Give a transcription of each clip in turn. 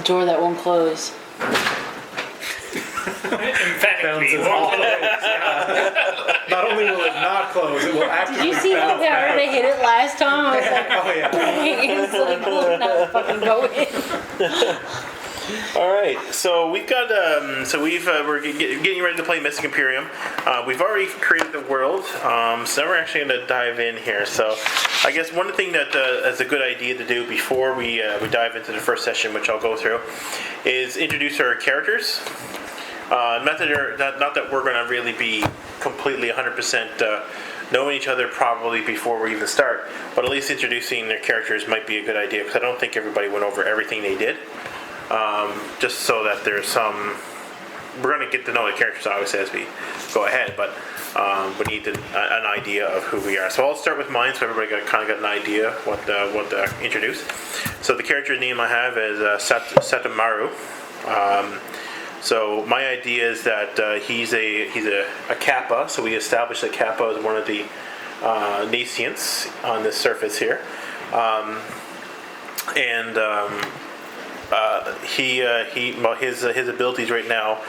door that won't close. Bounces all the way. Not only will it not close, it will actively Did you see the bounce power back. to hit it last time? I was like, Oh yeah. it's like, will not fucking go in. All right, so we've got we're getting ready to play Mystic Empyrean. We've already created the world, so now we're actually going to dive in here. So I guess one thing that is a good idea to do before we dive into the first session, which I'll go through, is introduce our characters. Not that we're going to really be completely 100% knowing each other probably before we even start, but at least introducing their characters might be a good idea, because I don't think everybody went over everything they did. Just so that there's some... We're going to get to know the characters obviously as we go ahead, but we need an idea of who we are. So I'll start with mine, so everybody got an idea what to introduce. So the character name I have is Satamaru. So my idea is that he's a Kappa, so we established that Kappa is one of the nascients on this surface here. His abilities right now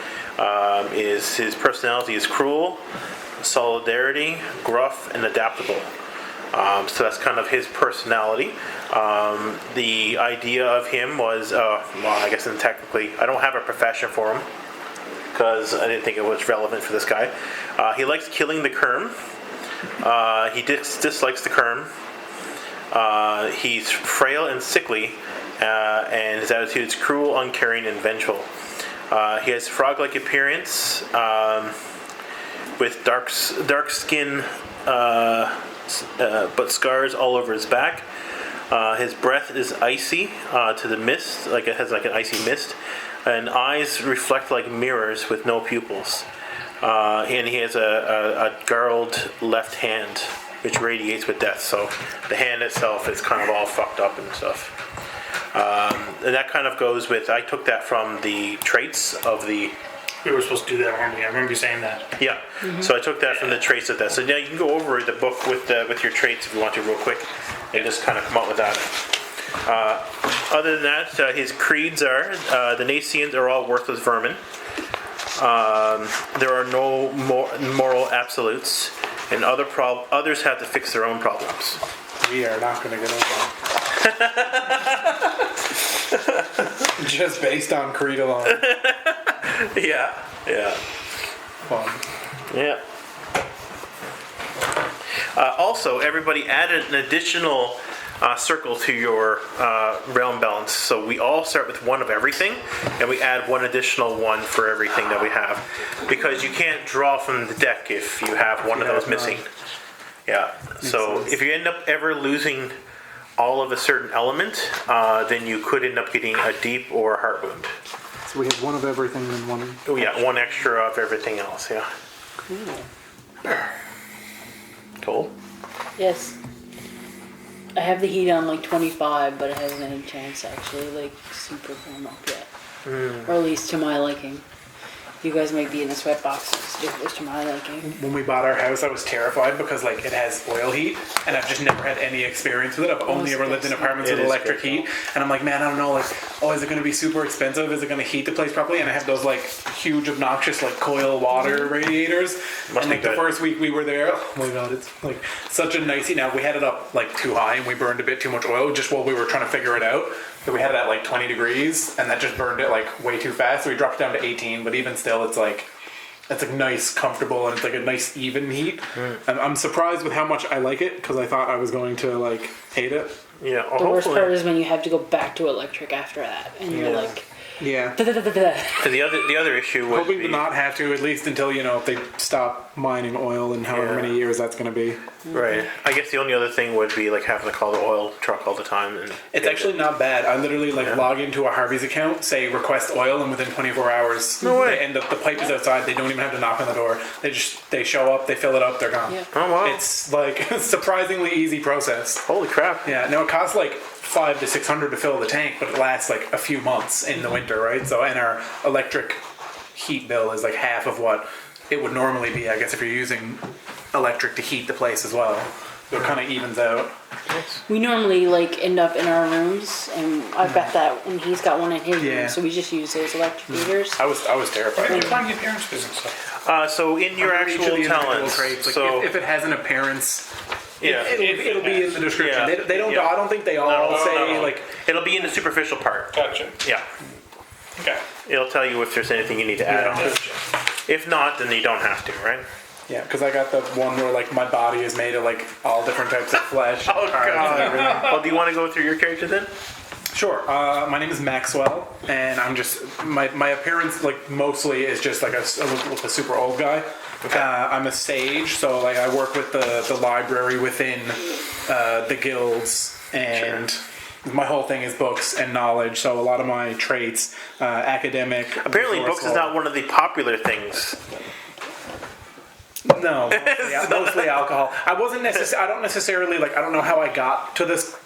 is his personality is cruel, solidarity, gruff, and adaptable. So that's kind of his personality. The idea of him was, I guess technically, I don't have a profession for him because I didn't think it was relevant for this guy. He likes killing the Kerm. He dislikes the Kerm. He's frail and sickly. And his attitude is cruel, uncaring, and vengeful. He has frog-like appearance with dark skin, but scars all over his back. His breath is icy to the mist, like it has like an icy mist, and eyes reflect like mirrors with no pupils. And he has a garled left hand, which radiates with death. So the hand itself is kind of all fucked up and stuff. And that kind of goes with, I took that from the traits of the... We were supposed to do that, weren't we? I remember you saying that. Yeah, so I took that from the traits of that. So now you can go over the book with your traits if you want to real quick and just kind of come up with that. Other than that, his creeds are, the Nacians are all worthless vermin. There are no moral absolutes, and others have to fix their own problems. We are not going to get over that. Just based on creed alone. Yeah. Fun. Yeah. Also, everybody added an additional circle to your realm balance. So we all start with one of everything, and we add one additional one for everything that we have. Because you can't draw from the deck if you have one of those missing. Yeah. So if you end up ever losing all of a certain element, then you could end up getting a deep or a heart wound. So we have one of everything and one... Oh yeah, one extra of everything else, yeah. Cool. Yes. I have the heat on like 25, but it hasn't any chance to actually like super warm up yet. Or at least to my liking. You guys might be in the sweat boxes if it was to my liking. When we bought our house, I was terrified because like it has oil heat, and I've just never had any experience with it. I've only ever lived in apartments with electric heat, and I'm like, man, I don't know, like, is it going to be super expensive? Is it going to heat the place properly? And I have those like huge, obnoxious like coil water radiators. And like the first week we were there, oh my god, it's like such a nice heat. Now we had it up like too high, and we burned a bit too much oil just while we were trying to figure it out. So we had it at like 20 degrees, and that just burned it like way too fast. So we dropped it down to 18, but even still, it's like nice, comfortable, and it's like a nice even heat. And I'm surprised with how much I like it, because I thought I was going to like hate it. Yeah. The worst part is when you have to go back to electric after that, and you're like, yeah. So the other issue would hoping to not have to, at least until if they stop mining oil in however many years that's going to be. Right. I guess the only other thing would be like having to call the oil truck all the time. And it's actually not bad. I literally log into a Harvey's account, say request oil, and within 24 hours, they end up, the pipe is outside. They don't even have to knock on the door. They show up, they fill it up, they're gone. Yeah. Oh wow. It's like a surprisingly easy process. Holy crap. Yeah. Now it costs like $500 to $600 to fill the tank, but it lasts like a few months in the winter, right? So, and our electric heat bill is like half of what it would normally be, I guess, if you're using electric to heat the place as well. So it kind of evens out. We normally like end up in our rooms, and I've got that, and he's got one in his room, so we just use those electric heaters. I was terrified. What time your parents visit stuff? So in your Each of actual the individual talents, traits, like so if it has an appearance, yeah, it'll be in the description. Yeah. They don't. Yeah. I don't think they all say no. like. It'll be in the superficial part. Gotcha. Yeah, Okay. it'll tell you if there's anything you need to add on. If not, then you don't have to, right? Yeah, because I got the one where like my body is made of like all different types of flesh. Oh god. Well, do you want to go through your character then? Sure. My name is Maxwell, and I'm just my appearance like mostly is just like a super old guy. Okay. I'm a sage, so like I work with the library within the guilds, and my whole thing is books and knowledge. So a lot of my traits, academic. Apparently, books is not one of the popular things. No, mostly alcohol. I wasn't I don't necessarily like. I don't know how I got to this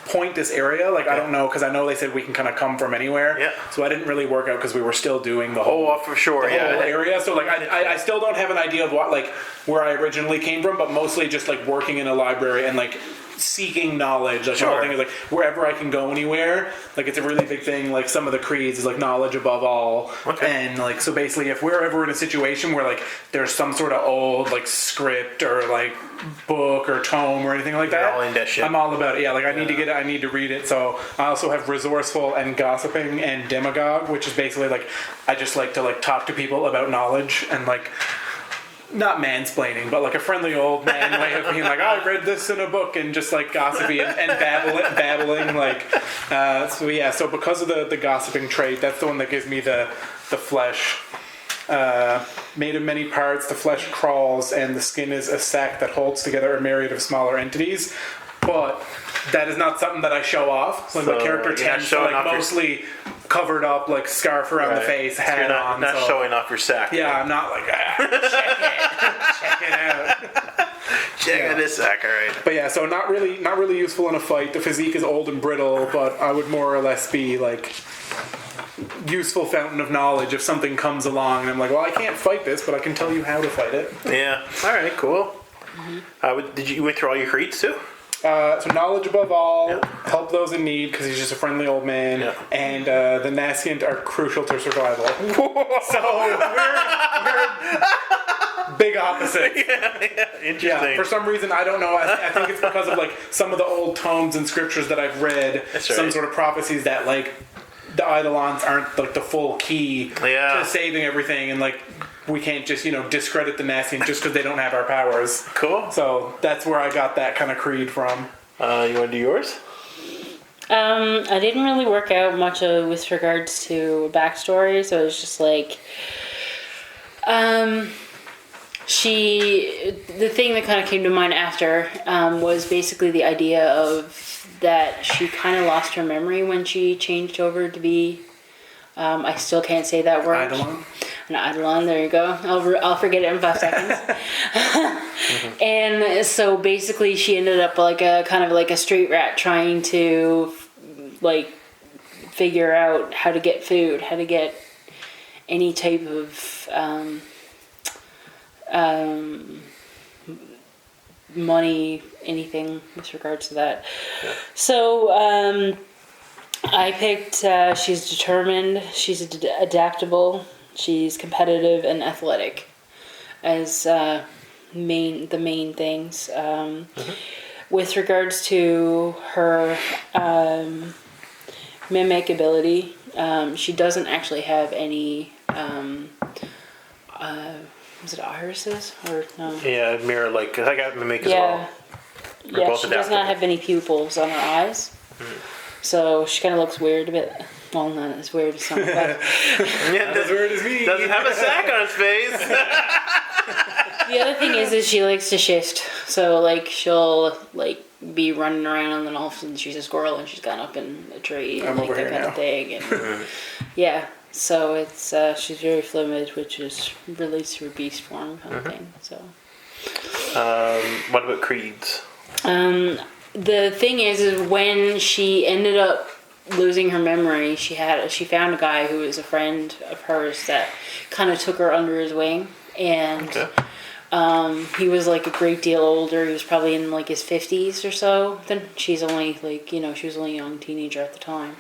point, this area. Like I don't know, because I know they said we can kind of come from anywhere. Yeah. So I didn't really work out because we were still doing the whole. Oh, for sure. The whole area. So like I still don't have an idea of what like where I originally came from, but mostly just like working in a library and like seeking knowledge. Like the whole thing is like wherever I can go anywhere. Like it's a really big thing. Like some of the creeds is like knowledge above all. Okay. And like so basically, if we're ever in a situation where like there's some sort of old like script or like book or tome or anything like You're that, all in that shit. I'm all about it. Yeah, like I need to get it. I need to read it. So I also have resourceful and gossiping and demagogue, which is basically like I just like to like talk to people about knowledge and like. Not mansplaining, but like a friendly old man way of being like, oh, I read this in a book, and just like gossipy and babbling like. So because of the gossiping trait, that's the one that gives me the flesh. Made of many parts, the flesh crawls, and the skin is a sac that holds together a myriad of smaller entities. But that is not something that I show off. So my character tends to like mostly covered up, like scarf around the face, hat you're not, on. Not showing off your sack. Yeah, I'm not like check it out. Check out this sack, all right. But yeah, so not really useful in a fight. The physique is old and brittle, but I would more or less be like useful fountain of knowledge if something comes along and I'm like, well, I can't fight this, but I can tell you how to fight it. Yeah. All right. Cool. Did you went through all your creeds too? So knowledge above all, help those in need because he's just a friendly old man, and the nascent are crucial to survival. So we're big opposites. Interesting. Yeah, for some reason, I don't know. I think it's because of like some of the old tomes and scriptures that I've read, some sort of prophecies that like the Eidolons aren't like the full key to saving everything, and like we can't just discredit the Nassian just because they don't have our powers. Cool. So that's where I got that kind of creed from. You want to do yours? I didn't really work out much with regards to backstory, so it was just like, the thing that kind of came to mind after was basically the idea of that she kind of lost her memory when she changed over to be, I still can't say that word. Eidolon? An Eidolon, there you go. I'll forget it in 5 seconds. And so basically she ended up like a kind of like a street rat trying to like figure out how to get food, how to get any type of money, anything with regards to that. Yeah. So I picked she's determined, she's adaptable, she's competitive and athletic as the main things. With regards to her mimic ability, she doesn't actually have any is it irises or no? Yeah, mirror like, cause I got mimic as well. Yeah, she does not have any pupils on her eyes. So she kind of looks weird a bit. Well, not as weird as some, but not as weird as me. Doesn't have a sack on his face. The other thing is she likes to shift. So like she'll like be running around and then all of a sudden she's a squirrel and she's gone up in a tree and like that kind of thing. And yeah, so it's she's very fluid, which is relates to her beast form kind of thing. So. What about creeds? The thing is when she ended up losing her memory, she found a guy who was a friend of hers that kind of took her under his wing, and He was like a great deal older. He was probably in like his 50s or so. Then she's only like, she was only a young teenager at the time.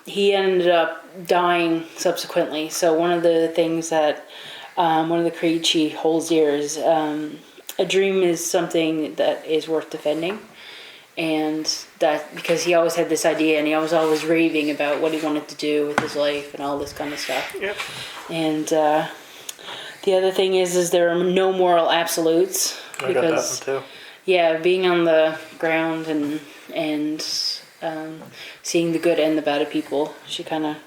He ended up dying subsequently. So one of the things that, one of the creeds she holds dear is a dream is something that is worth defending. And that because he always had this idea and he was always raving about what he wanted to do with his life and all this kind of stuff. Yep. And the other thing is there are no moral absolutes. I got that one too. Yeah, being on the ground and seeing the good and the bad of people. She kind of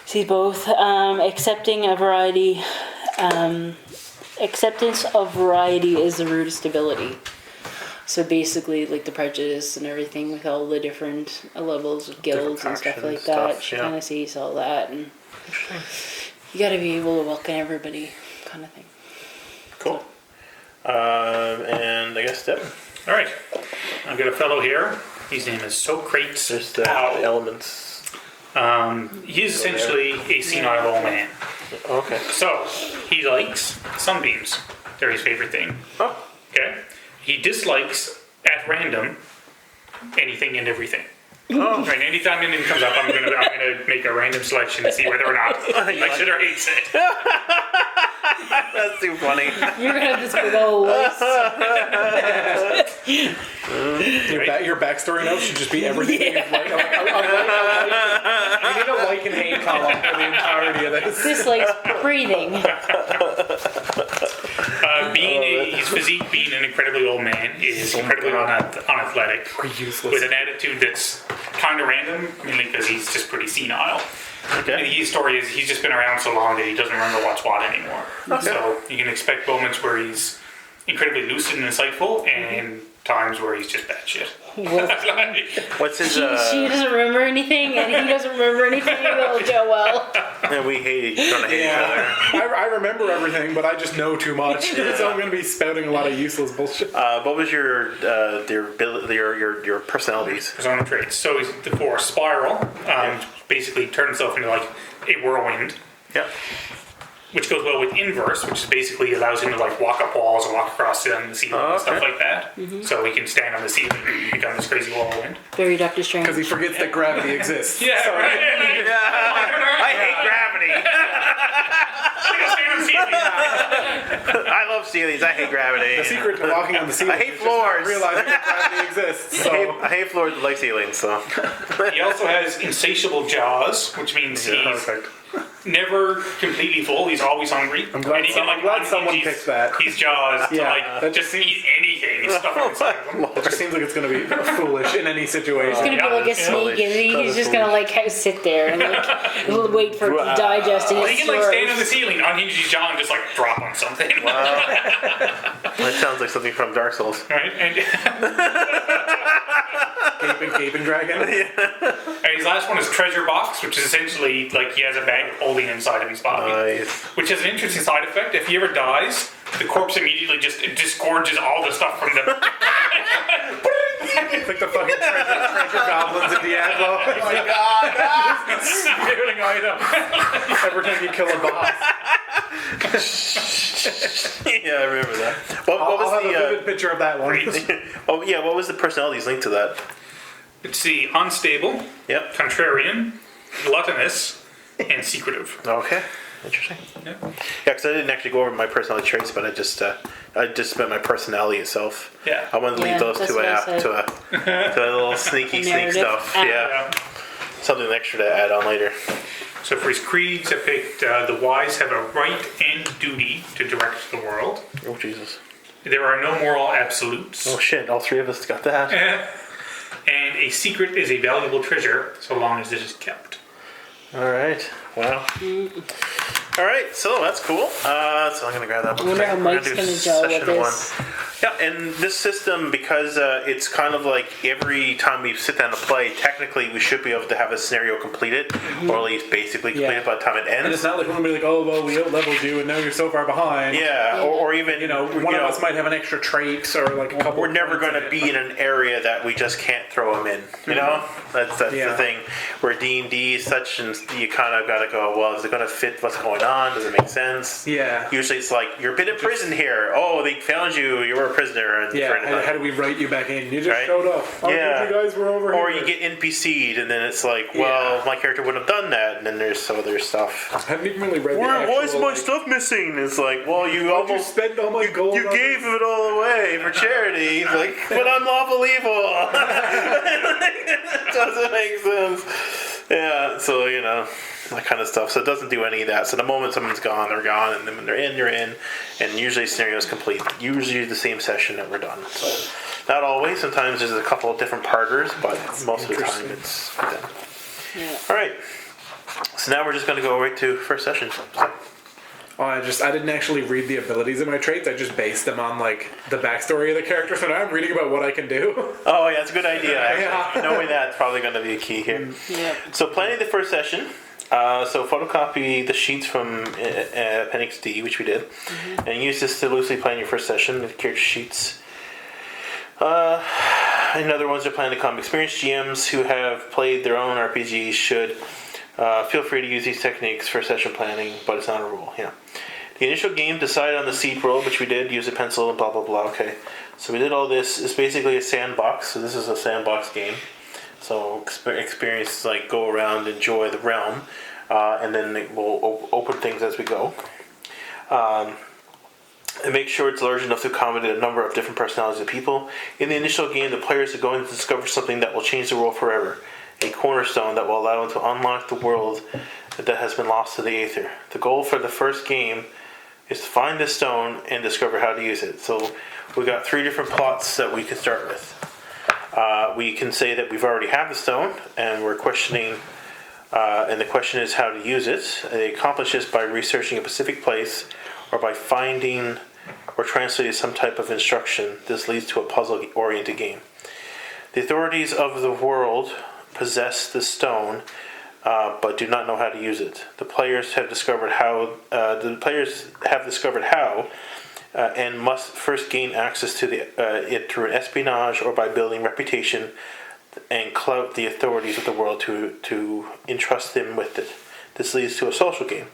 sees both. Acceptance of variety is the root of stability. So basically, like the prejudice and everything with all the different levels of guilds and stuff like that. She kind of sees all that, and you got to be able to welcome everybody, kind of thing. Cool. And I guess Deb. All right. I've got a fellow here. His name is Socrates. There's the elements. He's essentially a senile old man. Okay. So, he likes sunbeams. They're his favorite thing. Oh. Okay? He dislikes, at random, anything and everything. Oh. Right, anytime anything comes up, I'm gonna make a random selection to see whether or not he likes it or hates it. That's too funny. You're going to have this big old list. Your backstory note should just be everything you like. You need a like and hate column for the entirety of this. Dislikes breathing. His physique, being an incredibly old man, is incredibly unathletic. Or useless. With an attitude that's kind of random, mainly because he's just pretty senile. Okay. And his story is he's just been around so long that he doesn't remember what's what anymore. Okay. So you can expect moments where he's incredibly lucid and insightful, and times where he's just batshit. What's his? She doesn't remember anything, and he doesn't remember anything. It'll go well. And we hate each other. I remember everything, but I just know too much, so I'm going to be spouting a lot of useless bullshit. What was your personalities? Persona traits. So he's for Spiral, basically turned himself into like a whirlwind. Yep. Which goes well with Inverse, which basically allows him to like walk up walls and walk across the ceiling and stuff like that. Mm-hmm. So he can stand on the ceiling and become this crazy whirlwind. Very Doctor Strange. Because he forgets that gravity exists. Yeah, so, right. I hate gravity. I love ceilings. I hate gravity. The secret to walking on the ceiling I hate is just not floors. realizing that gravity exists. So. I hate floors that like ceilings. So He also has insatiable jaws, which means he's never completely full. He's always hungry. I'm glad, someone picked that. His jaws to that just eat anything. Stuff inside of him. It just seems like it's going to be foolish in any situation. It's gonna be like a snake, and he's just gonna like sit there and like wait for it to digest in his He can like stand on the ceiling, unhinge his jaw, and just like drop on something. that sounds like something from Dark Souls. Right? And Gaping dragon. and his last one is Treasure Box, which is essentially like he has a bag of holding inside of his body. Nice. Which has an interesting side effect. If he ever dies, the corpse immediately just disgorges all the stuff from the... Like the fucking treasure goblins in Diablo. Oh my god! Spewing items every time you kill a boss. Yeah, I remember that. What I'll was have a the? vivid picture of that one. Oh yeah, what was the personalities linked to that? It's the unstable, Yep. contrarian, gluttonous, and secretive. Okay. Interesting. Yeah. Yeah, because I didn't actually go over my personality traits, but I just spent my personality itself. Yeah. I wanted to leave those that's to what I a said. to a little sneaky sneak narrative. stuff. Yeah. Something extra to add on later. So for his creeds, I picked the wise have a right and duty to direct the world. Oh Jesus. There are no moral absolutes. Oh shit! All three of us got that. And a secret is a valuable treasure so long as it is kept. All right. Wow. All right. So that's cool. So I'm gonna grab that book. I wonder how We're Mike's do gonna gel with session this. Yeah, and this system, because it's kind of like every time we sit down to play, technically we should be able to have a scenario completed, or at least basically completed by the time it ends. And it's not like when we're like, oh, well, we out-leveled you and now you're so far behind. Yeah, or even, one of us might have an extra trait or like a couple. We're never going to be in an area that we just can't throw them in, you know? That's the thing. Where D&D is such, and you kind of got to go, well, is it going to fit what's going on? Does it make sense? Yeah. Usually it's like, you're been in prison here. Oh, they found you. You were a prisoner. And how do we write you back in? You just showed up. Oh, you guys were over here. Or you get NPC'd, and then it's like, well, my character wouldn't have done that, and then there's some other stuff. I haven't even really read Why is my stuff missing? It's like, well, you almost spend all my gold. You gave it all away for charity. He's like, but I'm lawful evil. It doesn't make sense. Yeah, so, that kind of stuff. So it doesn't do any of that. So the moment someone's gone, they're gone, and then when they're in, you're in. And usually scenario is complete. Usually the same session that we're done. So not always. Sometimes there's a couple of different parters, but most of the time it's done. Yeah. All right. So now we're just going to go right to first session. So. I didn't actually read the abilities of my traits. I just based them on like the backstory of the character. So now I'm reading about what I can do. Oh yeah, that's a good idea. Actually. Knowing that's probably going to be a key here. Yeah. So planning the first session. So photocopy the sheets from Appendix D, which we did, and use this to loosely plan your first session. The character sheets. And other ones are planning to come. Experienced GMs who have played their own RPGs should feel free to use these techniques for session planning, but it's not a rule. Yeah. The initial game, decide on the seed roll, which we did. Use a pencil and blah blah blah. Okay. So we did all this. It's basically a sandbox. So this is a sandbox game. So experience, like, go around, enjoy the realm, and then we'll open things as we go. And make sure it's large enough to accommodate a number of different personalities of people. In the initial game, the players are going to discover something that will change the world forever. A cornerstone that will allow them to unlock the world that has been lost to the Aether. The goal for the first game is to find this stone and discover how to use it. So we got 3 different plots that we can start with. We can say that we've already have the stone, and we're questioning, and the question is how to use it. They accomplish this by researching a specific place, or by finding or translating some type of instruction. This leads to a puzzle-oriented game. The authorities of the world possess the stone, but do not know how to use it. The players have discovered how. And must first gain access to it through an espionage or by building reputation and clout the authorities of the world to entrust them with it. This leads to a social game.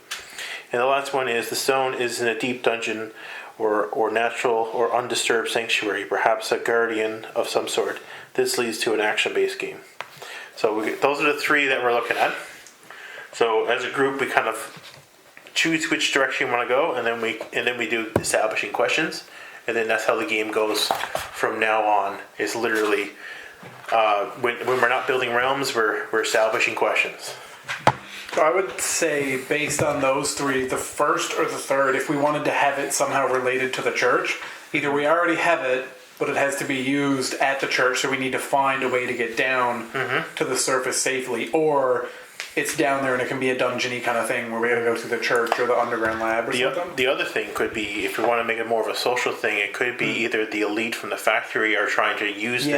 And the last one is the stone is in a deep dungeon or natural or undisturbed sanctuary, perhaps a guardian of some sort. This leads to an action-based game. So those are the 3 that we're looking at. So as a group, we kind of choose which direction you want to go, and then we do establishing questions, and then that's how the game goes from now on. It's literally when we're not building realms, we're establishing questions. So I would say, based on those 3, the first or the third, if we wanted to have it somehow related to the church, either we already have it, but it has to be used at the church, so we need to find a way to get down to the surface safely, or it's down there and it can be a dungeon-y kind of thing where we gotta go to the church or the underground lab or something. The other thing could be, if we want to make it more of a social thing, it could be either the elite from the factory are trying to use it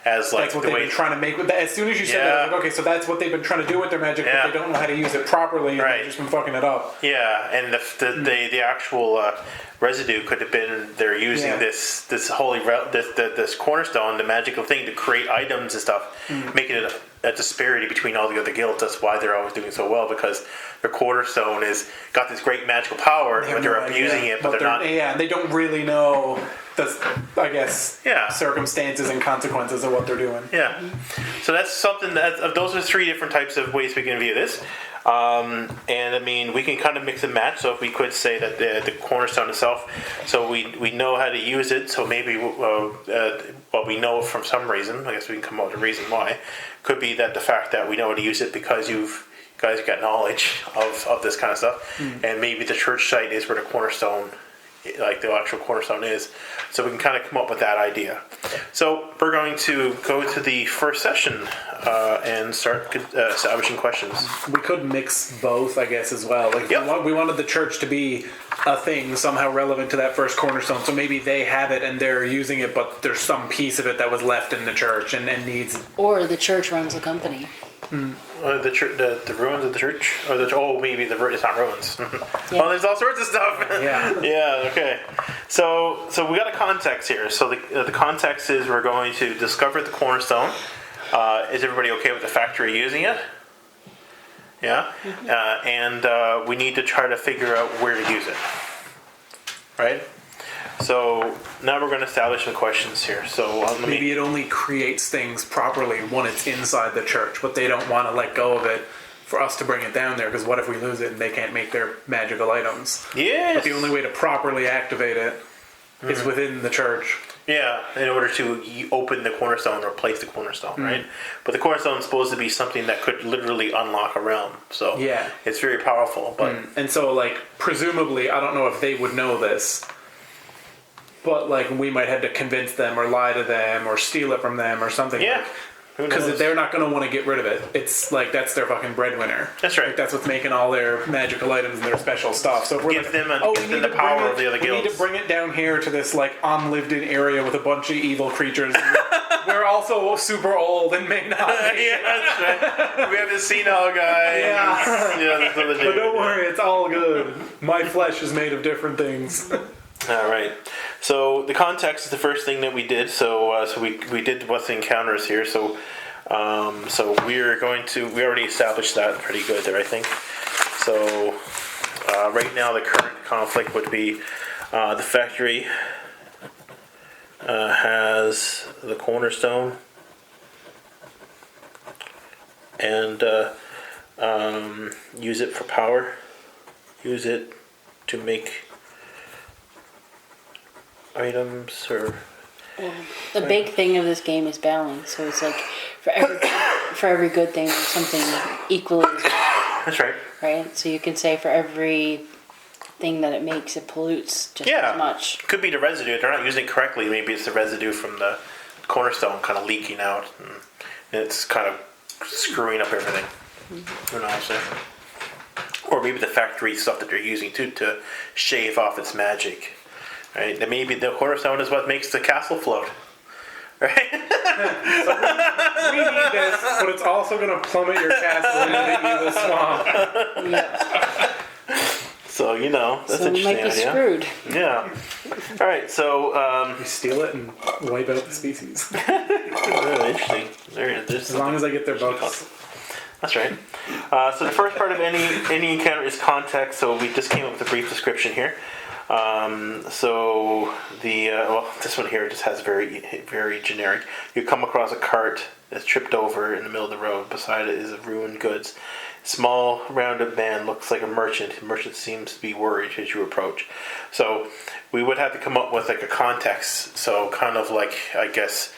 as like that's what they've been trying to make with that. As soon as you said that, I was like, okay, so that's what they've been trying to do with their magic, but they don't know how to use it properly, and they've just been fucking it up. Yeah, and the actual residue could have been they're using this cornerstone, the magical thing, to create items and stuff, making it a disparity between all the other guilds. That's why they're always doing so well, because their cornerstone is got this great magical power, but they're abusing it, but they're not. Yeah, they don't really know the circumstances and consequences of what they're doing. Yeah. So that's something that those are 3 different types of ways we can view this. And I mean, we can kind of mix and match. So if we could say that the cornerstone itself, so we know how to use it. So maybe we know from some reason. I guess we can come up with a reason why. Could be that the fact that we know how to use it because you guys got knowledge of this kind of stuff, and maybe the church site is where the cornerstone like the actual cornerstone is. So we can kind of come up with that idea. So we're going to go to the first session and start establishing questions. We could mix both, I guess, as well. Like we wanted the church to be a thing somehow relevant to that first cornerstone. So maybe they have it and they're using it, but there's some piece of it that was left in the church and needs. Or the church runs the company. The ruins of the church, or maybe it's not ruins. Yeah. Oh, there's all sorts of stuff. Yeah. Yeah. Okay. So we got a context here. So the context is we're going to discover the cornerstone. Is everybody okay with the factory using it? Yeah. And we need to try to figure out where to use it. Right. So now we're going to establish some questions here. So maybe it only creates things properly when it's inside the church, but they don't want to let go of it for us to bring it down there, because what if we lose it and they can't make their magical items? Yes. But the only way to properly activate it is within the church. Yeah, in order to open the cornerstone or place the cornerstone, right? But the cornerstone is supposed to be something that could literally unlock a realm. So it's very powerful. But and so, like, presumably, I don't know if they would know this, but like we might have to convince them or lie to them or steal it from them or something. Yeah. Because they're not going to want to get rid of it. It's like that's their fucking breadwinner. That's right. Like, that's what's making all their magical items and their special stuff. So if we're give them the power of the other guilds. We need to bring it down here to this like unlived-in area with a bunch of evil creatures. We're also super old and may not. Yeah, that's right. We have this senile guy. Yeah. But don't worry, it's all good. My flesh is made of different things. All right. So the context is the first thing that we did. So we did what's the encounters here. So we're going to. We already established that pretty good there, I think. So right now the current conflict would be the factory has the cornerstone and use it for power. Use it to make items or. The big thing of this game is balance. So it's like for every good thing, there's something equally. That's right. Right. So you can say for every thing that it makes, it pollutes just as much. Could be the residue. They're not using it correctly. Maybe it's the residue from the cornerstone kind of leaking out, and it's kind of screwing up everything. Who knows? Or maybe the factory stuff that they're using to shave off its magic. Right? And maybe the cornerstone is what makes the castle float. Right? So we need this, but it's also going to plummet your castle into the evil swamp. Yeah. So, that's so interesting. we might be screwed. Yeah. All right, so... we steal it and wipe out the species. Really interesting. As long as I get their books. That's right. So the first part of any encounter is context, so we just came up with a brief description here. So this one here just has very, very generic. You come across a cart that's tripped over in the middle of the road. Beside it is ruined goods. Small, rounded man looks like a merchant. The merchant seems to be worried as you approach. So we would have to come up with like a context. So kind of like, I guess,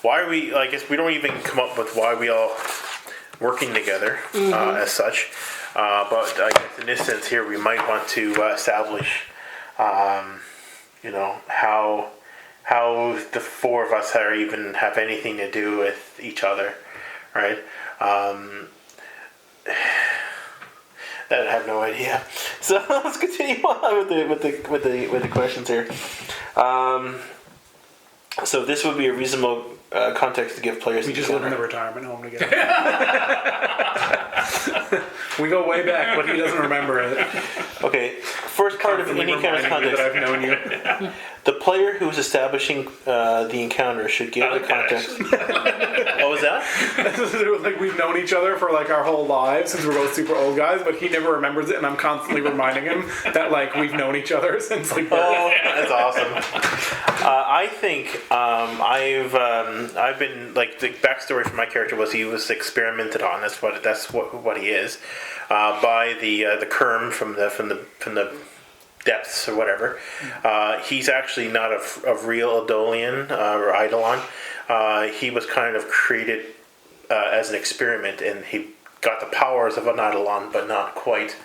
I guess we don't even come up with why we all working together as such. But I guess in this sense here, we might want to establish how the four of us have anything to do with each other, right? That I have no idea. So let's continue on with the questions here. So this would be a reasonable context to give players. We just live in the retirement home together. We go way back, but he doesn't remember it. Okay, first part of any kind of context. That I've known you. The player who's establishing the encounter should give the context. What was that? Like we've known each other for like our whole lives since we're both super old guys, but he never remembers it, and I'm constantly reminding him that like we've known each other since like. Oh, that's awesome. I think I've been like the backstory for my character was he was experimented on. That's what he is by the Kerm from the depths or whatever. He's actually not a real Eidolon or Eidolon. He was kind of created as an experiment, and he got the powers of an Eidolon, but not quite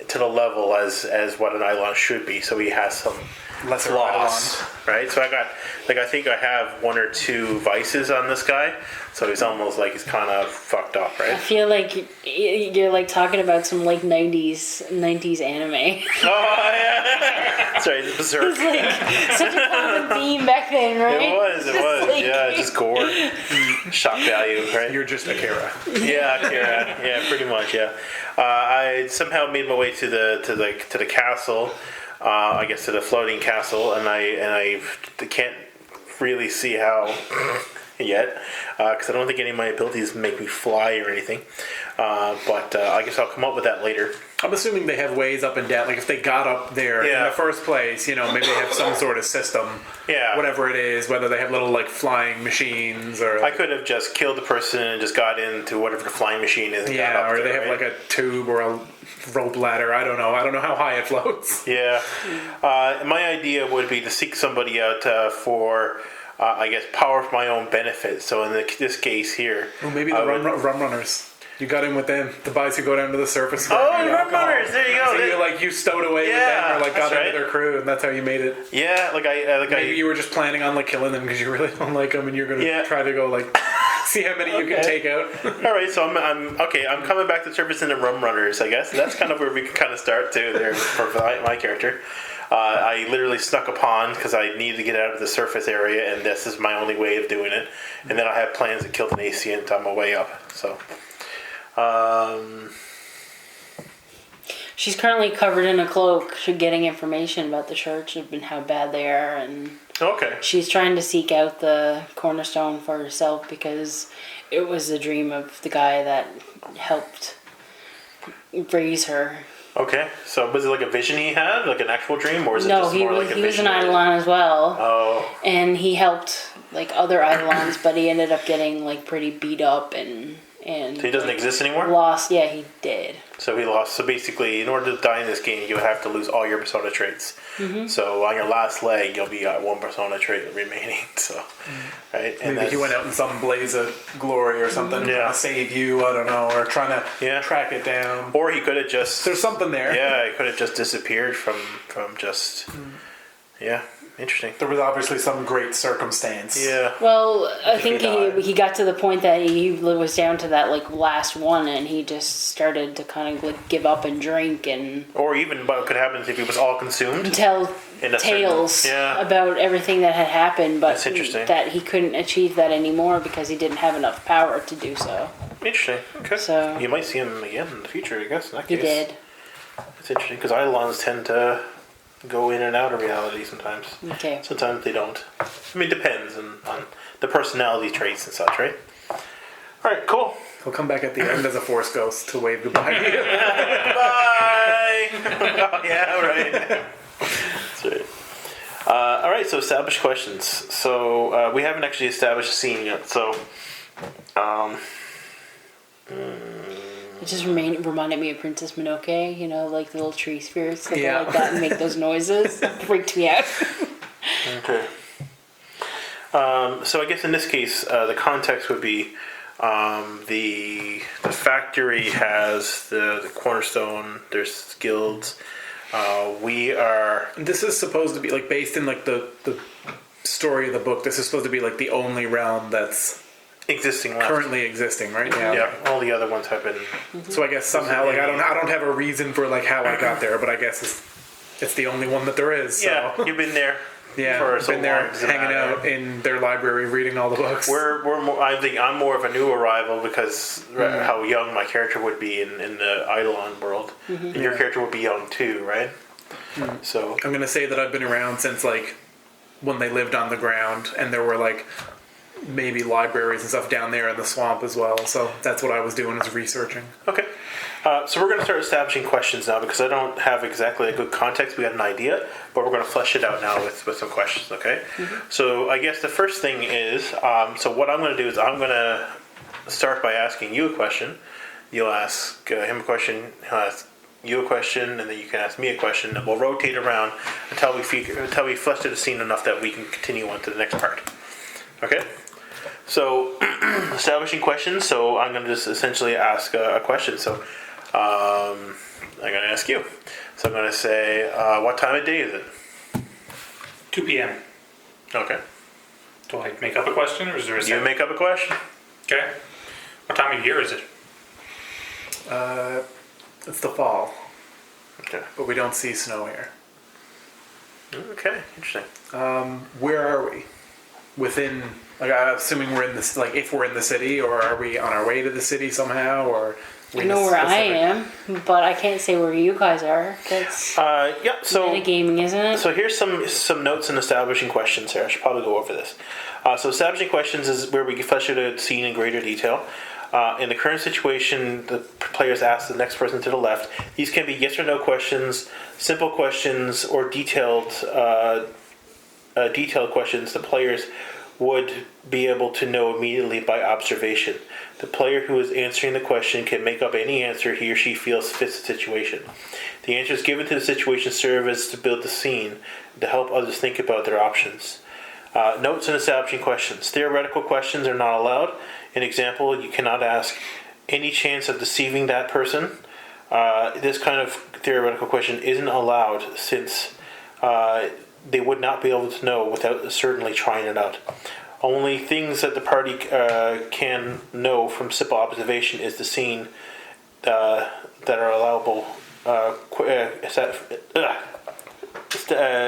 to the level as what an Eidolon should be. So he has some Lesser flaws, right? So I think I have 1 or 2 vices on this guy. So he's almost like he's kind of fucked up, I right? feel like you're like talking about some like 90s anime. Oh yeah, sorry, the Berserk. It's like such a common theme back then, right? It was, like- yeah, just gore, shock value, right? You're just Akira. Yeah, Kira. Yeah, pretty much. Yeah, I somehow made my way to the castle. I guess to the floating castle, and I can't really see how yet because I don't think any of my abilities make me fly or anything. But I guess I'll come up with that later. I'm assuming they have ways up and down. Like if they got up there in the first place, maybe they have some sort of system. Yeah. Whatever it is, whether they have little like flying machines or. I could have just killed the person and just got into whatever the flying machine is. And got up or there, they have right? like a tube or a rope ladder. I don't know. I don't know how high it floats. Yeah. My idea would be to seek somebody out for. I guess power for my own benefit. So in this case here, Well, maybe the rum runners. You got in with them. The guys who go down to the surface. Oh, rum runners! There you go. So you stowed away with them, or like got into their crew, and that's how you made it. Yeah, Maybe you were just planning on like killing them because you really don't like them, and you're gonna try to go like see how many you can take out. All right, so I'm okay. I'm coming back to the surface in the rum runners. I guess that's kind of where we can kind of start too. There for my character. I literally snuck a pond because I needed to get out of the surface area, and this is my only way of doing it. And then I had plans to kill an Ancient on my way up. So, She's currently covered in a cloak. She's getting information about the church and how bad they are, and okay. she's trying to seek out the cornerstone for herself because it was the dream of the guy that helped raise her. Okay, so was it like a vision he had, like an actual dream, or was it No, just he more was, like a he was vision? an Eidolon as well. Oh, And he helped like other Eidolons, but he ended up getting like pretty beat up and so he doesn't exist anymore? lost. Yeah, he did. So he lost. So basically, in order to die in this game, you would have to lose all your persona traits. Mm-hmm. So on your last leg, you'll be at 1 persona trait remaining. So, right? And Maybe he went out in some blaze of glory or something, trying to save you. I don't know, or trying to track it down. Or he could have just. There's something there. Yeah, he could have just disappeared from just. Yeah, interesting. There was obviously some great circumstance. Yeah. Well, I think died. he got to the point that he was down to that like last one, and he just started to kind of like give up and drink and Or even what could happen if he was all consumed. tell In a tales certain- about everything that had happened, but That's interesting. that he couldn't achieve that anymore because he didn't have enough power to do so. Interesting. Okay. So You might see him again in the future, I guess. In that he case. did. It's interesting because Eidolons tend to go in and out of reality sometimes. Okay. Sometimes they don't. I mean, it depends on the personality traits and such, right? All right, cool. He'll come back at the end as a force ghost to wave goodbye to you. Bye. Oh, yeah, right. That's right. All right, so established questions. So we haven't actually established a scene yet. So, It just reminded me of Princess Mononoke, you know, like the little tree spirits that Yeah. go like that and make those noises. It freaked me out. okay. So I guess in this case, the context would be the factory has the cornerstone. There's guilds. We are. This is supposed to be like based in like the story of the book. This is supposed to be like the only realm that's Existing left. currently existing, right? Yeah, all the other ones have been. So I guess somehow like I don't have a reason for like how I got there, but I guess it's the only one that there is. So. Yeah, you've been there. Yeah, for I've so been there long, doesn't hanging matter. out in their library, reading all the books. We're more, I think I'm more of a new arrival because how young my character would be in the Eidolon world, and your character would be young too, right? So I'm gonna say that I've been around since like when they lived on the ground, and there were like maybe libraries and stuff down there in the swamp as well. So that's what I was doing, is researching. okay. So we're going to start establishing questions now because I don't have exactly a good context. We got an idea, but we're going to flesh it out now with some questions, okay? So I guess the first thing is, so what I'm going to do is I'm going to start by asking you a question. You'll ask him a question, he'll ask you a question, and then you can ask me a question, and we'll rotate around until we flesh out the scene enough that we can continue on to the next part. Okay? So, establishing questions. So I'm going to just essentially ask a question. So, I'm going to ask you. So I'm going to say, what time of day is it? 2 p.m. Okay. Do I make up a question, or is there a You second? make up a question. Okay. What time of year is it? It's the fall, Okay. but we don't see snow here. Okay. Interesting. Where are we? Within, like, I'm assuming we're in this, like, if we're in the city, or are we on our way to the city somehow, or? I know where I am, but I can't say where you guys are. That's Yeah. So. metagaming, isn't it? So here's some notes and establishing questions here. I should probably go over this. So establishing questions is where we flesh out a scene in greater detail. In the current situation, the players ask the next person to the left. These can be yes or no questions, simple questions, or detailed questions the players would be able to know immediately by observation. The player who is answering the question can make up any answer he or she feels fits the situation. The answers given to the situation serve as to build the scene, to help others think about their options. Notes and establishing questions. Theoretical questions are not allowed. An example, you cannot ask, any chance of deceiving that person? This kind of theoretical question isn't allowed since they would not be able to know without certainly trying it out. Only things that the party can know from simple observation is the scene that are allowable.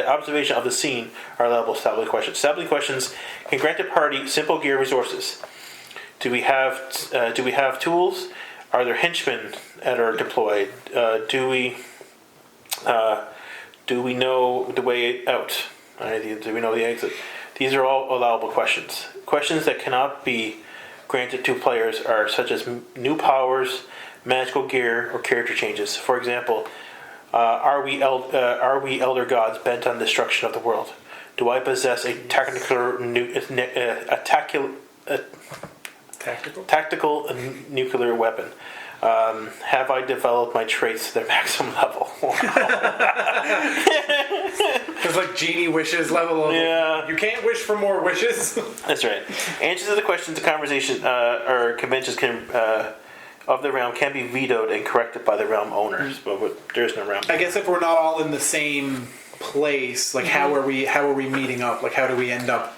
Observation of the scene are allowable establishing questions. Establishing questions can grant the party simple gear resources. Do we have tools? Are there henchmen that are deployed? Do we know the way out? Do we know the exit? These are all allowable questions. Questions that cannot be granted to players are such as new powers, magical gear, or character changes. For example, are we elder gods bent on destruction of the world? Do I possess a tactical nuclear weapon? Have I developed my traits to their maximum level? It's like genie wishes level of, Yeah. you can't wish for more wishes. That's right. Answers to the questions to conversation or conventions of the realm can be vetoed and corrected by the realm owners, but there's no realm. I guess if we're not all in the same place, like how are we meeting up? Like how do we end up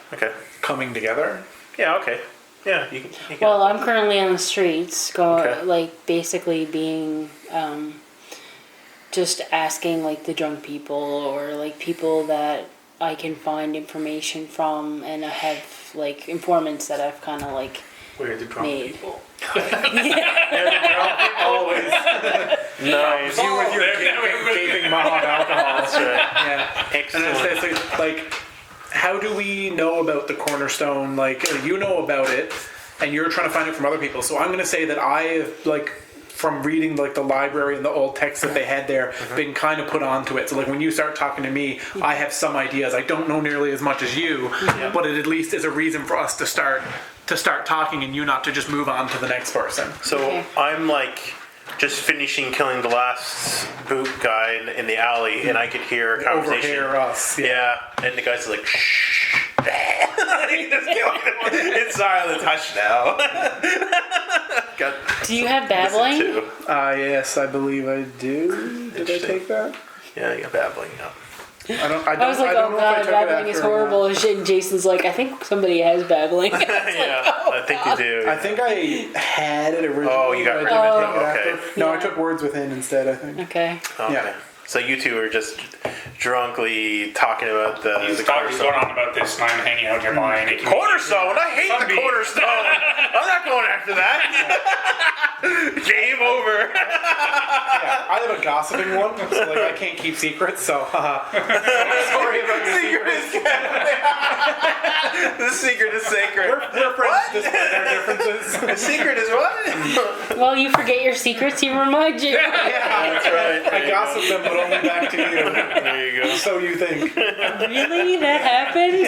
coming together? Yeah. Okay. Yeah. You can. Well, I'm currently on the streets, going Okay. like basically being, just asking like the drunk people or like people that I can find information from, and I have like informants that I've kind of like Where are the drunk made. people? Always. Nice. You with your gaping mouth on alcohol. That's right. Yeah. Excellent. And it's like, how do we know about the cornerstone? Like, you know about it, and you're trying to find it from other people. So I'm going to say that I have, like, from reading like the library and the old text that they had there, been kind of put onto it. So like when you start talking to me, I have some ideas. I don't know nearly as much as you, but it at least is a reason for us to start talking, and you not to just move on to the next person. So Okay. I'm like just finishing killing the last boot guy in the alley, and I could hear a conversation. Overhear us. Yeah, and the guy's like, shh. He just killing him. In silence. Hush now. Do you have babbling? Too. Yes, I believe I do. Did I Interesting. take that? Yeah, you got babbling. Yeah. I was like, oh god, babbling is horrible and shit. And Jason's like, I think somebody has babbling. Yeah, I think you do. I think I had it originally. Oh, you got but rid I of didn't it. take it Okay. after. No, I took words within instead, I think. Okay. Okay. Yeah. So you two are just drunkly talking about the He's going cornerstone. on about this, and I'm hanging out nearby, and it can Cornerstone! I hate the Sunbeam. cornerstone! I'm not going after that! Game over! Yeah, I have a gossiping one, so like I can't keep secrets, so sorry about the secrets. The secret is sacred. We're friends despite our differences. The secret is what? Well, you forget your secrets, he reminds you. Yeah, That's right. I gossip them, but only back to you. There you go. So you think. Really? That happened?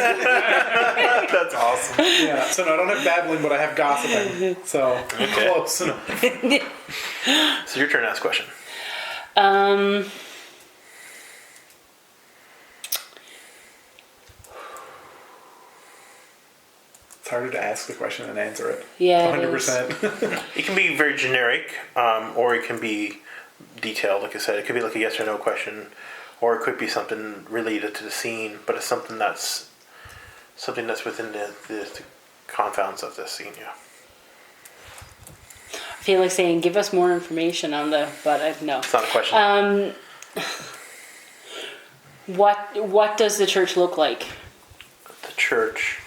That's awesome. Yeah, so no, I don't have babbling, but I have gossiping. So close enough. So your turn to ask a question. It's harder to ask the question than answer it. Yeah, it is. 100%. It can be very generic, or it can be detailed. Like I said, it could be like a yes or no question, or it could be something related to the scene, but it's something that's within the confounds of the scene. Yeah. I feel like saying, give us more information on but no. It's not a question. What does the church look like? The church.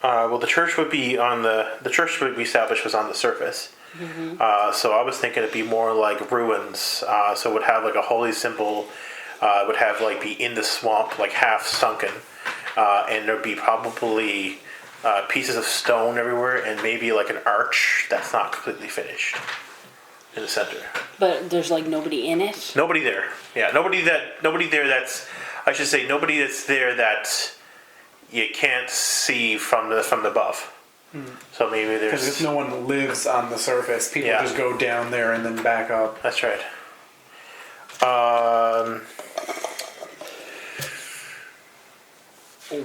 Well, the church would be the church we established was on the surface. Mm-hmm. So I was thinking it'd be more like ruins. So it would have like a holy symbol. It would have like be in the swamp, like half sunken, and there'd be probably pieces of stone everywhere, and maybe like an arch that's not completely finished in the center. But there's like nobody in it. Nobody there. Yeah, nobody there. I should say nobody that's there that you can't see from above. So maybe there's... Because if no one lives on the surface, people just go down there and then back up. That's right.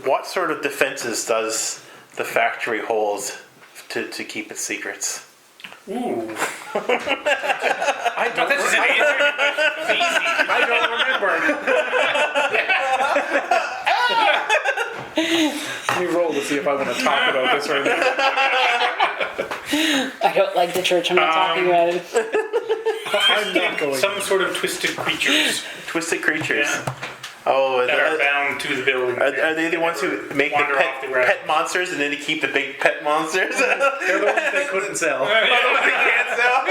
What sort of defenses does the factory hold to keep its secrets? Ooh. I don't remember. Let me roll to see if I want to talk about this right now. I don't like the church. I'm not talking about it. I'm not going. Some sort of twisted creatures. Twisted creatures. Yeah. Oh, that are bound to the building. Are they the ones who make the pet monsters and then they keep the big pet monsters? They're the ones they couldn't sell. Oh, the ones they can't sell?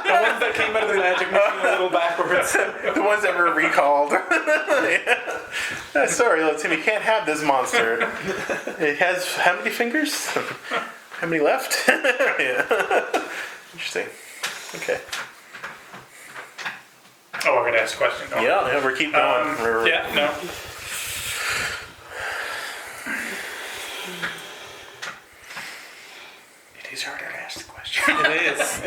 The ones that came out of the magic machine a little backwards. The ones that were recalled. Sorry, little Tim, you can't have this monster. It has how many fingers? How many left? Yeah. Interesting. Okay. Oh, we're going to ask a question. Yeah, we're keeping going. Yeah, no. It is harder to ask the question. It is.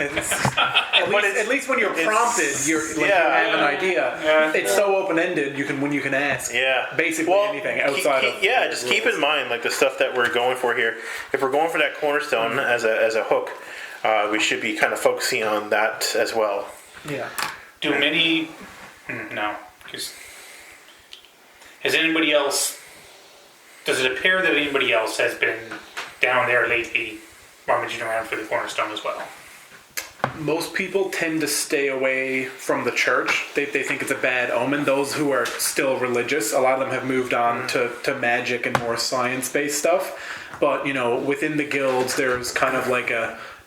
At least when you're prompted, you have an idea. Yeah. It's so open-ended. You can ask. Yeah. Basically anything outside of. Yeah, just keep in mind like the stuff that we're going for here. If we're going for that cornerstone as a hook, we should be kind of focusing on that as well. Yeah. Do many... No. Because has anybody else... Does it appear that anybody else has been down there lately rummaging around for the cornerstone as well? Most people tend to stay away from the church. They think it's a bad omen. Those who are still religious, a lot of them have moved on to magic and more science-based stuff. But, within the guilds, there's kind of like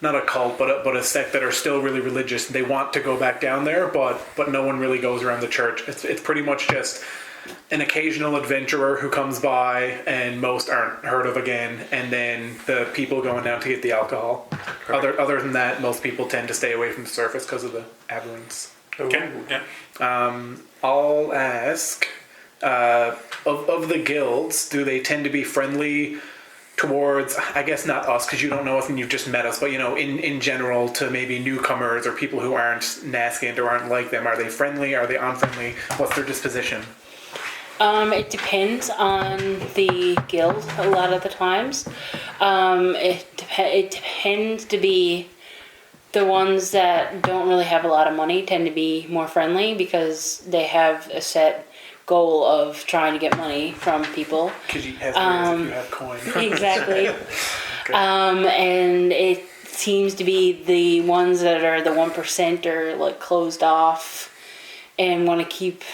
not a cult, but a sect that are still really religious. They want to go back down there, but no one really goes around the church. It's pretty much just an occasional adventurer who comes by, and most aren't heard of again, and then the people going down to get the alcohol. Other than that, most people tend to stay away from the surface because of the aberrants. Okay. Yeah. I'll ask, of the guilds, do they tend to be friendly towards, I guess not us, because you don't know us and you've just met us, but in general to maybe newcomers or people who aren't Nascent or aren't like them? Are they friendly? Are they unfriendly? What's their disposition? It depends on the guild a lot of the times. It tends to be the ones that don't really have a lot of money tend to be more friendly because they have a set goal of trying to get money from people. Because you have coin. Exactly. Okay. And it seems to be the ones that are the 1% are like closed off and want to keep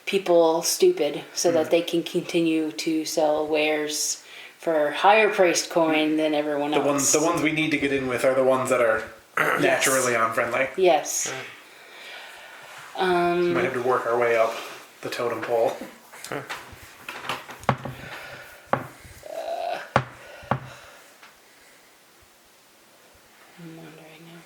people stupid so that they can continue to sell wares for higher priced coin than everyone else. The ones we need to get in with are the ones that are naturally unfriendly. Yes. We might have to work our way up the totem pole. I'm wondering now.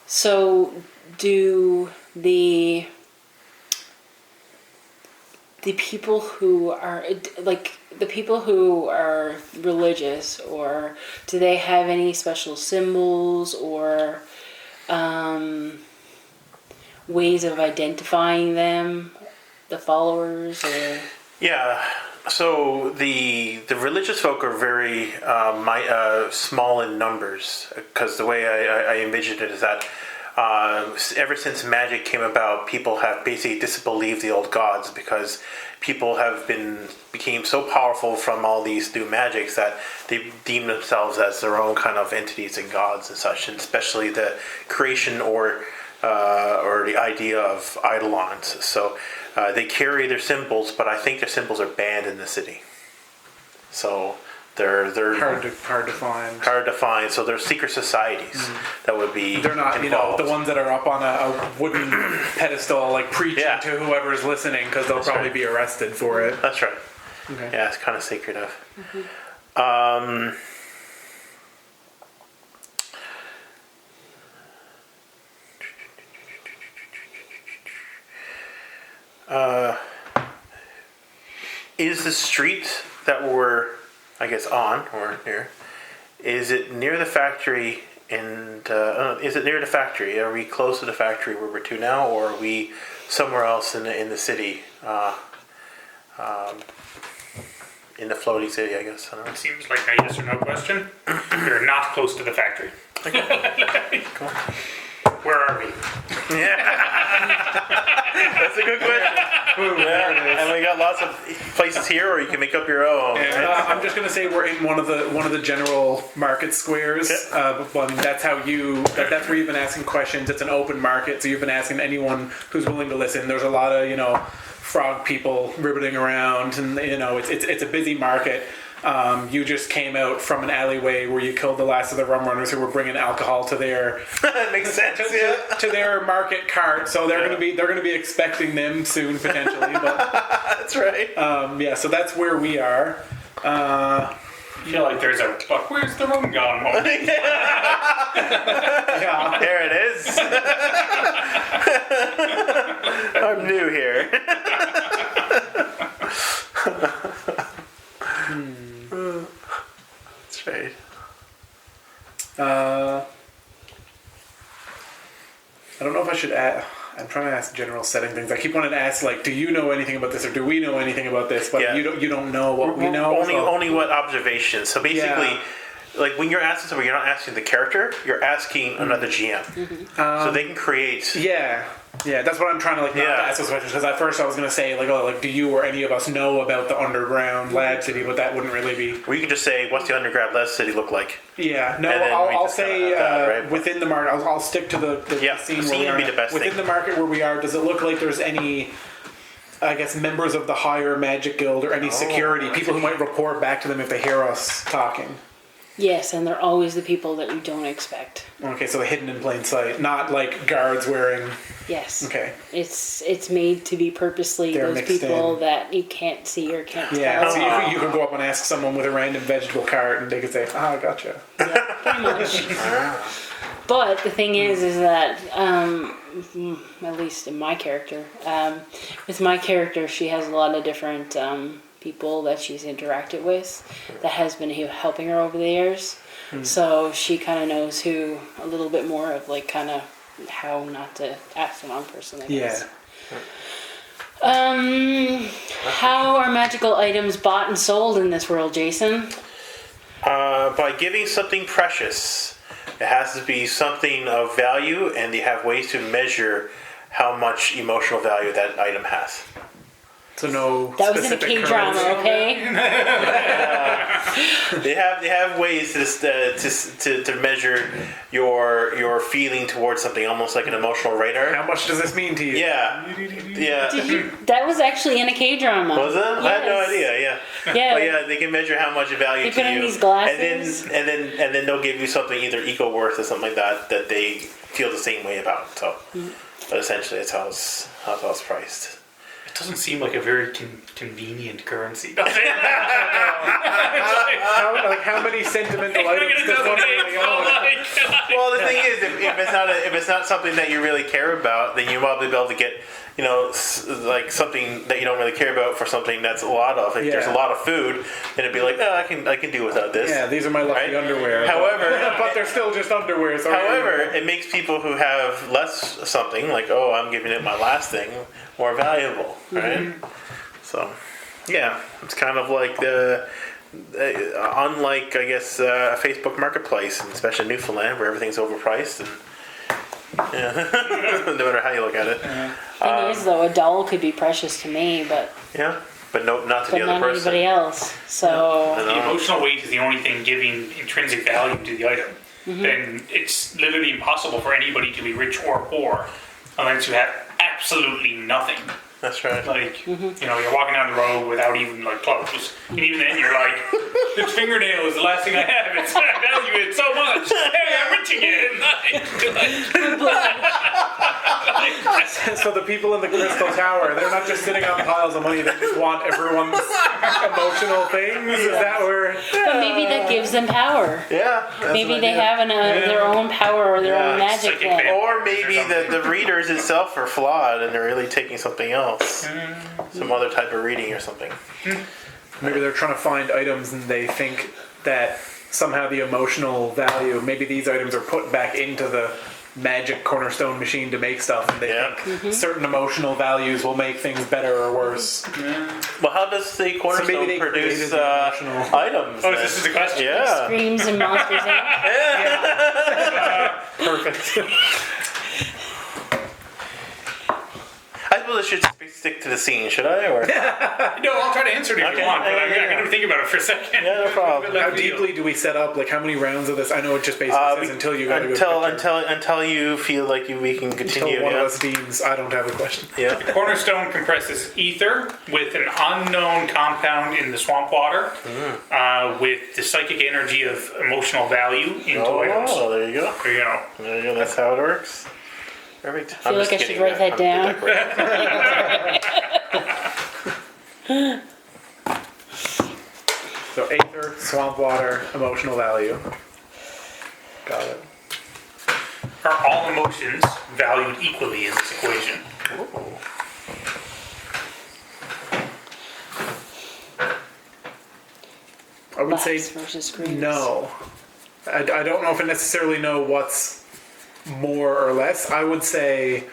So, do the people who are religious, or do they have any special symbols or ways of identifying them, the followers, or Yeah. So the religious folk are very small in numbers, because the way I envisioned it is that ever since magic came about, people have basically disbelieved the old gods, because people became so powerful from all these new magics that they deem themselves as their own kind of entities and gods and such, and especially the creation or the idea of eidolons. So they carry their symbols, but I think their symbols are banned in the city. So they're hard to find. Hard to find. So they're secret societies that would be. They're not, involved. the ones that are up on a wooden pedestal, like preaching to whoever's listening, because they'll probably be arrested for it. That's right. Okay. Yeah, it's kind of secretive. Is the street that we're, I guess, on or near, is it near the factory? And is it near the factory? Are we close to the factory where we're to now, or are we somewhere else in the city? In the floating city, I guess. I don't know. It seems like a yes or no question. You're not close to the factory. Cool. Where are we? That's a good question. And we got lots of places here, or you can make up your own. I'm just gonna say we're in one of the general market squares. Well, I mean, that's how that's where you've been asking questions. It's an open market, so you've been asking anyone who's willing to listen. There's a lot of frog people ribbiting around, and it's a busy market. You just came out from an alleyway where you killed the last of the rum runners who were bringing alcohol to their That makes sense. to their market cart. So they're gonna be expecting them soon potentially. But That's right. so that's where we are. I feel like there's a where's the rum gone moment. Yeah. There it is. I'm new here. That's right. I don't know if I should add. I'm trying to ask general setting things. I keep wanting to ask, like, do you know anything about this, or do we know anything about this? But you don't know what we know. Only what observations. So basically, like when you're asking somebody, you're not asking the character. You're asking another GM, so they can create. Yeah, that's what I'm trying to not to ask those questions, because at first I was going to say do you or any of us know about the underground lab city, but that wouldn't really be. Or you can just say, what's the underground lab city look like? Yeah, no, And then we I'll just say kinda have that, right? within the market. I'll stick to the scene where we would are. be the best Within thing. the market where we are, does it look like there's any, I guess, members of the higher magic guild or any security people who might report back to them if they hear us talking? yes, and they're always the people that you don't expect. Okay, so hidden in plain sight, not like guards wearing. Yes. Okay. It's made to be purposely They're those mixed people in. that you can't see or can't Yeah, tell. so you could go up and ask someone with a random vegetable cart, and they could say, "Ah, gotcha." Yeah, pretty much. But the thing is that at least in my character, with my character, she has a lot of different people that she's interacted with that has been helping her over the years. So she kind of knows a little bit more of kind of how not to ask the wrong person, I guess. How are magical items bought and sold in this world, Jason? By giving something precious. It has to be something of value, and they have ways to measure how much emotional value that item has. So no. That was in a specific K-drama, currency. okay? They have ways to measure your feeling towards something, almost like an emotional radar. How much does this mean to you? Yeah. That was actually in a K-drama. Was it? I had no Yes. idea. Yeah. Yeah. But yeah, they can measure how much value They to put you. in these glasses. And then they'll give you something either equal worth or something like that they feel the same way about. So, but essentially, it's how it's priced. doesn't seem like a very convenient currency, does it? How many sentimental items does one really own? Well, the thing is, if it's not something that you really care about, then you might be able to get, like something that you don't really care about for something that's a lot of. If there's a lot of food, then it'd be like, I can do without this. Yeah, these are my lucky underwear. However, but they're still just underwear. So however, it makes people who have less something, like, I'm giving it my last thing, more valuable, right? So, yeah, it's kind of like unlike, I guess, Facebook Marketplace, and especially Newfoundland, where everything's overpriced, and no matter how you look at it. Thing is, though, a doll could be precious to me, but but not to the other not person. anybody else. So The emotional weight is the only thing giving intrinsic value to the item. Then it's literally impossible for anybody to be rich or poor unless you have absolutely nothing. That's right. Like, you're walking down the road without even, like, clothes. And even then you're like, this fingernail is the last thing I have. I value it so much. Hey, I'm rich again. So the people in the Crystal Tower, they're not just sitting on piles of money, they just want everyone's emotional things? Is that where... but maybe that gives them power. Yeah. Maybe they have their own power or their own magic. Psychic Then. Or maybe the readers itself are flawed and they're really taking something else. Some other type of reading or something. Maybe they're trying to find items and they think that somehow the emotional value, maybe these items are put back into the magic cornerstone machine to make stuff, and they think certain emotional values will make things better or worse. Well, how does the cornerstone maybe they produce created the emotional- items? Oh, then? this is the question? Yeah. Screams and Monsters Inc. Perfect. I suppose I should stick to the scene, should I? Or No, I'll try to answer it if Okay. you want, but I Yeah. got to think about it for a second. yeah, no problem. How deeply do we set up? Like, how many rounds of this? I know it just basically says until you got a good picture. until you feel like we can continue. Until one of us deems I don't have a question. Yeah. Cornerstone compresses ether with an unknown compound in the swamp water with the psychic energy of emotional value into items. Oh, there you go. There you go. There you go. That's how it works. Perfect. I feel like I should write that down. So aether, swamp water, emotional value. Got it. Are all emotions valued equally in this equation? I would say Laughs versus screams. no. I don't know if I necessarily know what's more or less. I would say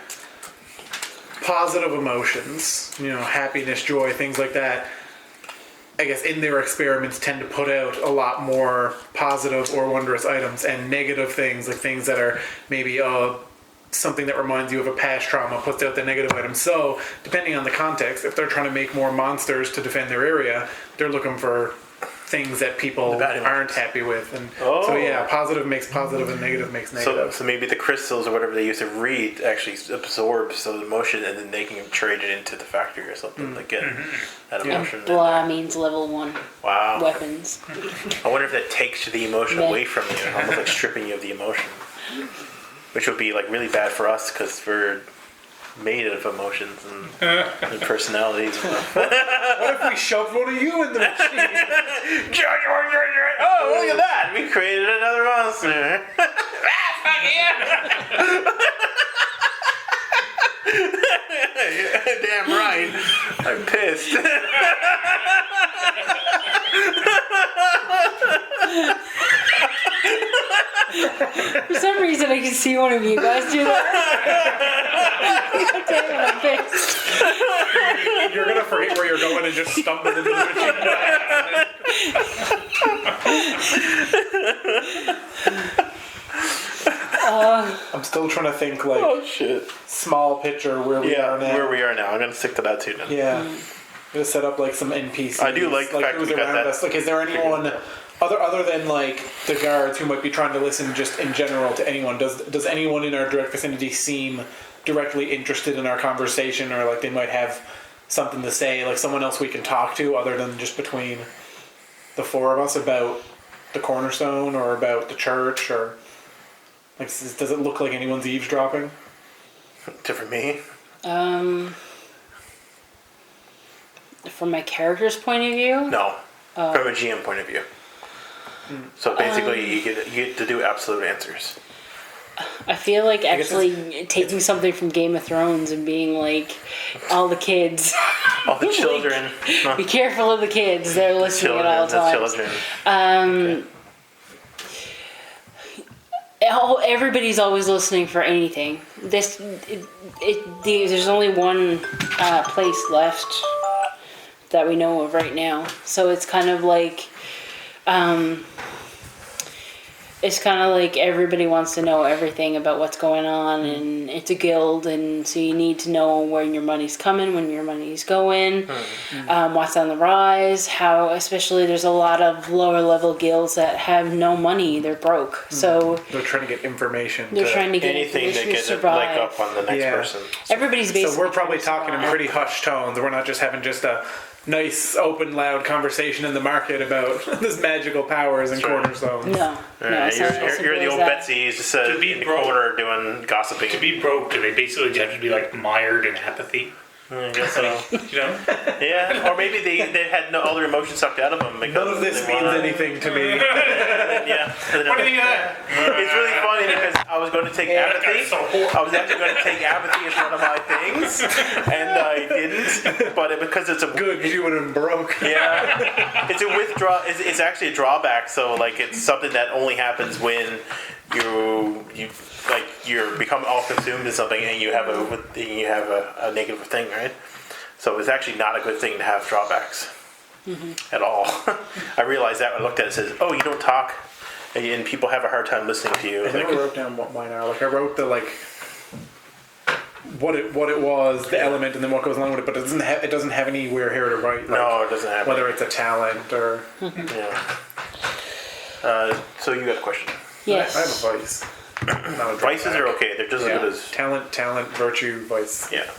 positive emotions, happiness, joy, things like that, I guess in their experiments tend to put out a lot more positive or wondrous items, and negative things, like things that are maybe something that reminds you of a past trauma, puts out the negative items. So depending on the context, if they're trying to make more monsters to defend their area, they're looking for things that people aren't happy with, and so yeah, positive makes positive and negative makes negative. So maybe the crystals or whatever they use to read actually absorbs the emotion, and then they can trade it into the factory or something to get that emotion. Blah means level 1 Wow. weapons. I wonder if that takes the emotion Yeah. away from you, almost like stripping you of the emotion, which would be like really bad for us because we're made of emotions and personalities. What if we shoved one of you in the machine? Oh, look at that! We created another monster. Damn right. I'm pissed. For some reason, I can see one of you guys do that. Damn, I'm pissed. You're gonna forget where you're going and just stumble into the machine. I'm still trying to think like Oh shit. small picture where we are now. Where we are now. I'm gonna stick to that too then. Yeah. Gonna set up like some NPCs. I do like the fact who's we got around that. us. Like, is there anyone other than like the guards who might be trying to listen just in general to anyone? Does anyone in our direct vicinity seem directly interested in our conversation, or like they might have something to say, like someone else we can talk to other than just between the four of us about the cornerstone or about the church, or like does it look like anyone's eavesdropping? Except for me. from my character's point of view. No, from a GM point of view. So basically, you get to do absolute answers. I feel like actually taking something from Game of Thrones and being like, all the kids, All the children. be careful of the kids. They're listening at all times. Children. Everybody's always listening for anything. There's only one place left that we know of right now, so it's kind of like everybody wants to know everything about what's going on, and it's a guild, and so you need to know when your money's coming, when your money's going, what's on the rise, how, especially there's a lot of lower level guilds that have no money, they're broke, so they're trying to get information. they're trying to get Anything information to to get a survive. leg up on the next person. Everybody's basically So we're probably trying to talking in survive. pretty hushed tones. We're not just having just a nice, open, loud conversation in the market about this magical powers and That's right. cornerstones. No, it's not as You're the simple old as that. Betsy who's just To be in the broke. corner doing gossiping. To be broke, do they basically have to be like mired in apathy? I guess so. You know? Yeah, or maybe they had all their emotions sucked out of them. Because None of this they means wanna- anything to me. Yeah. What do you think of that? It's really funny because I was going to take apathy. that's so horrible. I was actually going to take apathy as one of my things, and I didn't. But because it's a Good, because you would have been broke. yeah, it's a withdraw. It's actually a drawback. So like it's something that only happens when you become all consumed in something and you have a negative thing, right? So it's actually not a good thing to have drawbacks at all. I realized that when I looked at it. It says, "Oh, you don't talk." And people have a hard time listening to you. I never wrote down what mine are. Like I wrote the what it was, the element, and then what goes along with it. But it doesn't have anywhere here to write. Like, No, it doesn't have whether it's a talent or Yeah. So you got a question? Yes. I have a vice. Not a Vices drawback. are okay. They're just as good as talent, virtue, vice. yeah.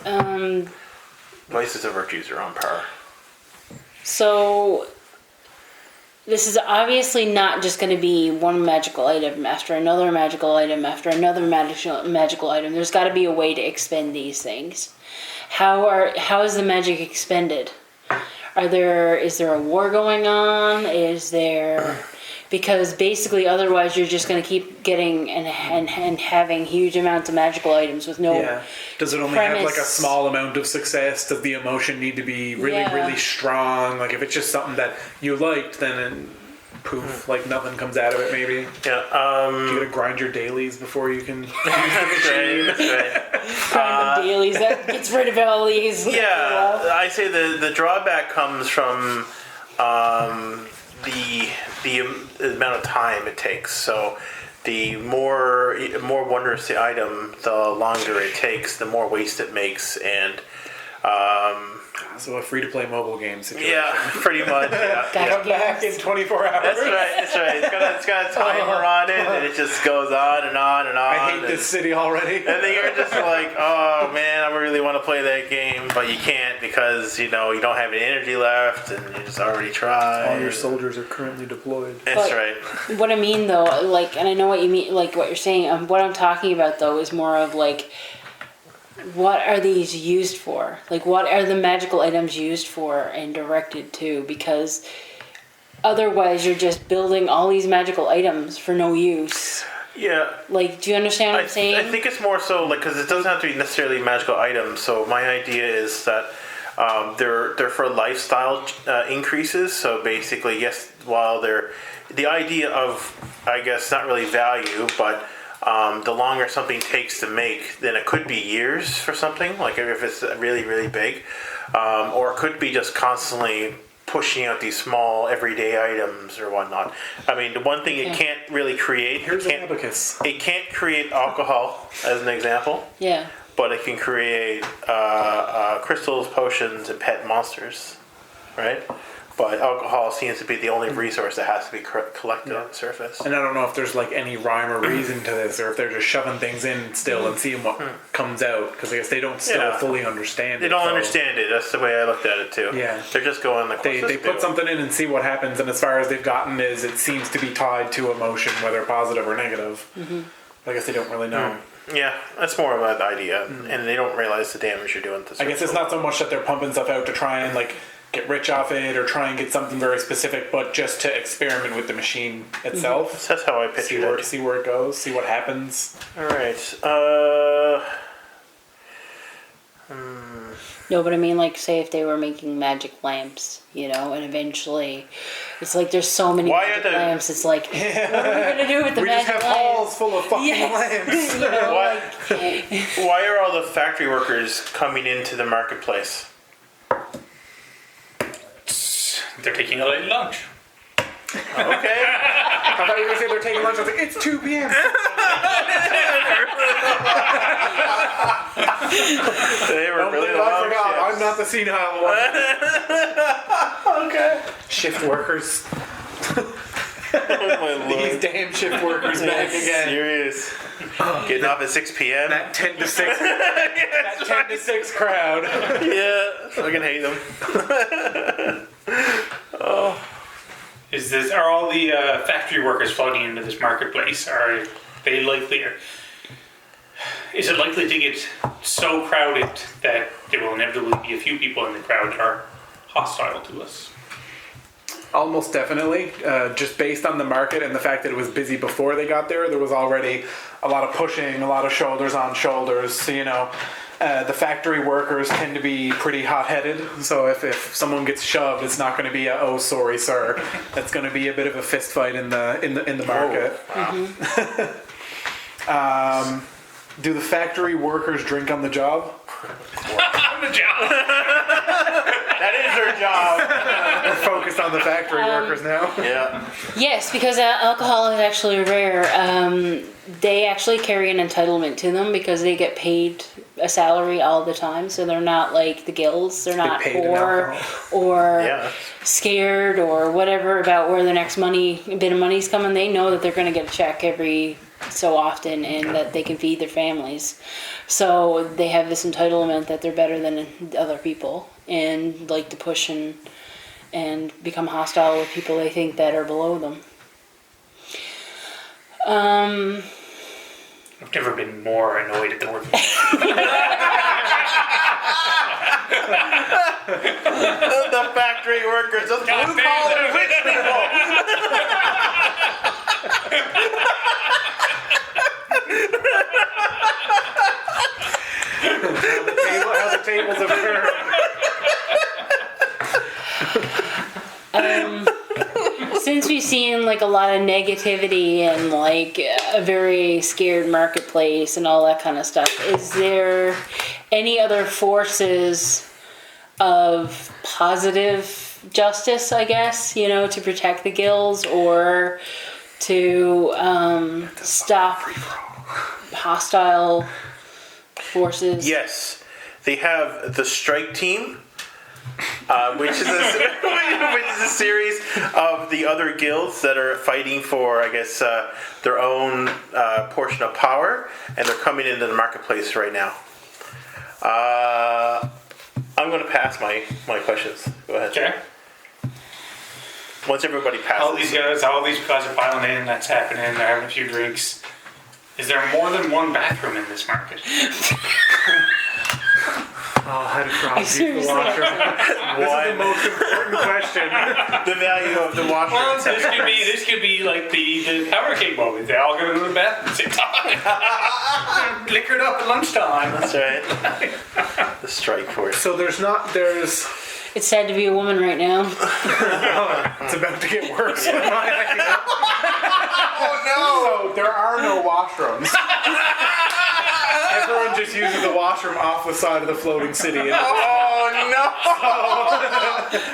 Vices and virtues are on par. So this is obviously not just going to be one magical item after another magical item after another magical item. There's got to be a way to expend these things. How is the magic expended? Is there a war going on? Because basically otherwise you're just going to keep getting and having huge amounts of magical items with no Yeah. Does it only have like a premise. small amount of success? Does the emotion need to be really, Yeah. really strong? Like if it's just something that you liked, then poof, like nothing comes out of it maybe. Yeah. You gotta grind your dailies before you can That's right. That's right. kind of dailies. That gets rid of all these. Yeah, I say the drawback comes from the amount of time it takes. So the more wondrous the item, the longer it takes, the more waste it makes, and So a free-to-play mobile game situation. yeah, pretty much. Yeah. Gotcha. Come back in 24 hours. That's right. That's right. It's got a timer on it, and it just goes on and on and on. I hate this city already. And then you're just like, oh man, I really want to play that game, but you can't because you don't have any energy left, and you just already tried. All your soldiers are currently deployed. That's But- right. What I mean though, like, and I know what you mean, like what you're saying. What I'm talking about though is more of like, what are these used for? Like, what are the magical items used for and directed to? Because otherwise, you're just building all these magical items for no use. Yeah. Like, do you understand what I'm saying? I think it's more so like because it doesn't have to be necessarily magical items. So my idea is that they're for lifestyle increases. So basically, yes, while they're the idea of I guess not really value, but the longer something takes to make, then it could be years for something. Like if it's really really big, or it could be just constantly pushing out these small everyday items or whatnot. I mean, the one thing it can't really create. Here's it an can't, abacus. it can't create alcohol, as an example, Yeah. but it can create crystals, potions, and pet monsters, right? But alcohol seems to be the only resource that has to be collected on the surface. And I don't know if there's like any rhyme or reason to this, or if they're just shoving things in still and seeing what comes out. Because I guess they don't still Yeah. fully understand They it. don't so understand it. That's the way I looked at it too. Yeah. They're just going like, They what's they this put do? something in and see what happens, and as far as they've gotten is it seems to be tied to emotion, whether positive or negative. I guess they don't really know. Yeah, that's more of an idea, and they don't realize the damage you're doing to I guess it's not so much that they're pumping stuff out to try and like get rich off it or try and get something very specific, but just to experiment with the machine itself. That's how I pictured it. See where it goes, see what happens. All right. No, but I mean, like, say if they were making magic lamps, you know, and eventually, it's like there's so many Why magic are the- lamps. It's like, what are we gonna do with the We just magic have lamps? halls full of fucking lamps. You know, What? like, Why are all the factory workers coming into the marketplace? They're taking a late lunch. Okay. I thought you were gonna say they're taking lunch. I was like, it's 2 p.m. They were Don't really think I long forgot. shifts. I'm not the senile one. Okay. Shift workers. Oh my These lord. damn shift workers back again. Serious. Getting off at 6 p.m. That 10 to 6. That 10 to 6 crowd. Yeah. Fucking hate them. Are all the factory workers flooding into this marketplace? Are they likely? Is it likely to get so crowded that there will inevitably be a few people in the crowd that are hostile to us? Almost definitely. Just based on the market and the fact that it was busy before they got there, there was already a lot of pushing, a lot of shoulders on shoulders. So, you know, the factory workers tend to be pretty hot-headed. So if someone gets shoved, it's not going to be a "oh sorry sir." It's going to be a bit of a fist fight in the market. Do the factory workers drink on the job? On the job. That is their job. We're focused on the factory workers now. Yeah. yes, because alcohol is actually rare. They actually carry an entitlement to them because they get paid a salary all the time, so they're not like the guilds. They're not paid in poor alcohol. or Yeah. scared or whatever about where the next bit of money's coming. They know that they're going to get a check every so often and that they can feed their families. So they have this entitlement that they're better than other people and like to push and become hostile with people they think that are below them. I've never been more annoyed at the work. The factory workers, those blue collar rich people. How the tables have turned. Since we've seen like a lot of negativity and like a very scared marketplace and all that kind of stuff, is there any other forces of positive justice, I guess, you know, to protect the guilds or to stop hostile forces? Yes. They have the strike team, which is a series of the other guilds that are fighting for, I guess, their own portion of power, and they're coming into the marketplace right now. I'm going to pass my questions. Go ahead. Okay. Once everybody passes. All these guys are piling in. That's happening. They're having a few drinks. Is there more than one bathroom in this market? Oh, how to cross the Seriously. washroom. This is the most important question. The value of the washer. Well, this could be like the power cake moment. They all go to the bathroom at the same time. Liquored up at lunchtime. That's right. The strike force. So there's It's sad to be a woman right now. it's about to get worse. Oh no! So there are no washrooms. Everyone just uses the washroom off the side of the floating city. Oh no!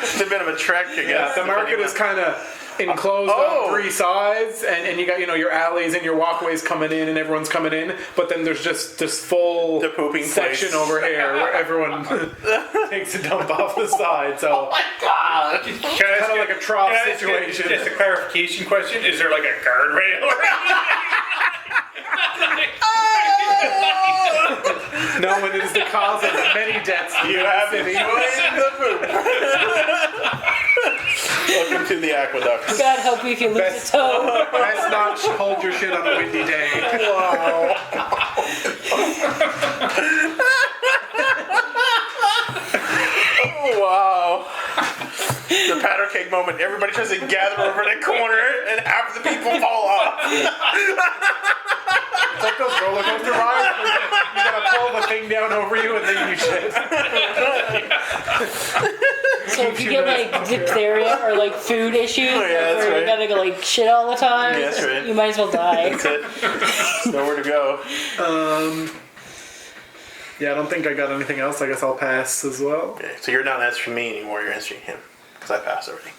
It's a bit of a trek, I guess. The market is kind of enclosed on three sides, and you got your alleys and your walkways coming in, and everyone's coming in. But then there's just this full The pooping section place. over here where everyone takes a dump off the side. So God. kind of like a trough situation. Just a clarification question. Is there like a guardrail? No, and it is the cause of many deaths. You have enjoyed the poop. Welcome to the aqueducts. God help you if you lose a toe. Best not hold your shit on a windy day. Wow. Oh, wow. the powder keg moment. Everybody tries to gather over the corner, and half the people fall off. It's like those roller coaster rides. You gotta pull the thing down over you and then you shit. So if you get like diphtheria or like food issues, yeah, that's where right. you gotta go like shit all the time, Yeah, that's right. you might as well die. That's it. Nowhere to go. Yeah, I don't think I got anything else. I guess I'll pass as well. Okay, so you're not answering me anymore. You're answering him because I passed already.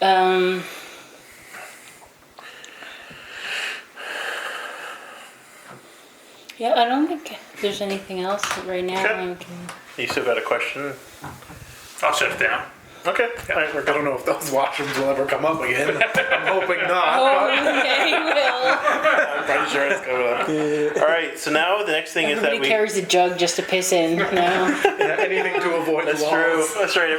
Yeah, I don't think there's anything else right now. Okay. You still got a question? I'll shut it down. Okay. All right, we're I don't know if those washrooms will ever come up again. I'm hoping not. Oh, okay, will. I'm pretty sure it's coming up. All right, so now the next thing Everybody is that carries a jug just to piss in now. Yeah, anything to avoid That's the walls. true. That's right.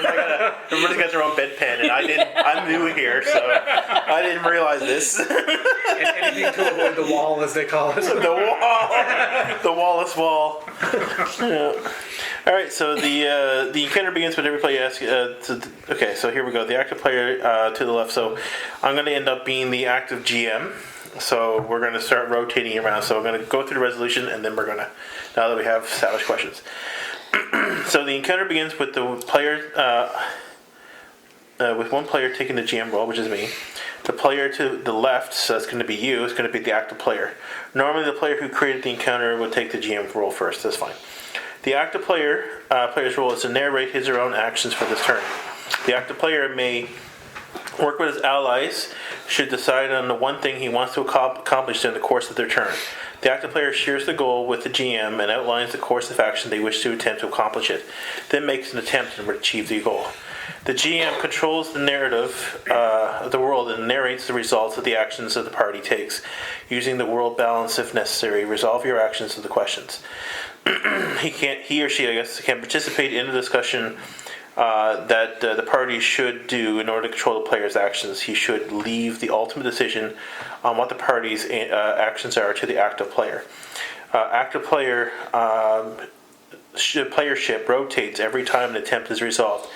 Everybody's got their own bedpan, and I'm new here, so I didn't realize this. Anything to avoid the wall, as they call it. The Wallace wall. Yeah. All right, so the encounter begins with every player asking. Okay, so here we go. The active player to the left. So I'm going to end up being the active GM. So we're going to start rotating around. So I'm going to go through the resolution, and then we're going to, now that we have established questions. So the encounter begins with the player, with one player taking the GM role, which is me. The player to the left, so that's going to be you, is going to be the active player. Normally, the player who created the encounter would take the GM role first. That's fine. The active player's role is to narrate his or her own actions for this turn. The active player may work with his allies, should decide on the one thing he wants to accomplish in the course of their turn. The active player shares the goal with the GM and outlines the course of action they wish to attempt to accomplish it, then makes an attempt to achieve the goal. The GM controls the narrative of the world and narrates the results of the actions that the party takes, using the world balance if necessary. Resolve your actions to the questions. He or she, I guess, can participate in the discussion that the party should do in order to control the player's actions. He should leave the ultimate decision on what the party's actions are to the active player. Active player playership rotates every time an attempt is resolved,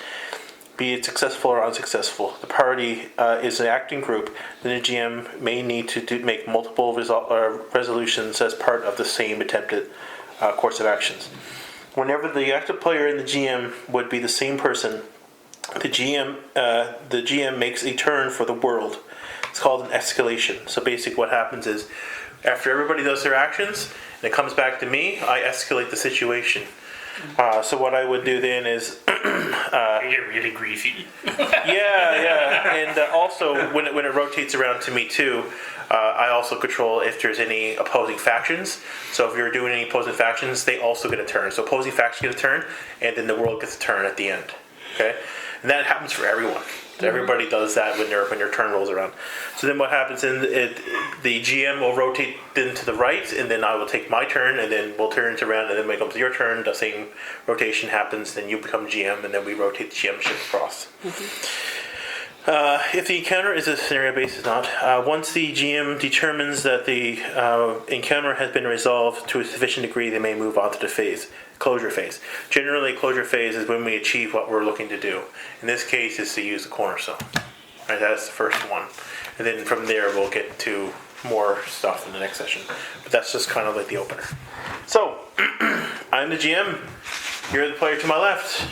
be it successful or unsuccessful. The party is an acting group, then the GM may need to make multiple resolutions as part of the same attempted course of actions. Whenever the active player and the GM would be the same person, the GM makes a turn for the world. It's called an escalation. So basically what happens is, after everybody does their actions, and it comes back to me, I escalate the situation. So what I would do then is... You get really greasy. Yeah. And also, when it rotates around to me too, I also control if there's any opposing factions. So if you're doing any opposing factions, they also get a turn. So opposing factions get a turn, and then the world gets a turn at the end. Okay? And that happens for everyone. So everybody does that when your turn rolls around. So then what happens in the GM will rotate then to the right, and then I will take my turn, and then we'll turn it around, and then when it comes to your turn, the same rotation happens, then you become GM, and then we rotate the GM ship across. If the encounter is a scenario based, once the GM determines that the encounter has been resolved to a sufficient degree, they may move on to the closure phase. Generally, closure phase is when we achieve what we're looking to do. In this case, is to use the cornerstone. Right, that's the first one, and then from there we'll get to more stuff in the next session. But that's just kind of like the opener. So, I'm the GM. You're the player to my left.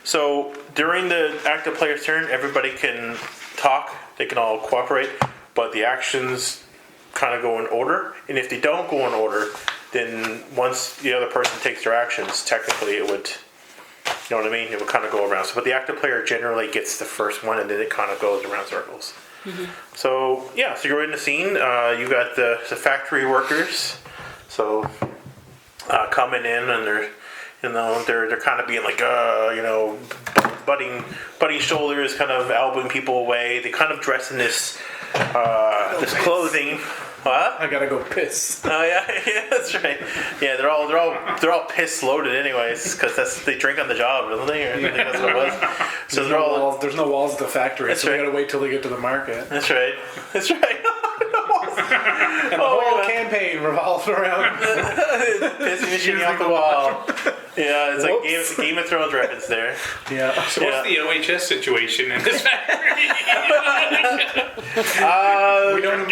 So during the active player's turn, everybody can talk. They can all cooperate, but the actions kind of go in order. And if they don't go in order, then once the other person takes their actions, technically it would, you know what I mean? It would kind of go around. So, but the active player generally gets the first one, and then it kind of goes around circles. So yeah, so you're in the scene. You got the factory workers. So coming in, and they're kind of being like butting shoulders, kind of elbowing people away. They kind of dress in this clothing. What? I gotta go piss. Oh yeah, that's right. Yeah, they're all piss loaded anyways, because they drink on the job, don't they? I think that's what it was. So There's no walls at the factory, That's so right. we gotta wait till they get to the market. That's right. And the whole campaign revolved around Pissing and shitting off the wall. Yeah, it's Whoops. like Game of Thrones reference there. Yeah. So what's the OHS situation in this factory? We don't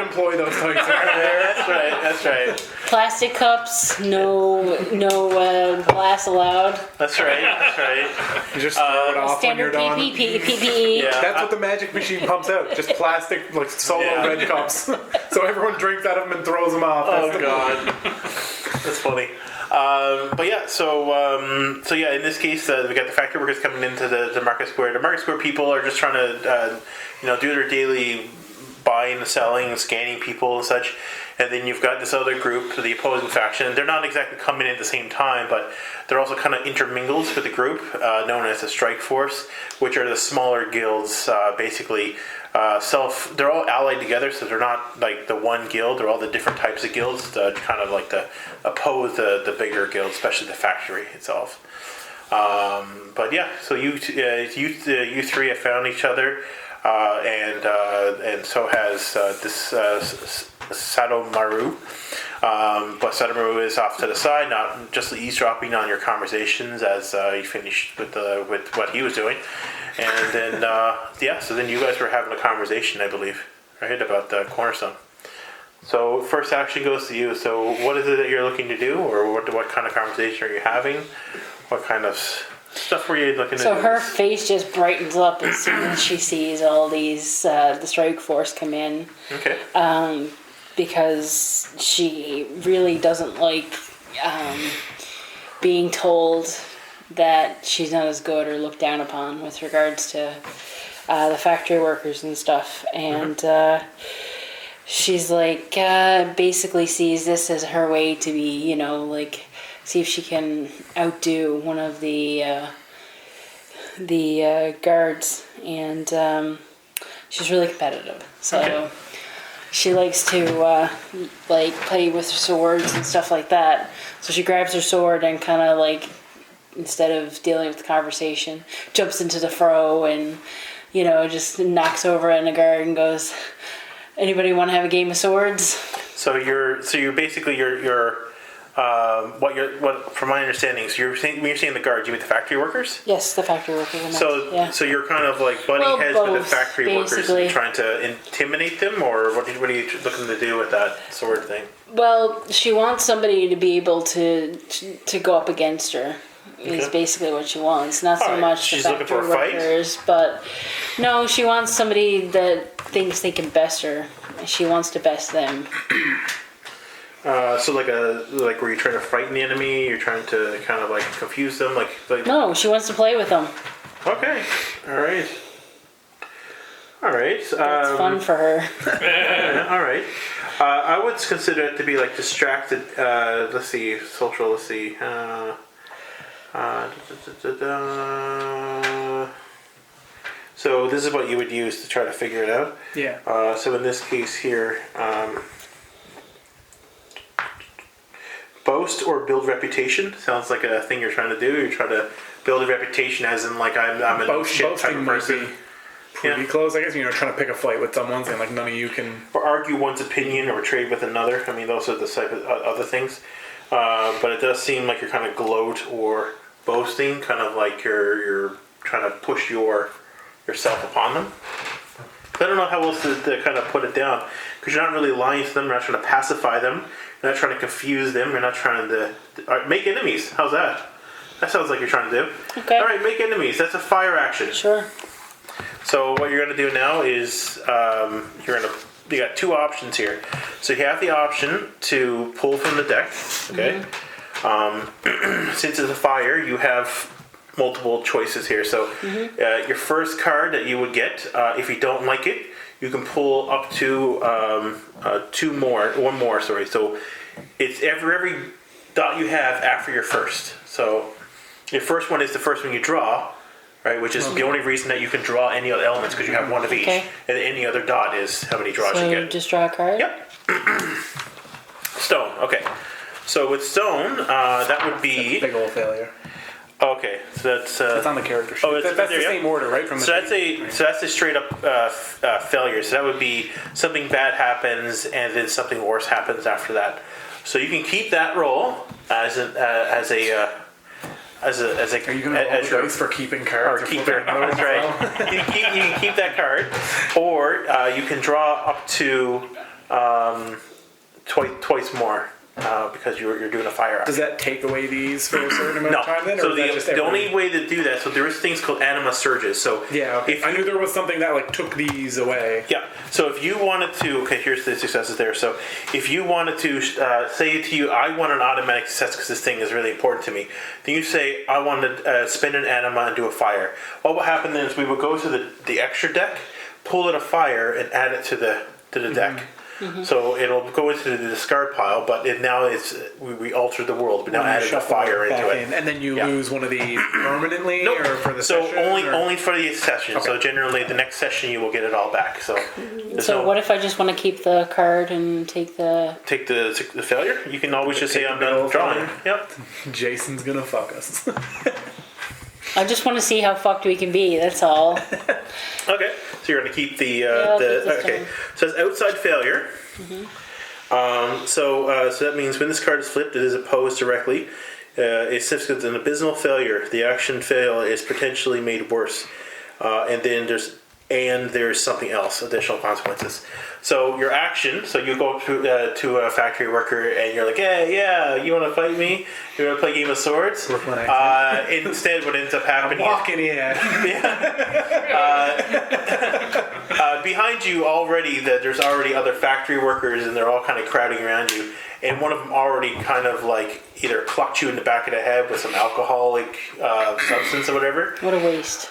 employ those types. That's right. Plastic cups, no glass allowed. That's right. You just throw it off when you're Standard done. PPE. Yeah. That's what the magic machine pumps out. Just plastic, like solo red cups. So everyone drinks out of them and throws them off. Oh god, that's funny. But yeah, so yeah, in this case, we got the factory workers coming into the market square. The market square people are just trying to, do their daily buying and selling and scanning people and such. And then you've got this other group, the opposing faction. They're not exactly coming in at the same time, but they're also kind of intermingled with the group, known as the Strike Force, which are the smaller guilds, basically. They're all allied together, so they're not like the one guild. They're all the different types of guilds, kind of like to oppose the bigger guild, especially the factory itself. But yeah, so you three have found each other, and so has this Sadomaru. But Sadomaru is off to the side, not just eavesdropping on your conversations as you finished with what he was doing. And then, so then you guys were having a conversation, I believe, right, about the Cornerstone. So first action goes to you. So what is it that you're looking to do, or what kind of conversation are you having? What kind of stuff were you looking to do? So her face just brightens up as soon as she sees all these, the Strike Force come in. Okay. Because she really doesn't like being told that she's not as good or looked down upon with regards to the factory workers and stuff. And she's like, basically sees this as her way to be, see if she can outdo one of the guards. And she's really competitive. So... Okay. She likes to play with swords and stuff like that. So she grabs her sword and kind of instead of dealing with the conversation, jumps into the fro and just knocks over a guard and goes, "Anybody want to have a game of swords?" So you're basically from my understanding, so when you're saying the guards, you mean the factory workers? Yes, the factory workers. So you're kind of like butting heads with the factory basically. workers, trying to intimidate them, or what are you looking to do with that sword thing? Well, she wants somebody to be able to go up against her. Is basically what she wants. Not so much She's the looking factory for a fight? workers, but no, she wants somebody that thinks they can best her. She wants to best them. So were you trying to frighten the enemy? You're trying to kind of confuse them, like. No, she wants to play with them. Okay, all right. That's fun for her. All right. I would consider it to be distracted. Let's see, social. Let's see. So this is what you would use to try to figure it out. Yeah. So in this case here. Boast or build reputation sounds like a thing you're trying to do. You're trying to build a reputation, as in I'm a shit type of person. Pretty close, I guess. Trying to pick a fight with someone, saying none of you can. Or argue one's opinion or trade with another. I mean, those are the type of other things. But it does seem like you're kind of gloat or boasting, kind of like you're trying to push yourself upon them. I don't know how else to kind of put it down, because you're not really lying to them. You're not trying to pacify them. You're not trying to confuse them. You're not trying to make enemies. How's that? That sounds like you're trying to do. Okay. All right, make enemies. That's a fire action. Sure. So what you're going to do now is you got two options here. So you have the option to pull from the deck. Okay. Since it's a fire, you have multiple choices here. So your first card that you would get, if you don't like it, you can pull up to one more. So it's every dot you have after your first. So your first one is the first one you draw, right? Which is the only reason that you can draw any other elements, because you have one of each, and any other dot is how many draws you get. Just draw a card. Yep. Stone. Okay. So with stone, that would be Big old failure. Okay, so that's It's on the character sheet. it's That's there, the yep. same order, right? From the that's a straight up failure. So that would be something bad happens and then something worse happens after that. So you can keep that roll, as a Are you going to roll the dice for keeping cards? or keeper. That's right. You can keep that card, or you can draw up to twice more because you're doing a fire action. Does that take away these for a certain amount of time then? Or So is that just the only way to do that, so there is things called anima surges. So yeah, okay. I knew there was something that like took these away. yeah. So if you wanted to, okay, here's the successes there. So if you wanted to say to you, I want an automatic success because this thing is really important to me. Then you say, I want to spend an anima and do a fire. What would happen then is we would go to the extra deck, pull it a fire, and add it to the deck. Mm-hmm. So it'll go into the discard pile, but we altered the world. We now added a fire into it, and then you lose one of these permanently, or for the session. Only for the session. Okay. So generally, the next session you will get it all back. So what if I just want to keep the card and take the failure? You can always just say I'm done drawing. Yep. Jason's gonna fuck us. I just want to see how fucked we can be. That's all. Okay, so you're going to keep the okay. So it's outside failure. Mm-hmm. So that means when this card is flipped, it is opposed directly. It's significant an abysmal failure. The action fail is potentially made worse, and then there's something else, additional consequences. So your action, so you go to a factory worker and you're like, hey, yeah, you want to fight me? You want to play Game of Swords? Instead, what ends up happening... I'm walking in. Behind you already, there's already other factory workers and they're all kind of crowding around you. And one of them already kind of like either clucked you in the back of the head with some alcoholic substance or whatever. What a waste.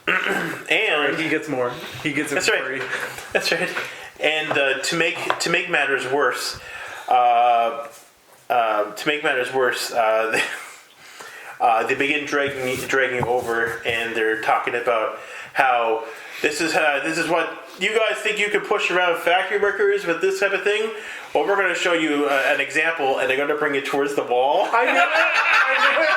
And he gets more. He gets it free. Right. That's right. And to make matters worse, they begin dragging you over, and they're talking about how this is what you guys think you can push around factory workers with this type of thing. Well, we're going to show you an example, and they're going to bring it towards the wall. I knew it.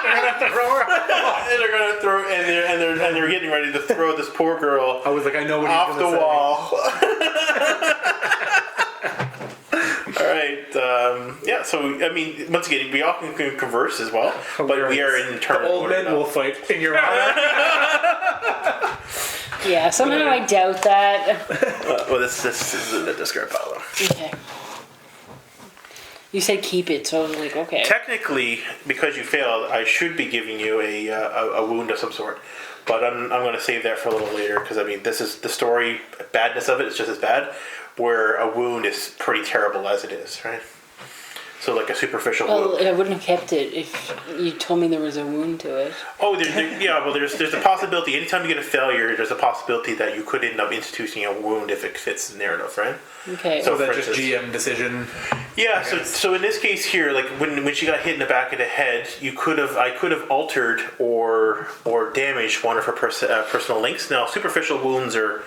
They're going to throw her off the wall. And they're going to throw, and they're getting ready to throw this poor girl. I was like, I know what off he's the going to wall. All right. Yeah. So I mean, once again, we all can converse as well, but we are in turn. The old men will fight in your honor. Yeah. Somehow I doubt that. Well, this is the discard pile, though. Okay. You said keep it, so I was like, okay. Technically, because you failed, I should be giving you a wound of some sort. But I'm going to save that for a little later, because I mean, this is the story badness of it is just as bad, where a wound is pretty terrible as it is, right? So like a superficial wound. I wouldn't have kept it if you told me there was a wound to it. Oh, there's a possibility. Anytime you get a failure, there's a possibility that you could end up instituting a wound if it fits the narrative, right? Okay. So that's just GM decision. Yeah. So in this case here, like when she got hit in the back of the head, I could have altered or damaged one of her personal links. Now, superficial wounds are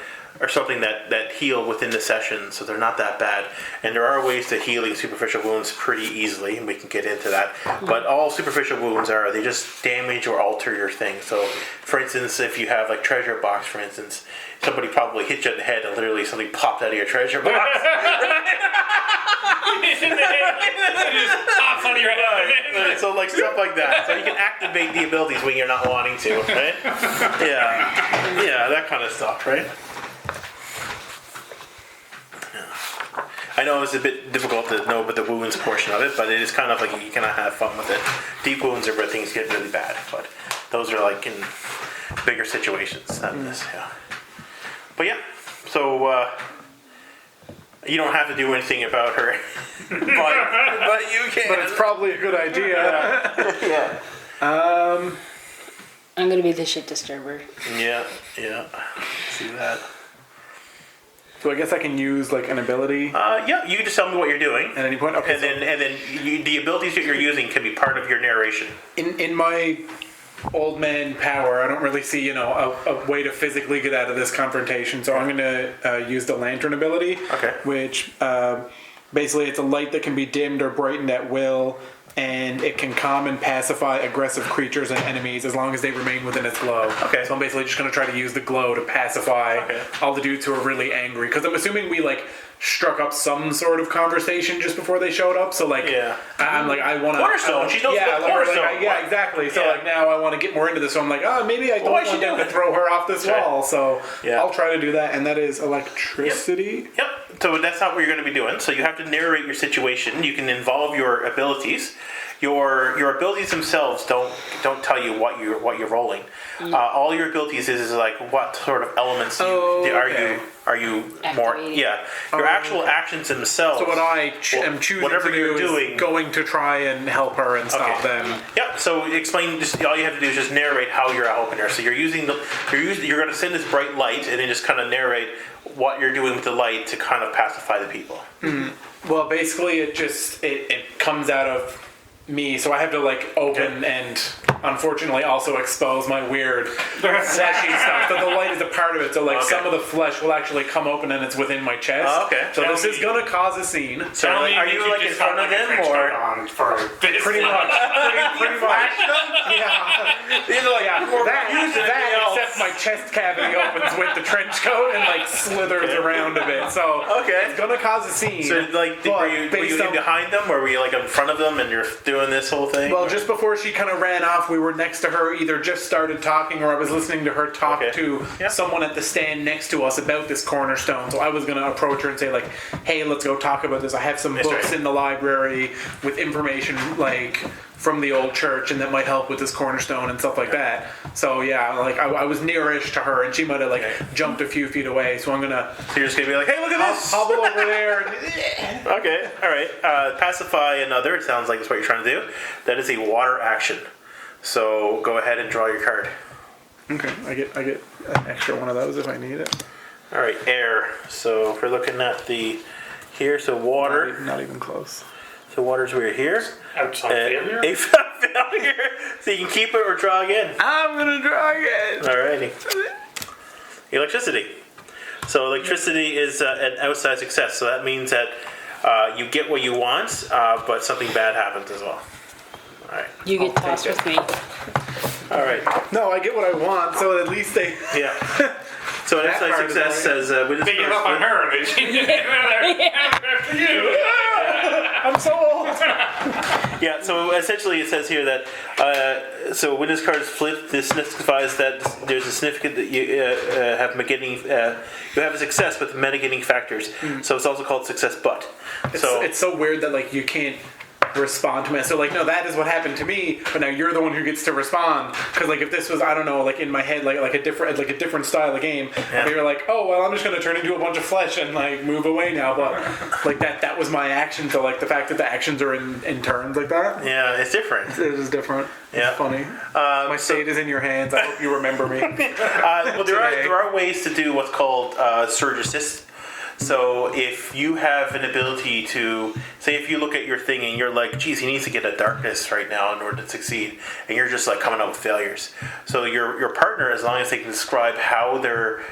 something that heal within the session, so they're not that bad. And there are ways to healing superficial wounds pretty easily, and we can get into that. But all superficial wounds they just damage or alter your thing. So, for instance, if you have like treasure box, for instance, somebody probably hit you in the head and literally something popped out of your treasure box. Pops on your head. So like stuff like that. So you can activate the abilities when you're not wanting to, right? Yeah, that kind of stuff, right? I know it's a bit difficult to know about the wounds portion of it, but it is kind of like you cannot have fun with it. Deep wounds are where things get really bad, but those are like in bigger situations than this. Yeah. But yeah, so you don't have to do anything about her, but you can. But it's probably a good idea. Yeah. I'm gonna be the shit disturber. Yeah. See that. So I guess I can use like an ability. Yeah, you can just tell me what you're doing at any point. Okay, and then the abilities that you're using can be part of your narration. In my old man power, I don't really see a way to physically get out of this confrontation. So I'm going to use the lantern ability. Okay. Which basically it's a light that can be dimmed or brightened at will. And it can calm and pacify aggressive creatures and enemies as long as they remain within its glow. Okay. So I'm basically just going to try to use the glow to pacify all the dudes who are really angry. Because I'm assuming we struck up some sort of conversation just before they showed up. So like, I'm like, I want to Cornerstone. She knows about Cornerstone. Yeah, exactly. So like now I want to get more into this. So I'm like, maybe I don't want them to throw her off this wall. So I'll try to do that, and that is electricity. Yep. So that's not what you're going to be doing. So you have to narrate your situation. You can involve your abilities. Your abilities themselves don't tell you what you're rolling. All your abilities is like what sort of elements are you more your actual actions themselves. So what I am choosing to do is going to try and help her and stop them. Yep. So explain. Just all you have to do is just narrate how you're helping her. So you're going to send this bright light and then just kind of narrate what you're doing with the light to kind of pacify the people. Well, basically, it comes out of me, so I have to like open and unfortunately also expose my weird fleshy stuff. So the light is a part of it. So like some of the flesh will actually come open and it's within my chest. So this is gonna cause a scene. So are you like in front of them or pretty much? Pretty much. That except my chest cavity opens with the trench coat and like slithers around a bit. So it's gonna cause a scene. So like were you behind them or were you like in front of them and you're doing this whole thing? Well, just before she kind of ran off, we were next to her, either just started talking or I was listening to her talk to someone at the stand next to us about this cornerstone. So I was going to approach her and say like, hey, let's go talk about this. I have some books in the library with information like from the old church and that might help with this cornerstone and stuff like that. So like I was nearish to her and she might have like jumped a few feet away. So I'm going to... So you're just going to be like, hey, look at this! Hobble over there. Okay, alright. Pacify another, it sounds like that's what you're trying to do. That is a water action. So go ahead and draw your card. Okay, I get an extra one of those if I need it. Alright, air. So if we're looking at here, so water. Not even close. So water's where you're here. Outside failure? A failure. So you can keep it or draw again. I'm gonna draw again. Alrighty. Electricity. So electricity is an outside success. So that means that you get what you want, but something bad happens as well. Alright. You get tossed with me. Alright. No, I get what I want, so at least they... Yeah. So an outside success says... they give up on her. I'm so old. Yeah, so essentially it says here that so when this card is flipped, this signifies that there's a significant that you have you have a success with mitigating factors. So it's also called success, but it's so weird that like you can't respond to me. So like, no, that is what happened to me, but now you're the one who gets to respond. Because like if this was, I don't know, like in my head, like a different style of game, you're like, oh well, I'm just gonna turn into a bunch of flesh and like move away now. But like that was my action. So like the fact that the actions are in turns like that. Yeah, it's different. It is different. Yeah, it's funny. My fate is in your hands. I hope you remember me. Well, there are ways to do what's called surge assist. So if you have an ability to, say if you look at your thing and you're like, geez, he needs to get a darkness right now in order to succeed, and you're just like coming up with failures. So your partner, as long as they can describe how they're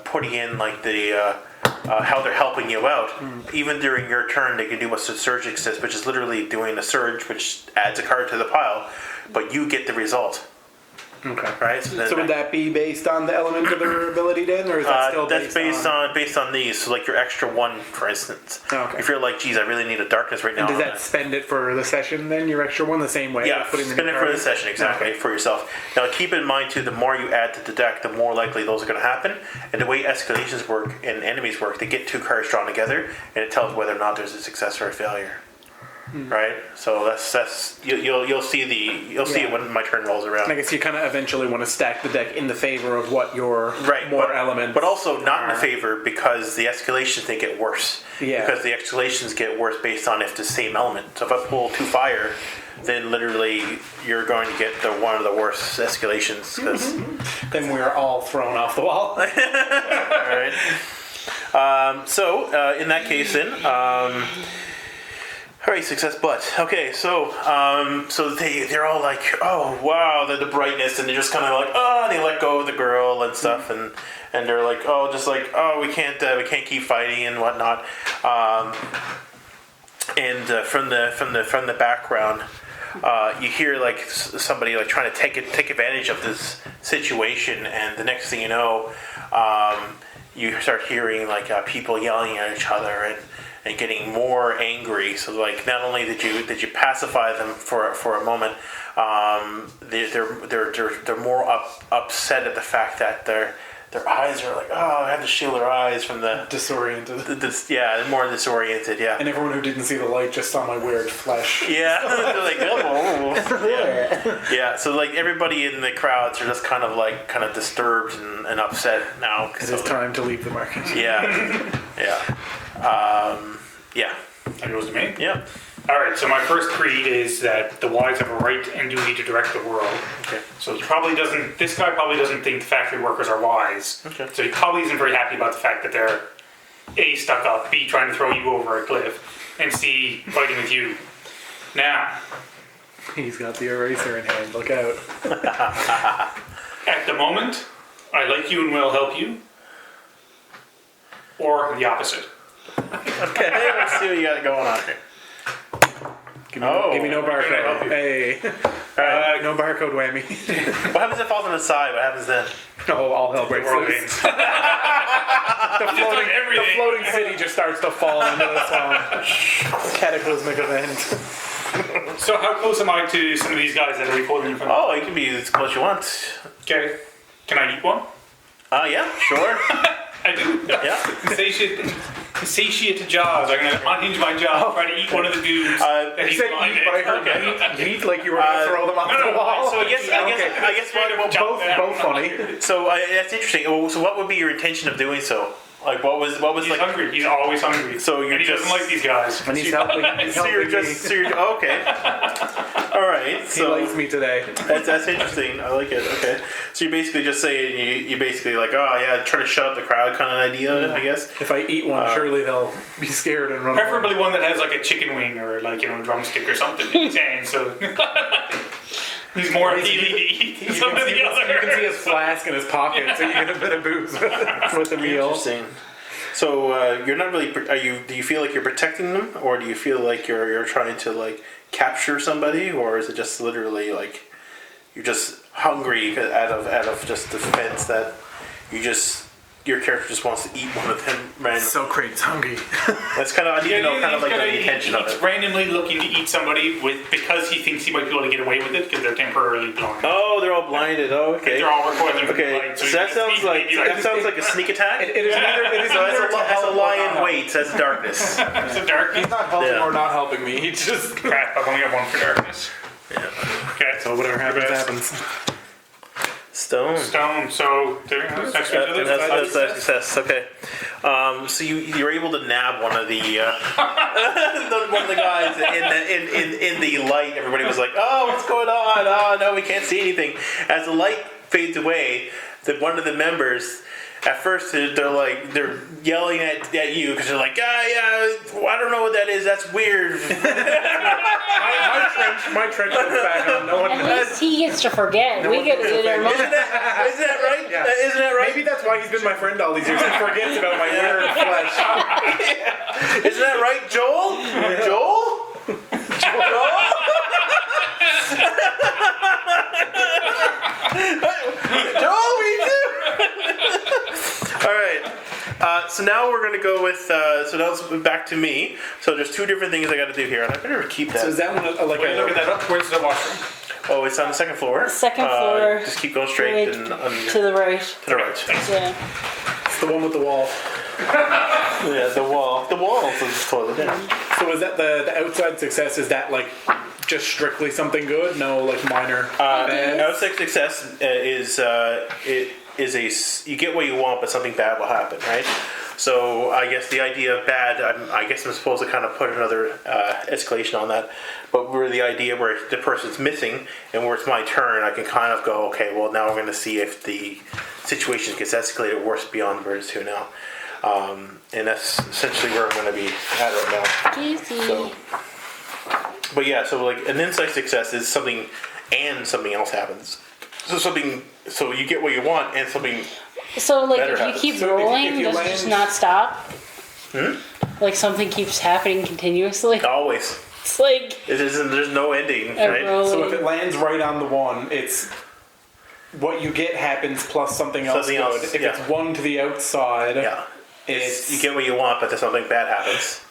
putting in like the, how they're helping you out, even during your turn, they can do what's a surge assist, which is literally doing a surge, which adds a card to the pile, but you get the result. Okay. Right. So would that be based on the element of their ability then, or is that still based on these? So like your extra one, for instance. Okay. If you're like, geez, I really need a darkness right now. And does that spend it for the session then? Your extra one the same way? Yeah. Spend it for the session exactly for yourself. Now keep in mind too, the more you add to the deck, the more likely those are going to happen. And the way escalations work and enemies work, they get two cards drawn together, and it tells whether or not there's a success or a failure. Right, so that's you'll see see it when my turn rolls around. And I guess you kind of eventually want to stack the deck in the favor of what your more elements, but also not in the favor because the escalations they get worse. Yeah, because the escalations get worse based on if the same element. So if I pull 2 fire, then literally you're going to get one of the worst escalations. Then we're all thrown off the wall. All right. So in that case, then. All right, success, but okay. So they're all like, oh wow, the brightness, and they're just kind of like, oh, they let go of the girl and stuff, and they're like, oh, just like, oh, we can't keep fighting and whatnot. And from the background, you hear like somebody like trying to take advantage of this situation, and the next thing you know, you start hearing like people yelling at each other and getting more angry. So like not only did you pacify them for a moment, they're more upset at the fact that their eyes are like, I have to shield their eyes from the Disoriented. they're more disoriented. Yeah. And everyone who didn't see the light just saw my weird flesh. Yeah, they're like, yeah. So like everybody in the crowds are just kind of disturbed and upset now. It is time to leave the market. Yeah. That goes to me. Yeah. All right. So my first creed is that the wise have a right and duty to direct the world. Okay. So this guy probably doesn't think the factory workers are wise. Okay. So he probably isn't very happy about the fact that they're A, stuck up, B, trying to throw you over a cliff, and C, fighting with you. Now, He's got the eraser in hand. Look out. at the moment, I like you and will help you. Or the opposite. Okay. Let's see what you got going on here. Give me no help barcode. you. Hey. No barcode whammy. What happens if it falls on the side? What happens then? Oh, all hell breaks World loose. ends. The floating city just starts to fall into the swamp. Cataclysmic event. So how close am I to some of these guys that are reporting in front of me? Oh, you can be as close as you want. Okay. Can I eat one? Yeah, sure. I do. Yeah. Satiate to jaws. I'm going to unhinge my jaw, try to eat one of the dudes that You he's said blinded. eat, but I heard yeet like you were going to throw them off no, the wall. So I guess both funny. So that's interesting. So what would be your intention of doing so? Like what was He's like? hungry. He's always hungry. So you're and he just- doesn't like these guys. And he's helping me. Okay. All right. He So likes me today. that's interesting. I like it. Okay. So you're basically just saying you basically like try to shut up the crowd kind of idea, I guess. If I eat one, surely they'll be scared and run away. Preferably one that has like a chicken wing or like a drumstick or something in his hand. So he's more appealing to eat than some of the You can see others. his flask in his pocket, so you get a bit of booze with the meal. Interesting. So you're not really. Do you feel like you're protecting them, or do you feel like you're trying to like capture somebody, or is it just literally like you're just hungry out of just defense that your character just wants to eat one of them randomly? So Craig's hungry. That's kind of I need to know kind of like the intention of He's it. randomly looking to eat somebody because he thinks he might be able to get away with it because they're temporarily blind. Oh, they're all blinded. Oh, okay. They're all recoiling from the Okay, light. so that sounds like a sneak attack. It is neither. So that's a help lion or waits. That's darkness. It's a dark. He's not helping Yeah. or not helping me. He just. Crap, I've only got one for darkness. Yeah. Okay. So whatever happens, happens. Stone. Stone. So that's next to each other. That's a success. Okay. So you're able to nab one of the one of the guys in the light. Everybody was like, "Oh, what's going on? Oh no, we can't see anything." As the light fades away, one of the members. At first, they're yelling at you because they're like, I don't know what that is. That's weird. My trench goes back on. No one At knows. least he gets to forget. We get to do their Isn't that right? Yeah. Isn't that right? Maybe that's why he's been my friend all these years. He forgets about my weird flesh. Isn't that right, Joel? Joel? Joel, me too. All right. So now we're gonna go with. So now it's back to me. So there's two different things I got to do here, and I better keep that. So is that one like Wait, look at that. Where's the washroom? Oh, it's on the second floor. Second floor. Just keep going straight and to the right. to the right. Yeah. It's the one with the wall. Yeah, the wall. The wall is the toilet. Yeah. So is that the outside success? Is that like just strictly something good? No, like minor. bad? Outside success is you get what you want, but something bad will happen, right? So I guess the idea of bad, I guess I'm supposed to kind of put another escalation on that. But where the idea where the person's missing and where it's my turn, I can kind of go, okay, well now we're going to see if the situation gets escalated worse beyond where it's to now. And that's essentially where I'm going to be at right now. Easy. So, but yeah, so like an insight success is something and something else happens. So you get what you want and something. So like better if you happens. keep So if rolling, you does it land- just not stop? Like something keeps happening continuously. Always. It's like There's no ending, a right? rolling. So if it lands right on the one, it's what you get happens plus something else Something good. else, If yeah. it's one to the outside, it's you get what you want, but then something bad happens.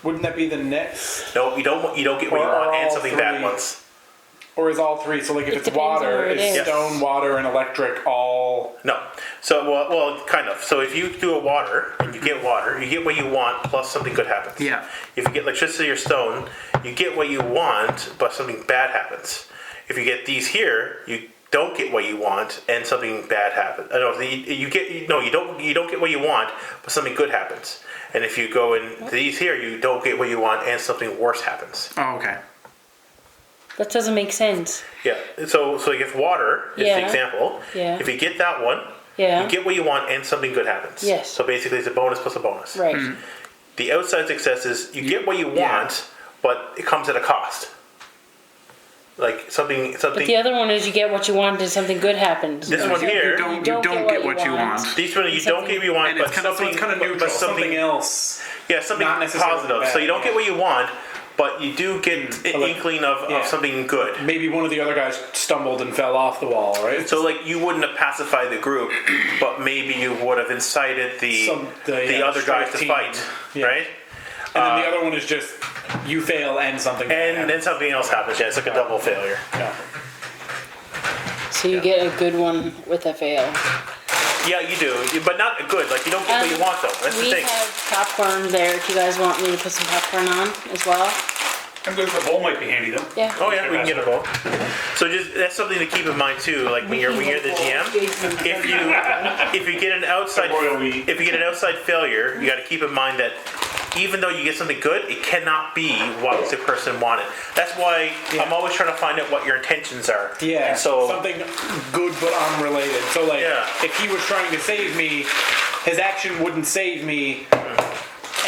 wouldn't that be the next? No, you don't get what you Or are want and all something bad three- once. Or is all three? So like if It it's depends on water, where it is is. stone, water, and electric all? No. So well, kind of. So if you do a water and you get water, you get what you want plus something good happens. Yeah. If you get electricity or stone, you get what you want, but something bad happens. If you get these here, you don't get what you want and something bad happens. You don't get what you want, but something good happens. And if you go in these here, you don't get what you want and something worse happens. Oh, okay. That doesn't make sense. Yeah. So if water is the example, if you get that one, you get what you want and something good happens. Yes. So basically it's a bonus plus a bonus. Right. The outside success is you get what you want, but it comes at a cost. Like something. But the other one is you get what you want and something good happens. This one here, you don't get what you want. these one you don't get what you want, And but it's kind of, so it's kind of neutral. but something else. Yeah, something not necessarily positive. bad, So you don't get what you want, but you do get an like- inkling of something good. Maybe one of the other guys stumbled and fell off the wall, right? So like you wouldn't have pacified the group, but maybe you would have incited the other guys to team. fight, Yeah. right? And then the other one is just you fail and something. And then something else happens. Yeah, it's like a double failure. Yeah. So you get a good one with a fail. Yeah, you do, but not good. Like you don't get what you want though. That's the We thing. have popcorn there. Do you guys want me to put some popcorn on as well? I'm good. The bowl might be handy though. Yeah. Oh yeah, we can get a bowl. So just that's something to keep in mind too. Like when you're the GM, if you get an outside failure, you got to keep in mind that even though you get something good, it cannot be what the person wanted. That's why I'm always trying to find out what your intentions are. Yeah. And so something good but unrelated. So like, if he was trying to save me, his action wouldn't save me,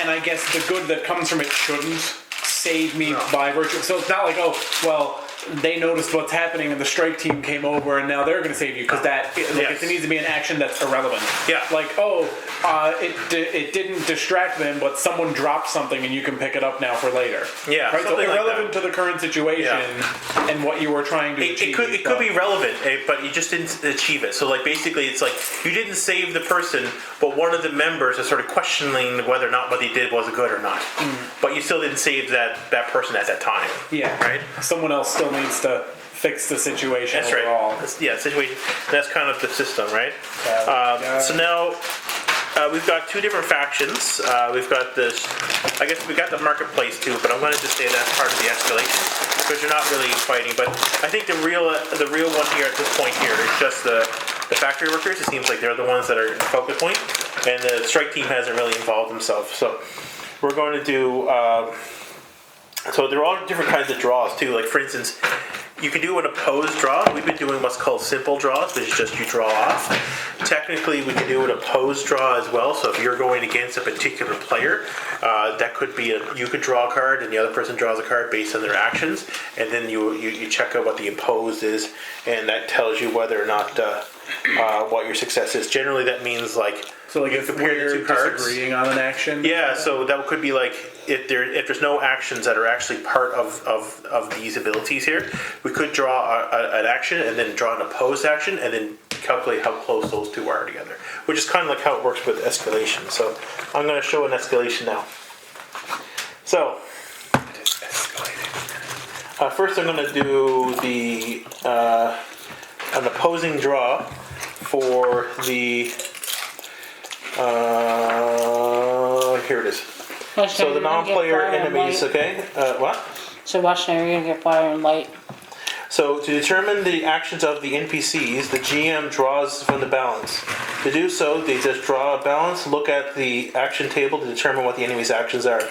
and I guess the good that comes from it shouldn't save me by virtue. So it's not like, oh, well, they noticed what's happening and the strike team came over and now they're going to save you because it needs to be an action that's irrelevant. Yeah. Like, it didn't distract them, but someone dropped something and you can pick it up now for later. Yeah. Right. So something like irrelevant that. to the current situation and what you were trying to achieve. It could be relevant, but you just didn't achieve it. So like basically, it's like you didn't save the person, but one of the members is sort of questioning whether or not what they did was good or not. But you still didn't save that person at that time. Yeah. Right. Someone else still needs to fix the situation That's overall. right. Situation. That's kind of the system, right? So now we've got two different factions. We've got this. I guess we got the marketplace too, but I'm going to just say that's part of the escalation because you're not really fighting. But I think the real one here at this point here is just the factory workers. It seems like they're the ones that are the focus point, and the strike team hasn't really involved themselves. So we're going to do. So there are all different kinds of draws too. Like for instance, you can do an opposed draw. We've been doing what's called simple draws, which is just you draw off. Technically, we can do an opposed draw as well. So if you're going against a particular player, that could be you could draw a card and the other person draws a card based on their actions, and then you check out what the opposed is, and that tells you whether or not what your success is. Generally, that means like. So like if we're disagreeing on an action? Yeah, so that could be like if there's no actions that are actually part of these abilities here, we could draw an action and then draw an opposed action and then calculate how close those two are together, which is kind of like how it works with escalation. So I'm going to show an escalation now. So first I'm going to do an opposing draw for the here it is. So the non-player enemies, okay? What? So watch now, you're gonna get fire and light. So to determine the actions of the NPCs, the GM draws from the balance. To do so, they just draw a balance, look at the action table to determine what the enemy's actions are.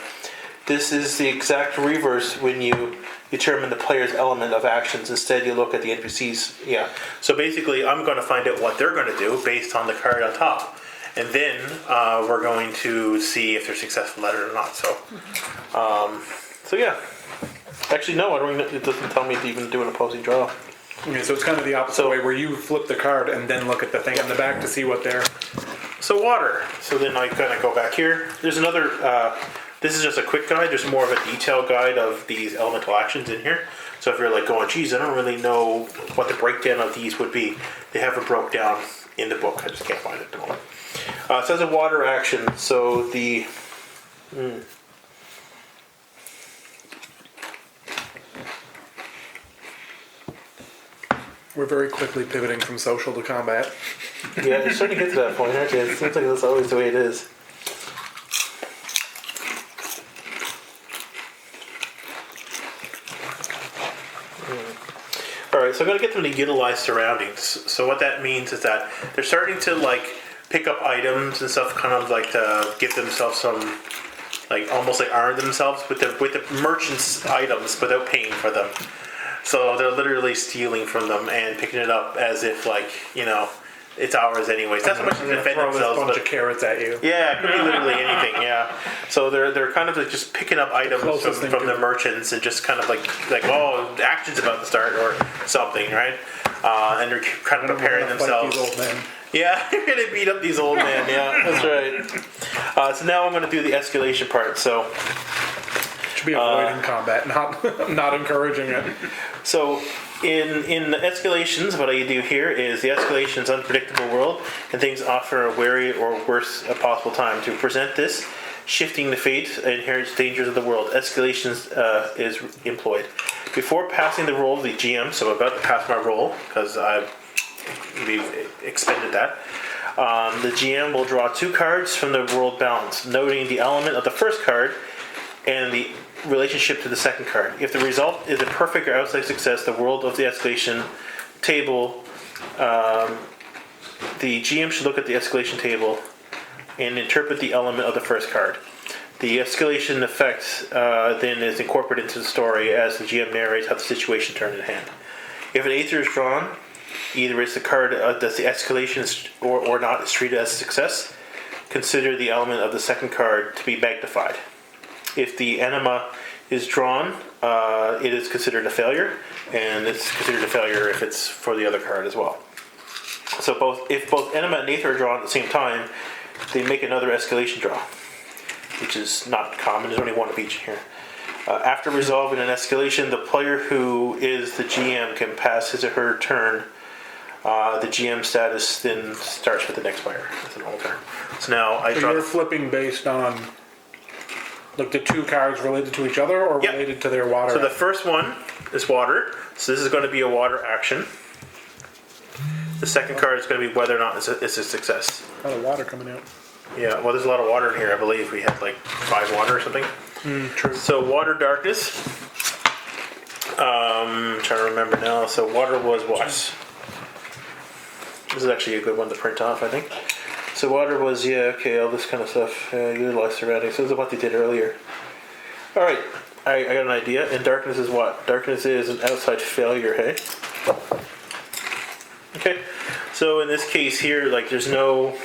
This is the exact reverse when you determine the player's element of actions. Instead, you look at the NPCs. Yeah. So basically, I'm going to find out what they're going to do based on the card on top. And then we're going to see if they're successful at it or not. So, so yeah. Actually, no, it doesn't tell me to even do an opposing draw. Okay, so it's kind of the opposite way where you flip the card and then look at the thing on the back to see what they're... So water. So then I kind of go back here. There's another This is just a quick guide. There's more of a detailed guide of these elemental actions in here. So if you're like going, geez, I don't really know what the breakdown of these would be, they have it broke down in the book. I just can't find it at the moment. It says a water action. So the... We're very quickly pivoting from social to combat. Yeah, you're starting to get to that point, aren't you? It seems like that's always the way it is. Alright, so I'm going to get them to utilize surroundings. So what that means is that they're starting to like pick up items and stuff, kind of like to give themselves some, like almost like arm themselves with the merchants' items without paying for them. So they're literally stealing from them and picking it up as if like, you know, it's ours anyways. That's how much they defend themselves. A bunch of carrots at you. Yeah, it could be literally anything. Yeah, so they're kind of like just picking up items from the merchants and just kind of like oh, action's about to start or something, right? And they're kind of preparing themselves. These old men. Yeah, you're gonna beat up these old men. Yeah, that's right. So now I'm gonna do the escalation part. So should be avoiding combat, not encouraging it. So in the escalations, what I do here is the escalation's unpredictable world, and things offer a wary or worse a possible time. To present this, shifting the fate inherent dangers of the world, escalations is employed. Before passing the roll to the GM, so I'm about to pass my roll, because we've expended that, the GM will draw 2 cards from the world balance, noting the element of the first card and the relationship to the second card. If the result is a perfect or outside success, the world of the escalation table, the GM should look at the escalation table and interpret the element of the first card. The escalation effect then is incorporated into the story as the GM narrates how the situation turned in hand. If an Aether is drawn, either it's the card that's the escalation or not is treated as a success, consider the element of the second card to be magnified. If the enema is drawn, it is considered a failure, and it's considered a failure if it's for the other card as well. So if both enema and Aether are drawn at the same time, they make another escalation draw, which is not common. There's only one of each here. After resolving an escalation, the player who is the GM can pass his or her turn. The GM status then starts with the next player. That's an alter. So now I draw. You're flipping based on like the 2 cards related to each other or related to their water? So the first one is water. So this is going to be a water action. The second card is going to be whether or not it's a success. A lot of water coming out. Yeah, well, there's a lot of water in here. I believe we had like 5 water or something. True. So water darkness. I'm trying to remember now. So water was what? This is actually a good one to print off, I think. So water was, all this kind of stuff. Utilize surroundings. This is what they did earlier. Alright, I got an idea. And darkness is what? Darkness is an outside failure, hey? Okay, so in this case here, like there's no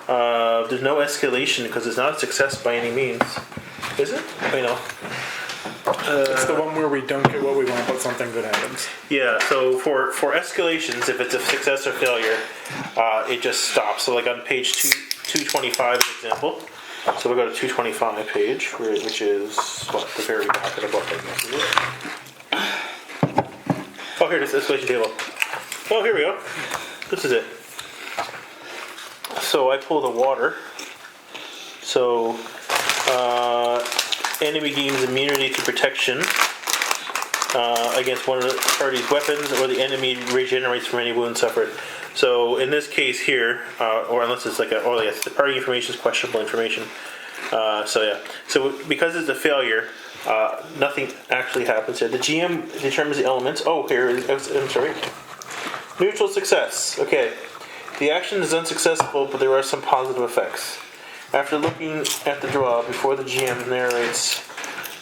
escalation because it's not a success by any means. Is it? I know. It's the one where we don't get what we want, but something good happens. Yeah, so for escalations, if it's a success or failure, it just stops. So like on page 225, as an example. So we'll go to 225 page, which is, what, the very back of the book, I guess, is it? Oh, here it is, escalation table. Oh, here we go. This is it. So I pull the water. So, enemy gains immunity to protection against one of the party's weapons, or the enemy regenerates from any wound suffered. So in this case here, or unless it's like the party information is questionable information. So because it's a failure, nothing actually happens here. The GM determines the elements. Oh, here it is. I'm sorry. Neutral success. Okay. The action is unsuccessful, but there are some positive effects. After looking at the draw, before the GM narrates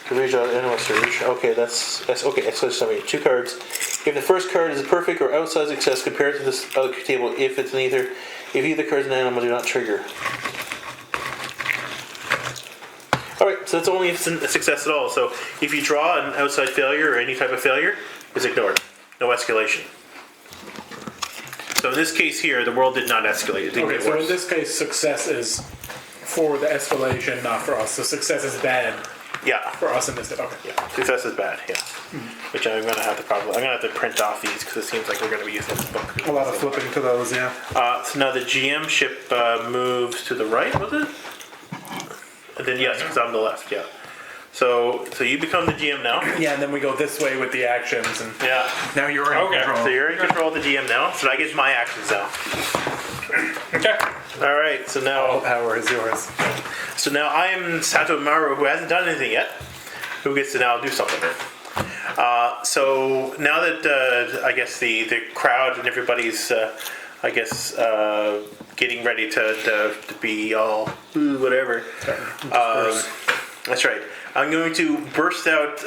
the redraw animal surge. Okay, that's okay. So sorry, 2 cards. If the first card is a perfect or outside success compared to this other table, if either card is an animal, do not trigger. Alright, so that's only if it's a success at all. So if you draw an outside failure or any type of failure, it's ignored. No escalation. So in this case here, the world did not escalate. It didn't get worse. So in this case, success is for the escalation, not for us. So success is bad Yeah. for us in this. Okay. Yeah. Success is bad. Yeah. Which I'm gonna have to print off these because it seems like we're gonna be using this book. A lot of flipping to those, yeah. So now the GM ship moves to the right, was it? And then yes, because I'm the left. Yeah. So you become the GM now. Yeah, and then we go this way with the actions, and Yeah. now you're in Okay. control. So you're in control of the GM now. So I get my actions now. Okay. All right. So All now, power is yours. I am Satomaru, who hasn't done anything yet, who gets to now do something. So now that I guess the crowd and everybody's getting ready to be all whatever. That's right. I'm going to burst out,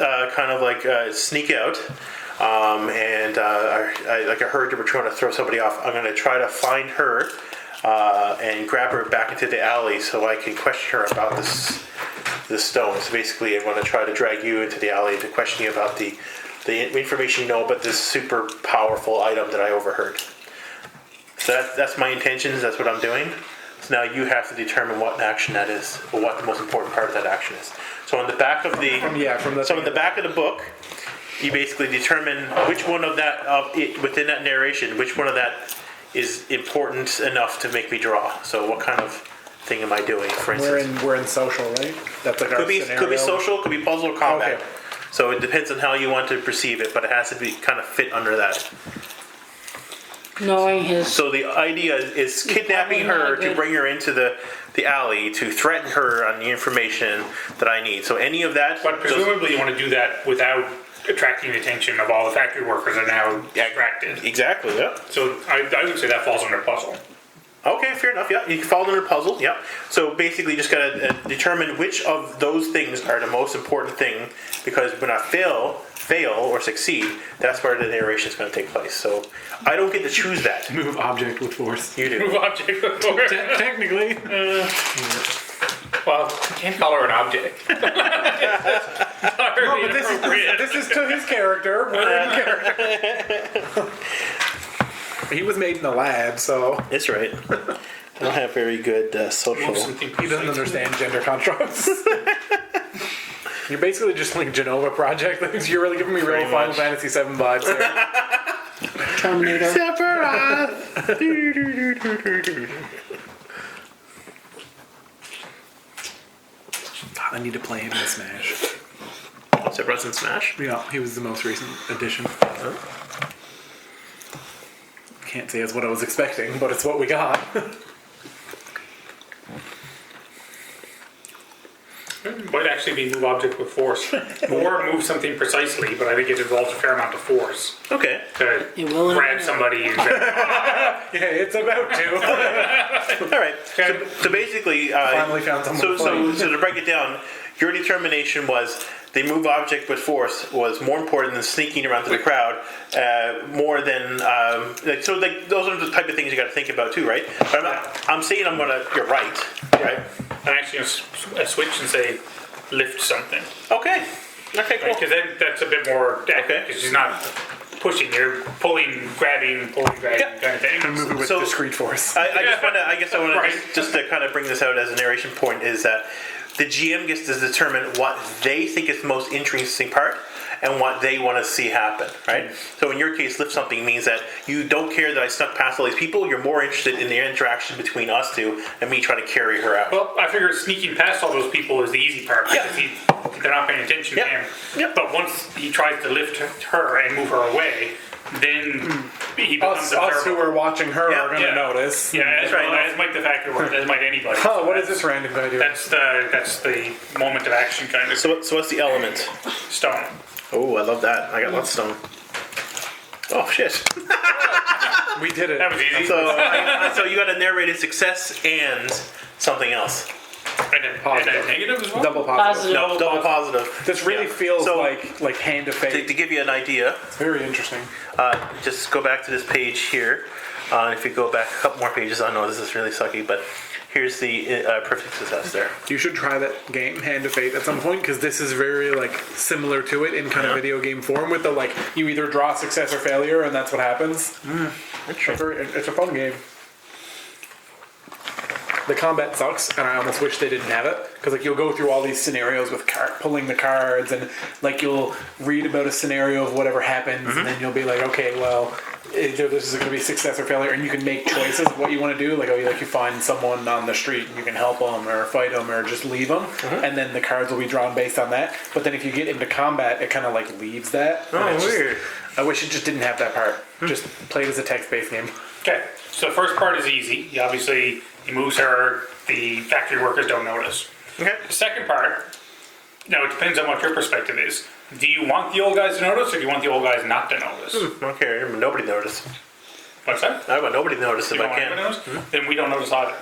sneak out, and I heard that we're trying to throw somebody off. I'm going to try to find her and grab her back into the alley so I can question her about this stone. So basically, I'm going to try to drag you into the alley to question you about the information you know about this super powerful item that I overheard. So that's my intentions. That's what I'm doing. So now you have to determine what action that is, or what the most important part of that action is. So on the back of the back of the book, you basically determine which one of that within that narration, which one of that is important enough to make me draw. So what kind of thing am I doing? For instance, We're in social, right? That's like could be social, could be puzzle or combat. Okay. So it depends on how you want to perceive it, but it has to be kind of fit under that. Knowing his. So the idea is kidnapping her to bring her into the alley to threaten her on the information that I need. So any of that. But presumably you want to do that without attracting the attention of all the factory workers are now distracted. Exactly. Yeah. So I would say that falls under puzzle. Okay, fair enough. Yeah, you can fall under puzzle. Yeah. So basically, just gotta determine which of those things are the most important thing, because when I fail or succeed, that's where the narration is going to take place. So I don't get to choose that. Move object with force. You do. Move object with force. Technically. Well, you can't call her an object. No, but this is to his character. We're in character. He was made in the lab, so That's right. I don't have very good social. he doesn't understand gender constructs. You're basically just like Genova Project. You're really giving me real Pretty Final much. Fantasy VII vibes there. Terminator. I need to play him in Smash. Sephiroth and Smash. Yeah, he was the most recent addition. Can't say it's what I was expecting, but it's what we got. Might actually be move object with force. Or move something precisely, but I think it involves a fair amount of force. Okay. To It will grab somebody and Yeah, it's about to. All right. So basically, Finally found someone so to break it down, your determination was the move object with force was more important than sneaking around to the crowd. More than those are the type of things you got to think about too, right? But I'm saying you're right, right? I'm actually going to switch and say lift something. Okay. Okay. Cool. Because then that's a bit more accurate, because she's not pushing, you're pulling, grabbing, Yeah. kind of thing. Move it with So- discrete force. I guess I want Right. to just to kind of bring this out as a narration point is that the GM gets to determine what they think is the most interesting part and what they want to see happen, right? So in your case, lift something means that you don't care that I snuck past all these people. You're more interested in the interaction between us two and me trying to carry her out. Well, I figure sneaking past all those people is the easy part, because they're not paying attention to him. Yep. But once he tries to lift her and move her away, then he becomes Us who are watching her Yeah, are going to notice. Yeah, as, right. as might the factory work, as might anybody. Oh, what is this random guy doing? That's the moment of action kind of So what's the element? stone. Oh, I love that. I got lots of stone. Oh, shit. We did it. That was easy. So you got a narrated success and something else. And a negative as well? Double positive. Positive. Double positive. This really Yeah. feels So- like Hand of To Fate. give you an idea, It's very interesting. just go back to this page here. If you go back a couple more pages, I know this is really sucky, but here's the perfect success there. You should try that game, Hand of Fate, at some point, because this is very similar to it in kind of video game form. With the you either draw success or failure, and that's what happens. It's a fun game. the combat sucks, and I almost wish they didn't have it, because like you'll go through all these scenarios with pulling the cards, and like you'll read about a scenario of whatever happens, and then you'll be like, okay, well, either this is going to be success or failure, and you can make choices of what you want to do. Like, you find someone on the street, and you can help them or fight them or just leave them, and then the cards will be drawn based on that. But then if you get into combat, it kind of like leaves that. Oh, weird. I wish it just didn't have that part. Just play it as a text-based game. Okay, so the first part is easy. He moves her, the factory workers don't notice. Okay. The second part, now it depends on what your perspective is. Do you want the old guys to notice, or do you want the old guys not to notice? Okay, nobody notice. What's that? I want nobody to notice if You I don't want can. anybody to notice? Then we don't notice either.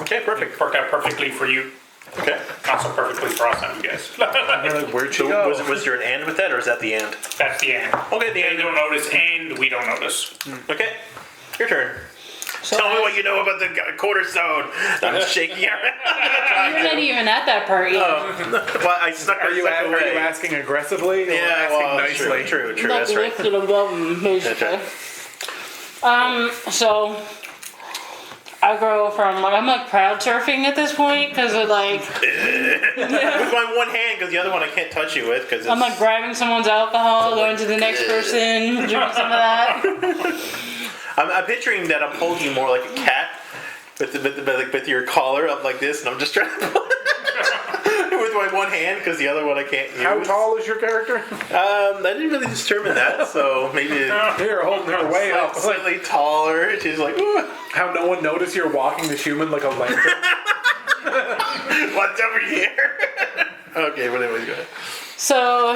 Okay, perfect. It worked out perfectly for you. Okay. Not so perfectly for us, I guess. You're like, where'd she So go? was there an and with that, or is that the and? That's the end. Okay, the They end. don't notice, and we don't notice. Okay, your turn. So Tell me what you know about the cornerstone. I'm shaking your head. You're not even at that part yet. Well, I stuck Are you stuck are you away. asking aggressively or Yeah, asking well, nicely? true. Like That's right. lifted above them, basically. So I go from I'm like crowd surfing at this point because of like With my one hand, because the other one I can't touch you with, because I'm like grabbing someone's alcohol, going to the next person, drinking some of that. I'm picturing that I'm holding you more like a cat with your collar up like this, and I'm just trying to pull with my one hand because the other one I can't use. How tall is your character? I didn't really determine that, so maybe You're holding her way up. slightly taller. She's like, "Ooh, How no one noticed you're walking this human like a lantern. what's over here?" Okay, but anyways, go ahead. So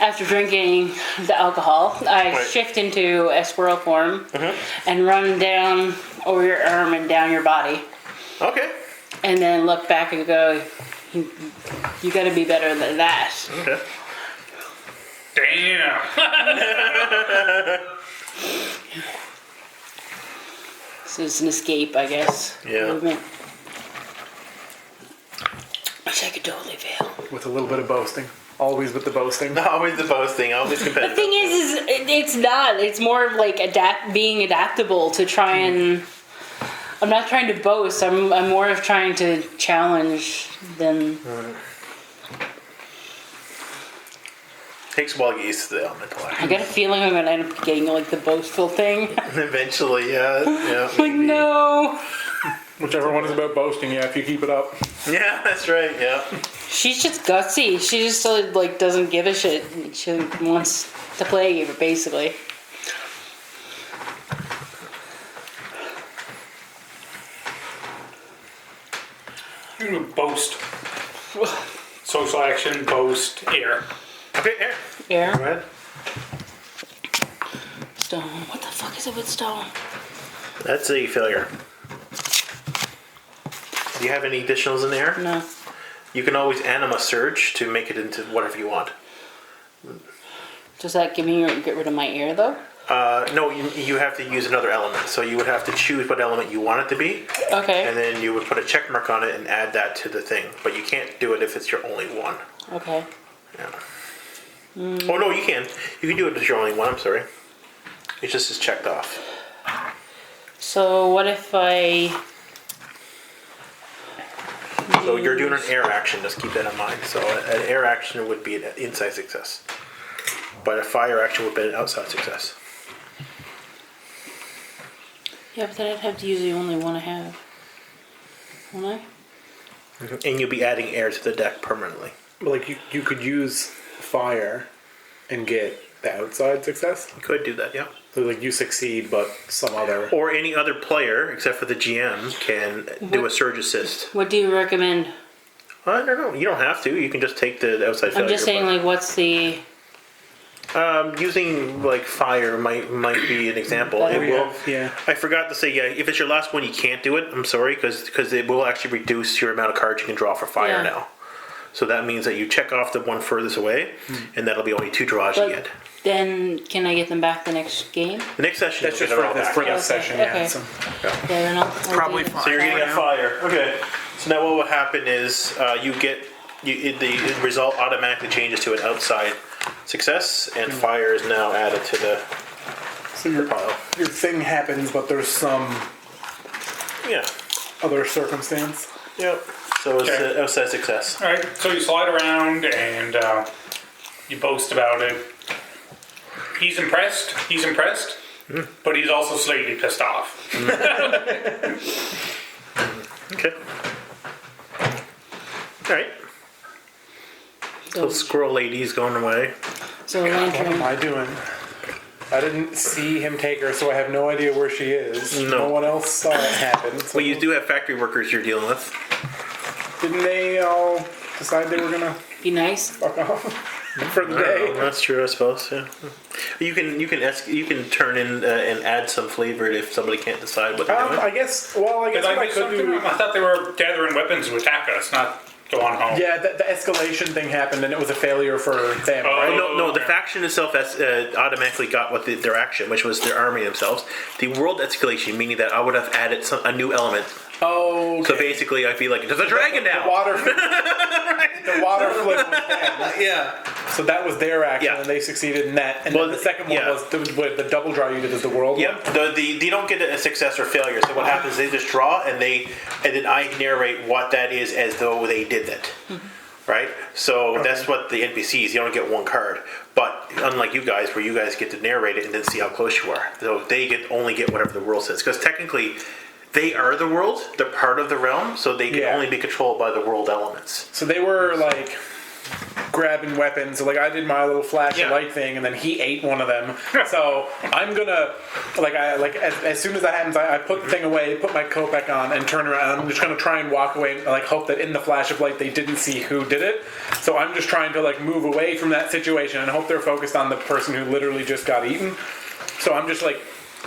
after drinking the alcohol, I Right. shift into a squirrel form and run down over your arm and down your body, Okay. and then look back and go, "You got to be better than that." Okay. Damn. So it's an escape, I guess. Yeah. Movement. Which I could totally fail. With a little bit of boasting. Always with the boasting. Always the boasting. Always The competitive. thing is it's not. It's more of like being adaptable to try and. I'm not trying to boast. I'm more of trying to challenge than. Takes a while to get used to the elemental I action. got a feeling I'm gonna end up getting like the boastful thing. Eventually, yeah. Like no. Whichever one is about boasting, yeah, if you keep it up. Yeah, that's right. Yeah. She's just gutsy. She just like doesn't give a shit. She wants to play a game, basically. You're gonna boast. Social action, boast, air. Okay, Aaron. Go Yeah. ahead. Stone. What the fuck is it with stone? That's a failure. Do you have any additionals in there? No. You can always anima surge to make it into whatever you want. Does that get rid of my ear though? No, you have to use another element. So you would have to choose what element you want it to be, Okay. and then you would put a check mark on it and add that to the thing. But you can't do it if it's your only one. Okay. Yeah. Oh no, you can. You can do it if it's your only one. I'm sorry. It just is checked off. So what if I? So you're doing an air action. Just keep that in mind. So an air action would be an inside success, but a fire action would be an outside success. Yeah, but then I'd have to use the only one I have. Won't I? And you'll be adding air to the deck permanently. But like you could use fire and get the outside success. You could do that, yeah. So like you succeed, but some other. Or any other player, except for the GM, can do a surge assist. What do you recommend? I don't know. You don't have to. You can just take the outside failure. I'm just saying, like, what's the? Using like fire might be an example. Better. It will. Yeah. I forgot to say, yeah. If it's your last one, you can't do it. I'm sorry, because it will actually reduce your amount of cards you can draw for fire Yeah. now. So that means that you check off the one furthest away, and that'll be only 2 draws you But get. then can I get them back the next game? The next session, That's you'll just get it all for this, back, for yeah. this session, Okay. yeah. So, Yeah, then I'll Probably do it. fine. So you're getting Right a now. fire. Okay. So now what will happen is the result automatically changes to an outside success, and fire is now added to the so your pile. thing happens, but there's some Yeah. other circumstance. Yep. So it's Okay. an outside success. All right, so you slide around and you boast about it. He's impressed. But he's also slightly pissed off. Okay. All right. So squirrel lady's going away. So What am lantern. I doing? I didn't see him take her, so I have no idea where she is. No. one else saw it happen. So Well, you do have factory workers you're dealing with. didn't they all decide they were gonna Be nice. fuck off for the day? That's true, I suppose. Yeah. You can turn in and add some flavor if somebody can't decide what they're doing. I guess. Well, I guess Did what I I miss could something? do. I thought they were gathering weapons to attack us, not go on home. Yeah, the escalation thing happened, and it was a failure for them, Oh. right? No, the faction itself has automatically got what their action, which was their arming themselves. The world escalation, meaning that I would have added a new element. Oh, So basically, I'd be like, there's a dragon the now. water, the water flip was them. Yeah. So that was their action, Yeah. and they succeeded in that. And Well, then the second yeah. one was the double draw you did as the world. Yep. They don't get a success or failure. So what happens? They just draw, and then I narrate what that is as though they did it. Right. So that's what the NPCs. You don't get one card, but unlike you guys, where you guys get to narrate it and then see how close you are. So they only get whatever the world says, because technically, they are the world. They're part of the realm, so they can Yeah. only be controlled by the world elements. So they were like grabbing weapons. So like I did my little flash Yeah. of light thing, and then he ate one of them. So I'm gonna as soon as that happens, I put the thing away, put my coat back on, and turn around. I'm just gonna try and walk away, and like hope that in the flash of light they didn't see who did it. So I'm just trying to like move away from that situation and hope they're focused on the person who literally just got eaten. So I'm just like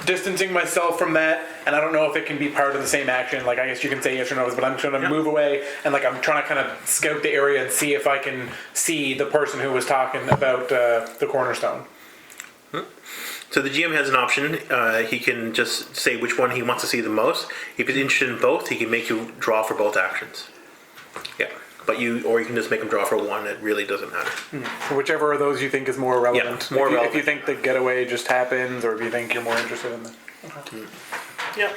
distancing myself from that, and I don't know if it can be part of the same action. Like I guess you can say yes or no, but I'm just gonna move away, and like I'm trying to kind of scout the area and see if I can see the person who was talking about the cornerstone. So the GM has an option. He can just say which one he wants to see the most. If he's interested in both, he can make you draw for both actions. Yeah, but you can just make him draw for one. It really doesn't matter. So whichever of those you think is more relevant. Yeah, more if you, relevant. If you think the getaway just happens, or if you think you're more interested in the. Yeah.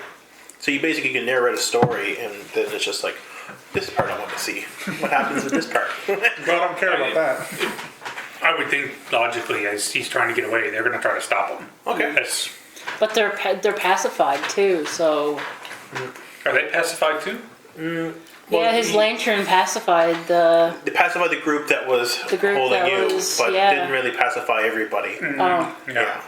So you basically can narrate a story, and then it's just like, this part I want to see. What happens with this part? But I don't care about that. I would think logically, as he's trying to get away, they're going to try to stop him. Okay. That's, But they're pacified too, so are they pacified too? yeah, his lantern pacified the. They pacify the group that was The group holding that you, was- but yeah. didn't really pacify everybody. Oh, Yeah.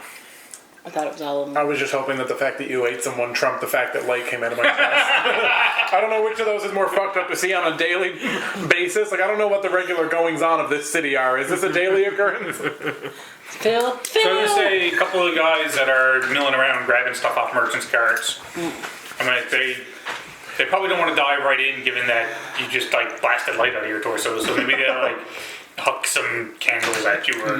I thought it was all of I them. was just hoping that the fact that you ate someone trumped the fact that light came out of my chest. I don't know which of those is more fucked up to see on a daily basis. Like, I don't know what the regular goings on of this city are. Is this a daily occurrence? Phil, So I'm going to Phil. say a couple of guys that are milling around grabbing stuff off merchants' carts. I mean, they probably don't want to dive right in, given that you just like blasted light out of your torso. So maybe they'll like huck some candles at you, or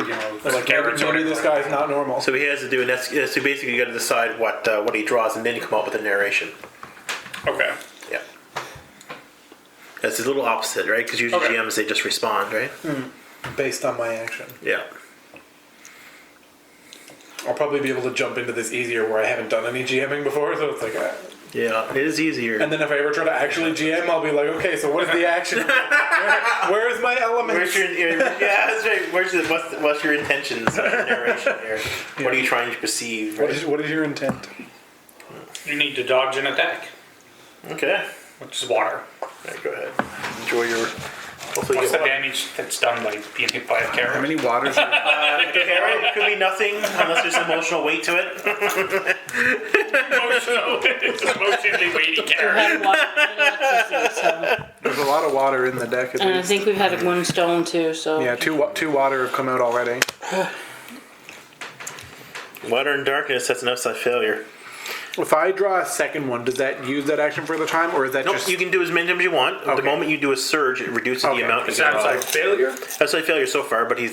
Like, carrots. maybe this guy's not normal. So he has to do an. So basically, you got to decide what he draws, and then you come up with a narration. Okay. Yeah. That's a little opposite, right? Because usually Okay. GMs they just respond, right? Based on my action. Yeah. I'll probably be able to jump into this easier where I haven't done any GMing before, so it's like... Yeah, it is easier. and then if I ever try to actually GM, I'll be like, okay, so what is the action? Where's my element? Where's your yeah? That's right. What's your intentions in your narration here? What are you trying to perceive? Right? What is your intent? You need to dodge an attack, Okay. which is water. Right, go ahead. Enjoy your. Hopefully, What's you the get one. damage that's done by being hit by a How carrot? many waters? Carrot could be nothing unless there's emotional weight to it. It's an emotionally weighty We've carrot. had water and electricity, so. There's a lot of water in the deck. At And I least. think we've had one stone too, so. Yeah, two water have come out already. Water and darkness. That's an outside failure. If I draw a second one, does that use that action for the time, or is that Nope. just? You can do as many times as you want. The Okay. moment you do a surge, it reduces Okay. the amount. You Is can that draw. like failure? Outside failure so far, but you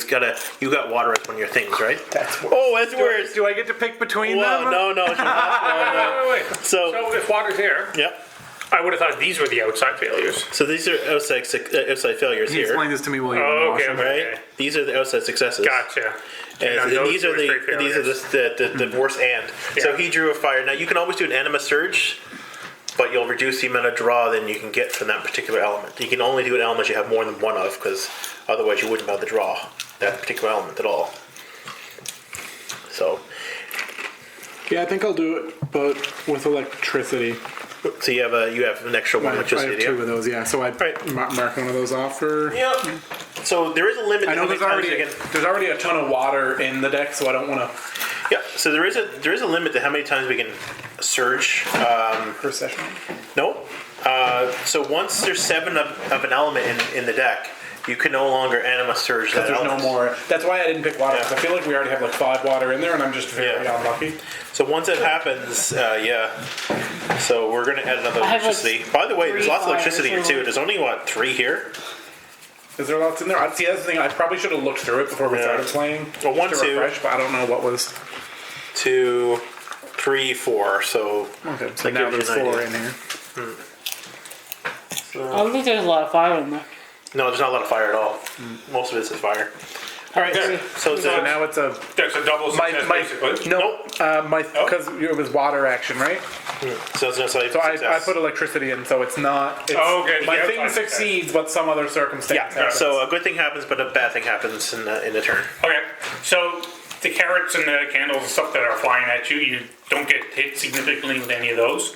got water as one of your things, right? That's worse. Oh, that's worse. Do I get to pick between Whoa, them? no. It's your last one. Wait. So, So if water's there, yep. I would have thought these were the outside failures. So these are outside failures He here, explained this to me while you Oh, were okay, watching. okay. right? These are the outside successes. Gotcha. And Now then those these are were straight the failures. worst and. So Yeah. he drew a fire. Now you can always do an anima surge. but you'll reduce the amount of draw than you can get from that particular element. You can only do an element you have more than one of, because otherwise you wouldn't be able to draw that particular element at all. So, Yeah, I think I'll do it, but with electricity. so you have an extra one I have electricity. two of those, yeah. So I Right. mark one of those off for. Yeah. So there is a limit. I to know how many there's times already you can. there's already a ton of water in the deck, so I don't want to Yeah. So there is a limit to how many times we can surge. per session. No. So once there's 7 of an element in the deck, you can no longer anima surge that There's element. no more. That's why I didn't pick water. 'Cause Yeah. I feel like we already have like 5 water in there, and I'm just very Yeah. unlucky. So once it happens, yeah. So we're gonna add another I have, like, electricity. By the way, there's 3 lots of electricity here fires, too. There's only 3 here. Is there lots in there? See, that's the thing. I probably should have looked through it before we Yeah. started playing. Well, 1, to 2. refresh, but I don't know what was. 2, 3, 4. So Okay, so that now gives there's you an 4 idea. in here. I don't think there's a lot of fire in there. No, there's not a lot of fire at all. Most of it's is fire. All right. Okay. So So now it's a. That's a double success, basically. No, because it was water action, right? So it's just like So I success. put electricity in, so it's not. It's, Oh, okay, My yeah, thing fine. succeeds, but some other circumstance. Yeah. happens. So a good thing happens, but a bad thing happens in the turn. Okay, so the carrots and the candles and stuff that are flying at you, you don't get hit significantly with any of those.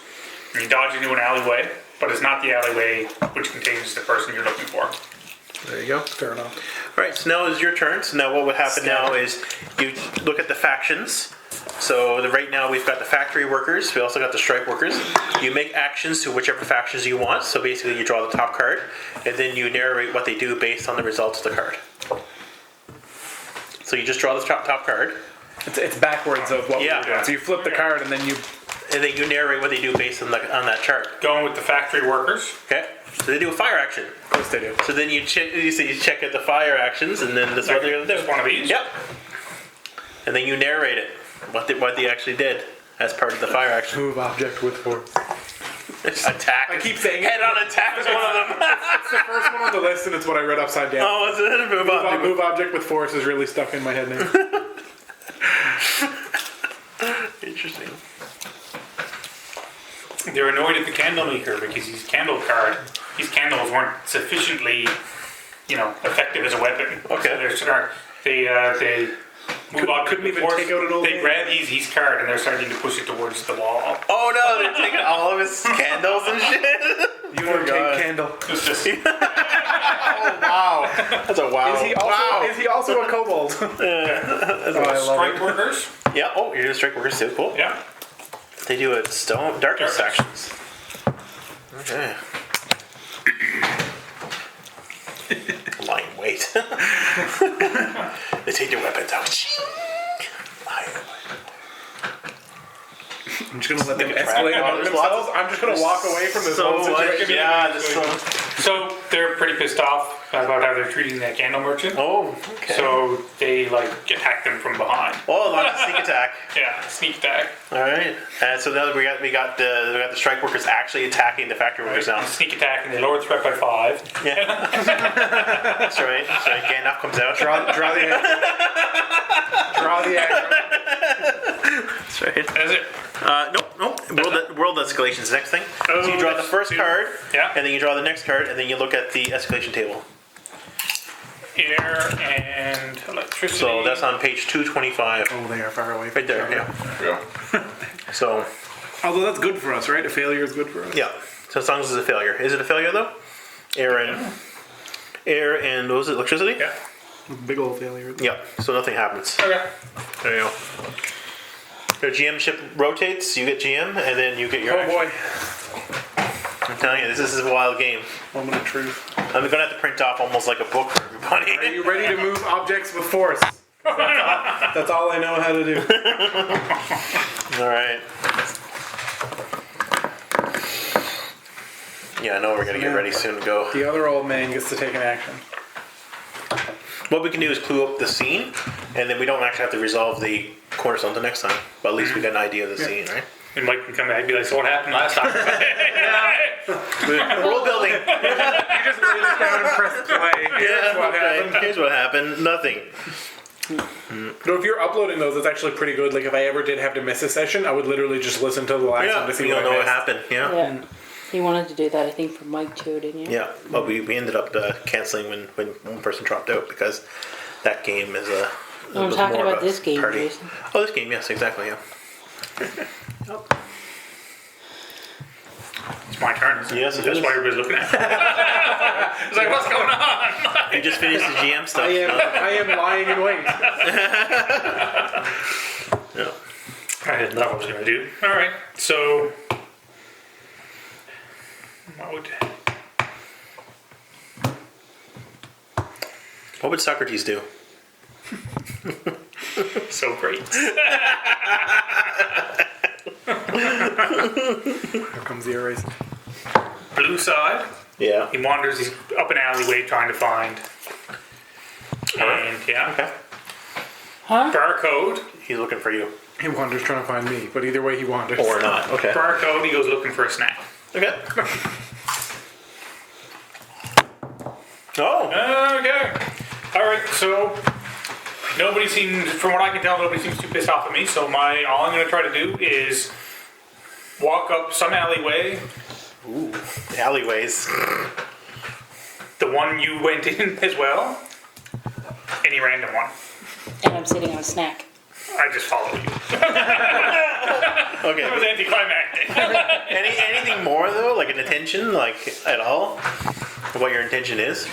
And you dodge into an alleyway, but it's not the alleyway which contains the person you're looking for. There you go. Fair enough. All right. So now is your turn. So now what would happen now is you look at the factions. So right now we've got the factory workers. We also got the strike workers. You make actions to whichever factions you want. So basically you draw the top card, and then you narrate what they do based on the results of the card. So you just draw the top card, It's backwards of what we Yeah. were doing. So you flip the card, and then you. and then you narrate what they do based on that chart. Going with the factory workers. Okay. So they do a fire action. Of course they do. So then you check out the fire actions, and then this is what they're gonna do. Just one of these? Yep. And then you narrate it, what they actually did as part of the fire action. Move object with force. Attack. I keep saying it. Head-on attack is one of them. It's the first one on the list, and it's what I read upside down. Oh, is it? Move on. Move object with force is really stuck in my head now. Interesting. They're annoyed at the candle maker because his candles weren't sufficiently, effective as a weapon. Okay. So they move on. couldn't even take out an old They man. grab his card and they're starting to push it towards the wall. Oh no, they're taking all of his candles and shit. You Poor take guy. candle. It's just Wow. That's a wow. Is he also a kobold? I love strike it. workers. Yeah. Oh, you're the strike workers too. Cool. Yeah. They do it stone darkness Darkness. actions. Okay. Lying in wait. They take their weapons out. Lying in wait. I'm just gonna let them Like a escalate trap. among There's themselves. lots I'm just gonna walk away from this So whole much. situation. Yeah. This one. So they're pretty pissed off about how they're treating that candle merchant. Oh. Okay. So they attack them from behind. Oh, lots of sneak attack. Yeah, sneak attack. All right. So now we got the strike workers actually attacking the factory workers now. Sneak attack and they lower the threat by 5. Yeah. That's right. That's right. Gandalf comes out. Draw the aggro. Draw the aggro. That's right. That's it. Nope. World escalation is the next thing. So you draw the first card, Yeah. and then you draw the next card, and then you look at the escalation table. Air and electricity. So that's on page 225. Oh, they are far away. Right there, yeah. So, Although that's good for us, right? A failure is good for us. yeah. So as long as it's a failure. Is it a failure, though? Air and what was it, electricity? Yeah. Big old failure. Yeah. So nothing happens. Okay. There you go. The GM ship rotates, you get GM, and then you get your Oh action. boy. I'm telling you, this is a wild game. Moment of truth. I'm going to have to print off almost like a book for everybody. Are you ready to move objects with force? That's all I know how to do. All right. Yeah, I know we're gonna get ready soon to go. The other old man gets to take an action. What we can do is clue up the scene, and then we don't actually have to resolve the cornerstone until next time. But at least we got an idea of the scene, right? And Mike can come back and be like, so what happened last time? World building. You just lay this down and press play. Yeah, What okay. happened? Here's what happened. Nothing. But if you're uploading those, it's actually pretty good. Like if I ever did have to miss a session, I would literally just listen to the last one to see you what don't I know missed. what happened. Yeah. Yeah. You wanted to do that, I think, for Mike too, didn't you? Yeah, but we ended up canceling when one person dropped out because that game is a. No, I'm was talking more of about a this game, party. Jason. Oh, this game, yes, exactly, yeah. It's my turn. Isn't it? Yes, it That's is. why everybody's looking at me. It's like, what's going on? You just finished the GM stuff. I am lying in wait. Yeah. I didn't know what I was going to do. All right, so What would Socrates do? so great. Here comes the erase. Blue side. Yeah. He wanders. He's up an alleyway trying to find. And yeah, Okay. Huh? barcode. He's looking for you. He wanders trying to find me, but either way he wanders. Or not. Okay. Barcode. He goes looking for a snack. Okay. Oh. Okay. All right. So nobody seems, from what I can tell, nobody seems too pissed off at me. So all I'm going to try to do is walk up some alleyway. Ooh. Alleyways. The one you went in as well. Any random one. And I'm sitting on a snack. I just follow you. Okay. That was anticlimactic. Anything more though, like an intention, like at all, what your intention is?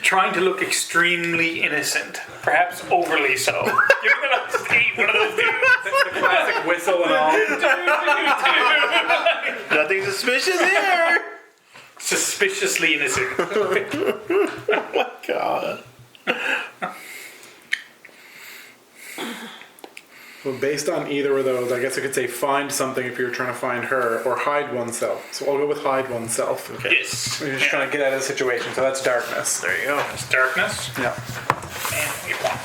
Trying to look extremely innocent, perhaps overly so. You're gonna hate one of those dudes. The classic whistle and all. Nothing suspicious here. Suspiciously innocent. Oh my god. Well, based on either of those, I guess I could say find something if you're trying to find her, or hide oneself. So I'll go with hide oneself. Okay. Yes. You're just trying to get out of the situation, so that's darkness. There you go. It's darkness. Yeah. And we want.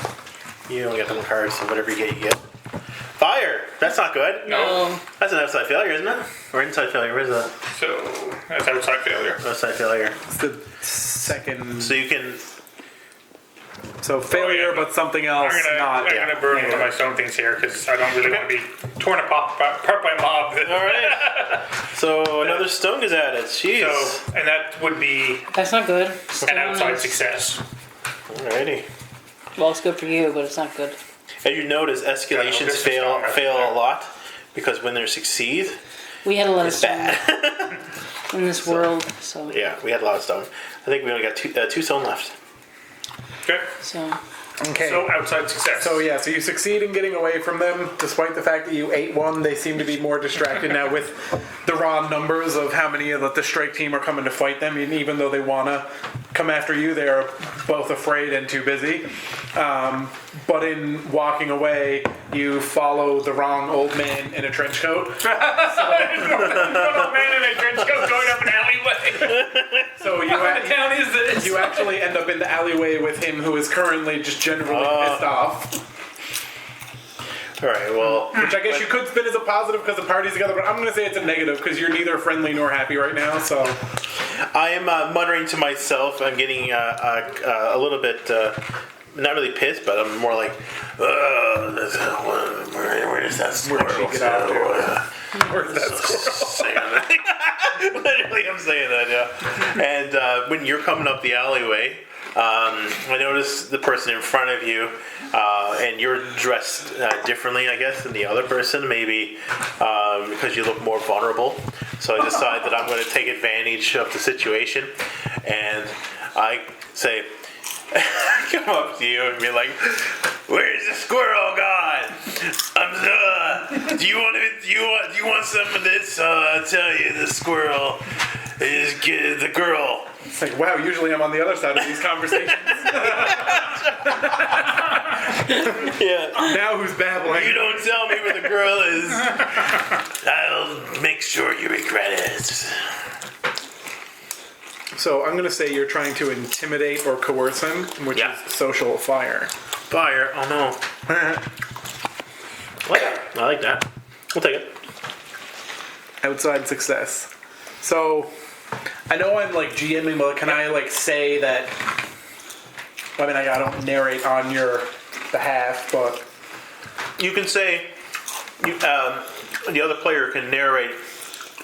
You don't get them cards, so whatever you get, you get. Fire! That's not good. No. That's an outside failure, isn't it? Or inside failure? Where's the So that's outside failure. outside failure? It's the second. So you can. So failure, but something else, I'm gonna burn one of my stone things here because I don't really want to be torn apart by a mob. Alright. So another stone is added. Jeez. So, and that would be That's not good. an outside success. Alrighty. Well, it's good for you, but it's not good. As you notice, escalations this is fail strong. a lot because when they succeed, We had a lot of it's stone bad. in this world, so. Yeah, we had a lot of stone. I think we only got two stone left. Okay. So. Okay. So outside success. So yeah, so you succeed in getting away from them, despite the fact that you ate one. They seem to be more distracted now with the raw numbers of how many of the strike team are coming to fight them. And even though they want to come after you, they are both afraid and too busy. But in walking away, you follow the wrong old man in a trench coat. One old man in a trench coat going up an alleyway. So you What the town is this? you actually end up in the alleyway with him, who is currently just generally pissed off. Alright, well. Which I guess you could spin as a positive because the party's together, but I'm going to say it's a negative because you're neither friendly nor happy right now. So I am muttering to myself. I'm getting a little bit, not really pissed, but I'm more like, where does that squirrel Where'd she get out go? where's that squirrel? Literally, I'm saying that, yeah. And when you're coming up the alleyway, I noticed the person in front of you, and you're dressed differently, I guess, than the other person, maybe because you look more vulnerable. So I decide that I'm going to take advantage of the situation, and I say, come up to you and be like, "Where's the squirrel gone? Do you want some of this? I'll tell you, the squirrel is the girl." It's like, wow, usually I'm on the other side of these conversations. Yeah. Now who's babbling? You don't tell me where the girl is, I'll make sure you regret it. So I'm going to say you're trying to intimidate or coerce him, which Yeah. is social fire. Fire. Oh no. I like that. We'll take it. Outside success. So I know I'm like GMing, but can I like say that? I mean, I don't narrate on your the half, but You can say the other player can narrate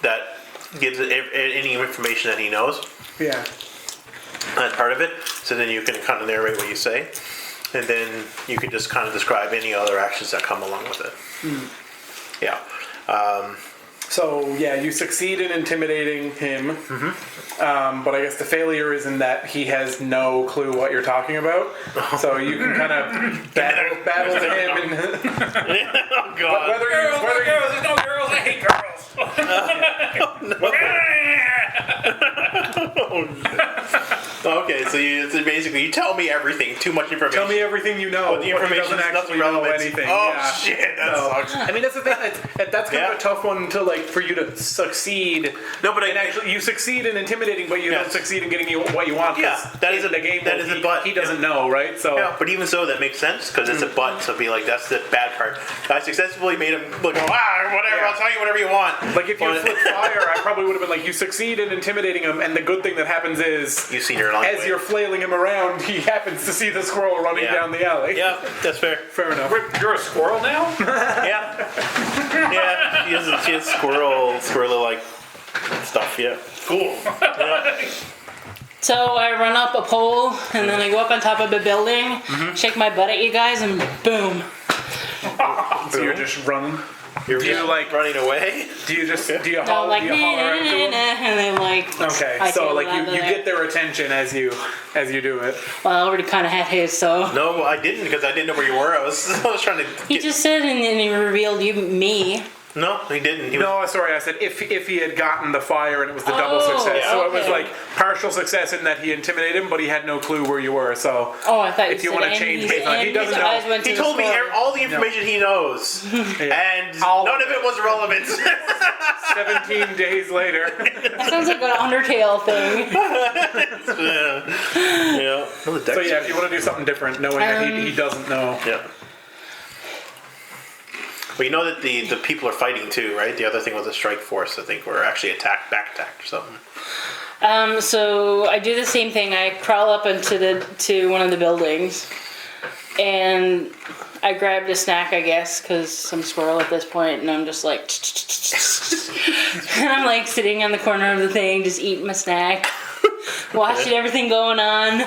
that, gives it any information that he knows. yeah. That's part of it. So then you can kind of narrate what you say, and then you can just kind of describe any other actions that come along with it. Yeah. So yeah, you succeed in intimidating him, but I guess the failure is in that he has no clue what you're talking about. So you can kind of battle to him, and Oh God. whether Girls, you, there's no girls. I hate girls. Okay, so basically you tell me everything. Too much information. tell me everything you know. But the he information doesn't is actually nothing know relevant. anything. Oh yeah. shit, that So, sucks. I mean, that's the thing. That's kind of a tough one to like for you to succeed. No, but And actually, you succeed in intimidating, but you Yeah. don't succeed in getting you what you want. 'Cause Yeah, that is in the game. that is a but. He doesn't know, right? So Yeah, but even so, that makes sense because it's a but. So be like, that's the bad part. I successfully made him look, whatever. Yeah. I'll tell you whatever you want. like if you But- flip fire, I probably would have been like, you succeed in intimidating him, and the good thing that happens is You see your line. as you're flailing him around, he happens to see the squirrel running Yeah. down the alley. Yeah, that's fair. Fair enough. You're a squirrel now? Yeah. Yeah. She has squirrel like stuff. Yeah. Cool. Yeah. So I run up a pole, and then I go up on top of a building, shake my butt at you guys, and boom. So you're just running. You're Do you, just like- running away? Do you just do you No, holler, like, do you holler out to them? and then like. Okay, I so tail like it out you of there. get their attention as you do it. Well, I already kind of had his, so. No, I didn't because I didn't know where you were. I was trying to. He just said, and then he revealed me. No, he didn't. He was, No, sorry, I said if he had gotten the fire and it was the double Oh, success. So it was okay. like partial success in that he intimidated him, but he had no clue where you were. So Oh, I thought If you said, wanna and change his- based on- he and doesn't his know. eyes went to he the told me squirrel. all the information he knows, and none of it was relevant. 17 days later. That sounds like an Undertale thing. Yeah. So yeah, if you want to do something different, knowing that he doesn't know. Yeah. But you know that the people are fighting too, right? The other thing was a strike force. I think were actually back attacked or something. So I do the same thing. I crawl up to one of the buildings, and I grabbed a snack, I guess, because I'm a squirrel at this point, and I'm just like, and I'm like sitting on the corner of the thing, just eating my snack, watching everything going on,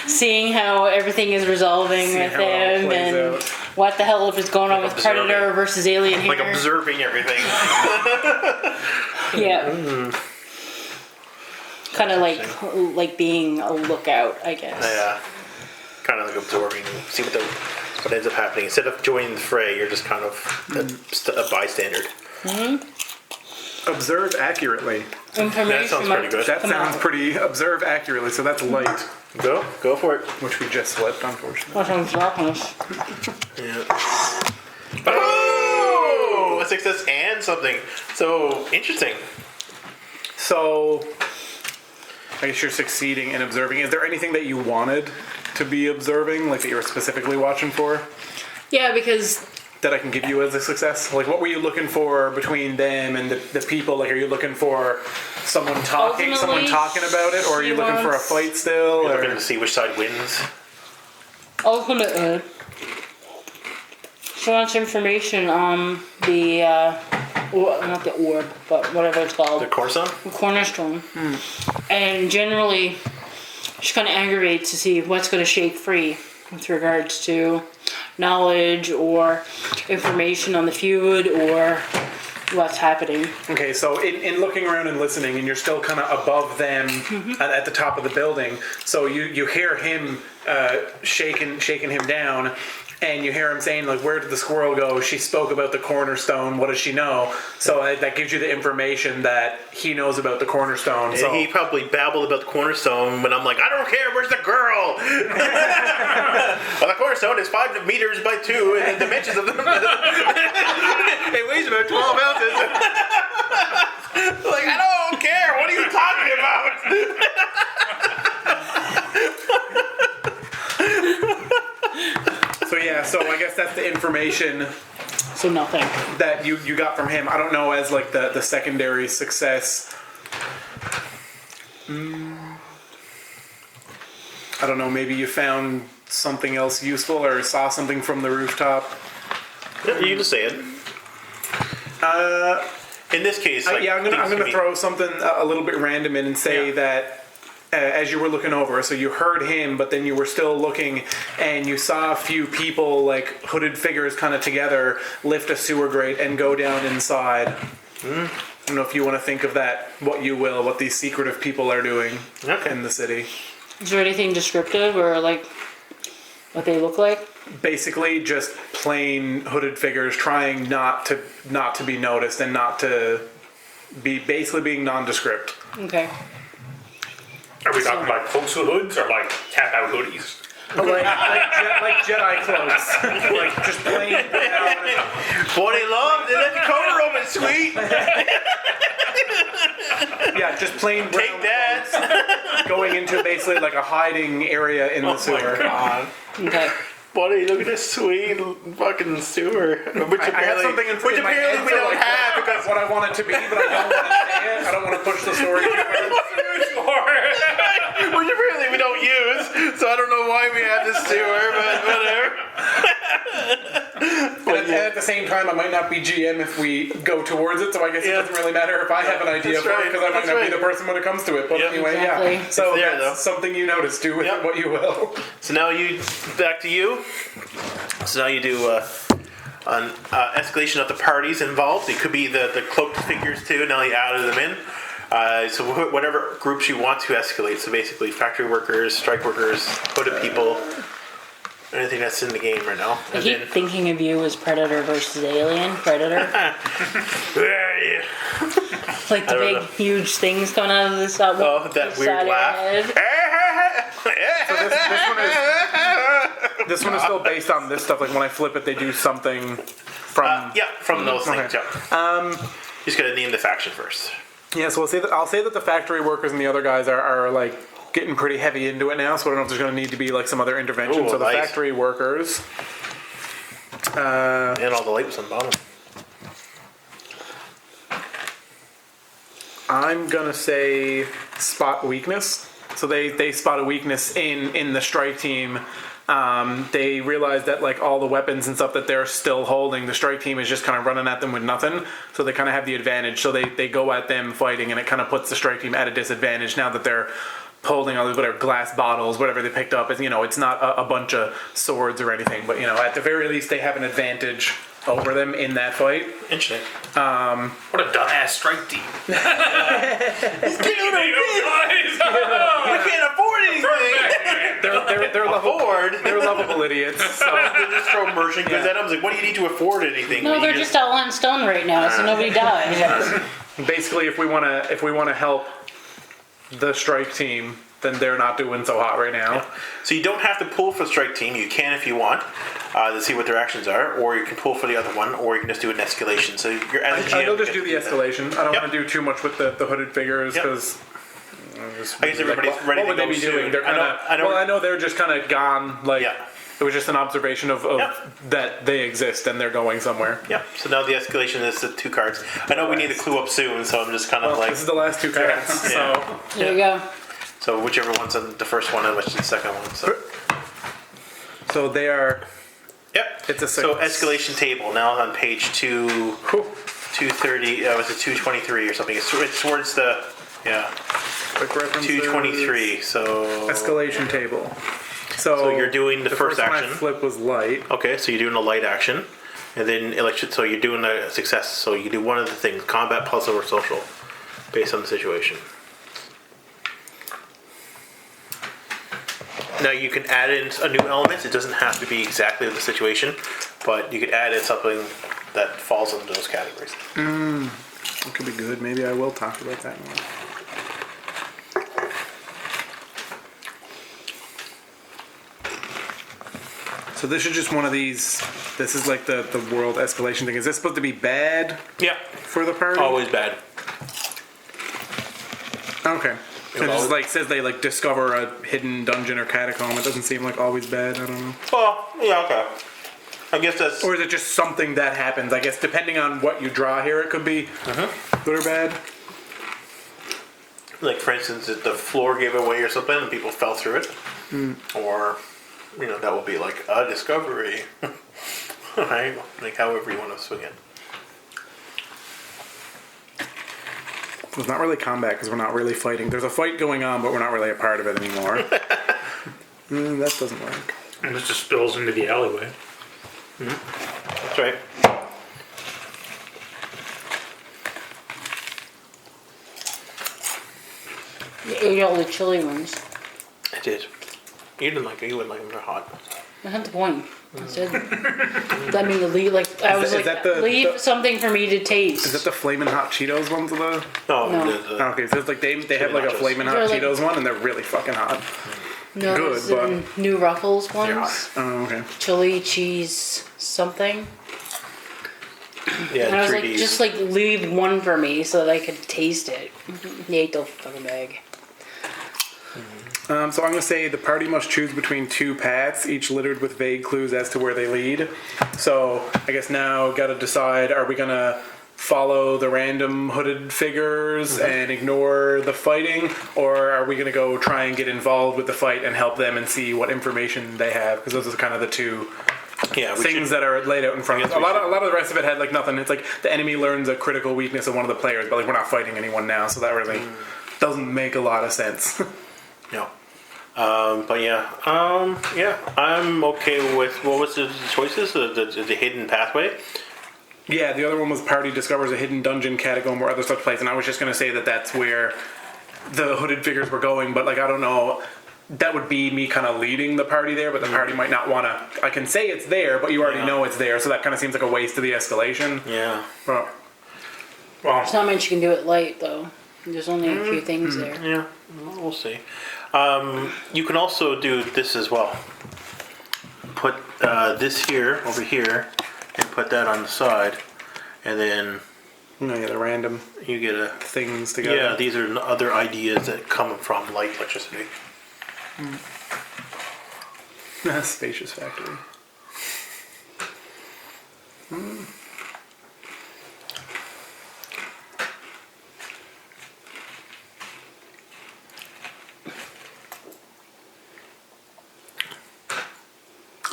seeing how everything is resolving See with how it all him, plays and out. what the hell is going on with observing. Predator versus Alien here. Like observing everything. Yeah. Kind of like being a lookout, I guess. Yeah. Kind of like absorbing, see what ends up happening. Instead of joining the fray, you're just kind of a bystander. Observe accurately. Information. That sounds pretty good. That Come sounds on. pretty. Observe accurately. So that's light, Go for it. which we just slipped, unfortunately. That sounds darkness. Yeah. Oh, a success and something. So interesting. So I guess you're succeeding in observing. Is there anything that you wanted to be observing, like that you were specifically watching for, Yeah, because that I can give you as a success? Like, what were you looking for between them and the people? Like, are you looking for someone talking Ultimately, about it, or are you she looking for a wants- fight still? You're Or looking to see which side wins. ultimately, she wants information on the, not the orb, but whatever it's called. The cornerstone? Cornerstone. And generally, she's kind of aggravated to see what's going to shake free with regards to knowledge or information on the feud or what's happening. okay, so in looking around and listening, and you're still kind of above them at the top of the building, so you hear him shaking him down. And you hear him saying, like, where did the squirrel go? She spoke about the cornerstone. What does she know? So that gives you the information that he knows about the cornerstone. So And he probably babbled about the cornerstone when I'm like, I don't care, where's the girl? Well, the cornerstone is 5 meters by 2 and the dimensions of the... it weighs about 12 ounces. Like, I don't care, what are you talking about? So yeah, so I guess that's the information So nothing. that you got from him. I don't know as like the secondary success. I don't know, maybe you found something else useful or saw something from the rooftop. Yeah, you can say it. In this case, like, I'm gonna throw something a little bit random in and say that as you were looking over, so you heard him, but then you were still looking, and you saw a few people, like hooded figures, kind of together, lift a sewer grate and go down inside. I don't know if you want to think of that, what you will, what these secretive people are doing in the city. Is there anything descriptive or like what they look like? Basically, just plain hooded figures trying not to be noticed and not to be basically being nondescript. Okay. Are we talking like folks with hoods or like tap out hoodies? like Jedi clothes, like just plain brown. Boy, they love they let the cover open, sweet. Yeah, just plain brown. Take that. Going into basically like a hiding area in the sewer. Okay. Buddy, look at this sweet fucking sewer. Which I have something in which my apparently head we for, don't like, have because what I want it to be, but I don't want to say it. I don't want to push the story too far. which apparently we don't use. So I don't know why we have this sewer, but whatever. And at the same time, I might not be GM if we go towards it, so I guess it doesn't really matter if I have an idea for it, because I might not be the person when it comes to it. But anyway, Exactly. So It's there, that's something you notice. Do with it what you will. So now back to you. So now you do an escalation of the parties involved. It could be the cloaked figures too. Now you added them in. So whatever groups you want to escalate. So basically, factory workers, strike workers, hooded people, anything that's in the game right now. I keep thinking of you as Predator versus Alien. Predator. Like the big, huge things coming out of the side. Oh, that weird laugh. This one is still based on this stuff. Like when I flip it, they do something from. From those things. Okay. Yeah. You just gotta name the faction first. Yeah, so I'll say that the factory workers and the other guys are like getting pretty heavy into it now. So I don't know if there's going to need to be like some other intervention. Ooh, so the nice. factory workers. And all the light was on the bottom. I'm gonna say spot weakness. So they spot a weakness in the strike team. They realize that like all the weapons and stuff that they're still holding, the strike team is just kind of running at them with nothing. So they kind of have the advantage. So they go at them fighting, and it kind of puts the strike team at a disadvantage now that they're holding all these whatever glass bottles, whatever they picked up. It's not a bunch of swords or anything, but at the very least they have an advantage over them in that fight. Interesting. What a dumbass strike team. I can't afford anything. They're lovable idiots. So. They just throw merchant goods at them. I was like, what do you need to afford anything? No, they're just all on stone right now, so nobody dies. Basically, if we want to help the strike team, then they're not doing so hot right now. Yeah. So you don't have to pull for the strike team. You can if you want to see what their actions are, or you can pull for the other one, or you can just do an escalation. So you're as a GM. I'll just do the escalation. I don't want to do too much with the hooded figures because. I guess everybody's ready what to would go they be soon. doing? They're kind of. I know they're just kind of gone. Like it was just an observation of that they exist and they're going somewhere. Yeah. So now the escalation is the 2 cards. I know we need to clue up soon, so I'm just kind of like. This is the last 2 cards. So There you go. So whichever one's on the first one and which is the second one. So they are. Yep. It's a 6. So escalation table now on page 230. Was it 223 or something? It's towards the Quick references. 223. So Escalation table. So you're doing the first one action. I flip was light. Okay, so you're doing a light action, and then election. So you're doing a success. So you do one of the things: combat, puzzle, or social, based on the situation. Now you can add in a new element. It doesn't have to be exactly the situation, but you could add in something that falls into those categories. That could be good. Maybe I will talk about that more. So this is just one of these. This is like the world escalation thing. Is this supposed to be bad? Yeah, For the party? always bad. Okay. It just like says they like discover a hidden dungeon or catacomb. It doesn't seem like always bad. I don't know. Well, yeah, okay. I guess that's. Or is it just something that happens? I guess depending on what you draw here, it could be good or bad. Like, for instance, if the floor gave away or something and people fell through it. Or that will be like a discovery. Right? Like however you want to swing it. It's not really combat because we're not really fighting. There's a fight going on, but we're not really a part of it anymore. That doesn't work. And this just spills into the alleyway. That's right. You ate all the chili ones. I did. You didn't like it. You wouldn't like them. They're hot. That's not the point. I said, I mean, leave, like, I was is like, that leave something for me to taste. Is that the Flamin' Hot Cheetos ones of the? No. No. Okay, so it's like they have like a nachos. Flamin' Hot They're like- Cheetos one, and they're really fucking hot. No, Good, it's the New Ruffles ones. hot. Oh, okay. Chili, cheese, something. Yeah, And I was like, 3Ds. just like leave one for me so that I could taste it. He ate the fucking bag. So I'm going to say the party must choose between two paths, each littered with vague clues as to where they lead. So I guess now got to decide, are we going to follow the random hooded figures and ignore the fighting, or are we going to go try and get involved with the fight and help them and see what information they have? Because those are kind of the two we things should- that are laid out in front of us. A lot of the rest of it had like nothing. It's like the enemy learns a critical weakness of one of the players, but like we're not fighting anyone now, so that really doesn't make a lot of sense. No. But yeah, I'm okay with, what was the choices? The hidden pathway? Yeah, the other one was party discovers a hidden dungeon, catacomb, or other such place, and I was just going to say that that's where the hooded figures were going, but like I don't know, that would be me kind of leading the party there, but the party might not want to. I can say it's there, but you already know it's there, so that kind of seems like a waste of the escalation. Yeah. Well, There's not much you can do it light though. There's only a few things there. Yeah, we'll see. You can also do this as well. Put this here, over here, and put that on the side, and then you get a random you get a... things together. Yeah, these are other ideas that come from light electricity. Spacious factory.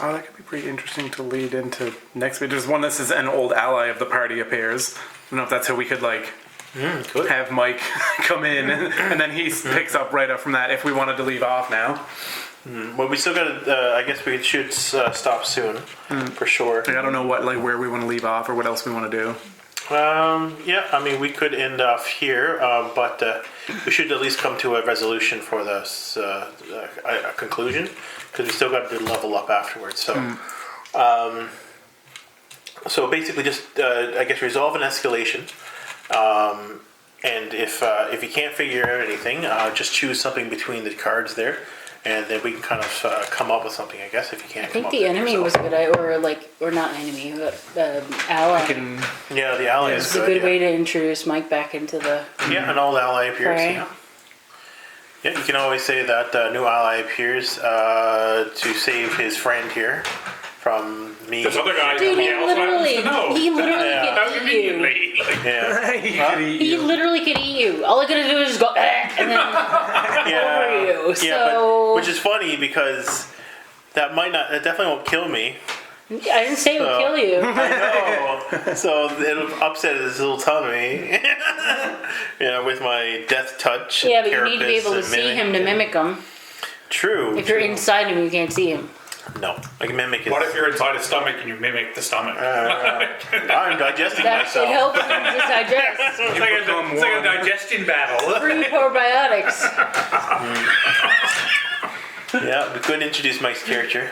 Oh, that could be pretty interesting to lead into next week. There's one that says an old ally of the party appears. I don't know if that's how we could like Could. have Mike come in and then he picks up right up from that if we wanted to leave off now. Well, we still got to, I guess we should stop soon, for sure. Like, I don't know what where we want to leave off or what else we want to do. Yeah, I mean, we could end off here, but we should at least come to a resolution for this, a conclusion, because we still got to level up afterwards. So, so basically, just I guess resolve an escalation, and if you can't figure out anything, just choose something between the cards there. And then we can kind of come up with something, I guess, if you can't. I think the enemy was a good idea, or not enemy, but ally. Yeah, the ally is It's a good way to introduce Mike back into the. Yeah, an old ally appears. Right. Yeah. Yeah, you can always say that new ally appears to save his friend here from me. This other guy Dude, he else happens to know. literally Yeah. How could eat you. conveniently. Yeah. He literally could eat you. All I gotta do is go, and then over you. Yeah, So but, which is funny because that definitely won't kill me. I didn't say it would kill you. No. So it'll upset his little tummy. With my death touch. Yeah, but you need to be carapace able to and see him to mimic him. True. If you're inside him, you can't see him. No, I can mimic it. What if you're inside a stomach and you mimic the stomach? I'm digesting That actually myself. helps him to digest. It's like a digestion battle. Free probiotics. Yeah, we couldn't introduce Mike's character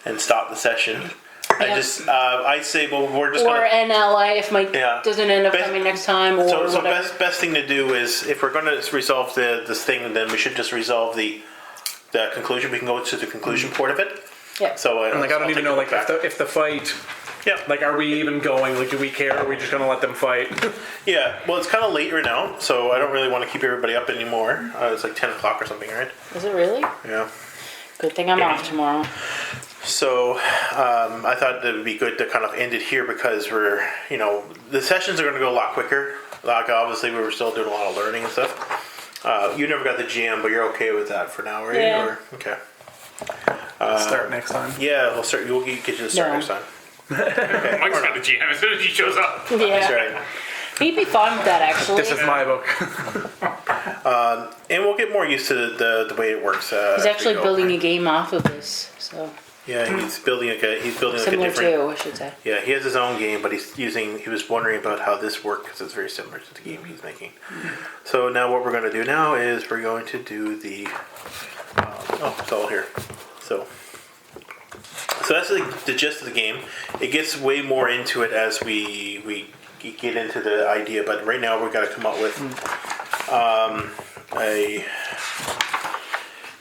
and stop the session. Yep. I say, well, we're just Or gonna. an ally if Mike Yeah. doesn't end up Best- coming next time, or So whatever. best thing to do is, if we're going to resolve this thing, then we should just resolve the conclusion. We can go to the conclusion part of it. Yeah. So And like I don't even know like if the fight. Yeah. Like, are we even going? Like, do we care? Or are we just gonna let them fight? Yeah. Well, it's kind of late right now, so I don't really want to keep everybody up anymore. It's like 10 o'clock or something, right? Is it really? Yeah. Good thing I'm off tomorrow. So I thought it would be good to kind of end it here because we're, the sessions are going to go a lot quicker. Like obviously we were still doing a lot of learning and stuff. You never got the GM, but you're okay with that for now, right? Yeah. Or, okay. Start next time. Yeah, we'll start. We'll get you to start No. next time. Mike's got the GM as soon as he shows up. Yeah. That's right. He'd be fine with that, actually. This is my book. And we'll get more used to the way it works. He's actually building a game off of this, so Yeah, he's building like a similar different. to, I should say. Yeah, he has his own game, but he was wondering about how this worked because it's very similar to the game he's making. So now what we're going to do now is we're going to do the. It's all here. So that's the gist of the game. It gets way more into it as we get into the idea, but right now we've got to come up with a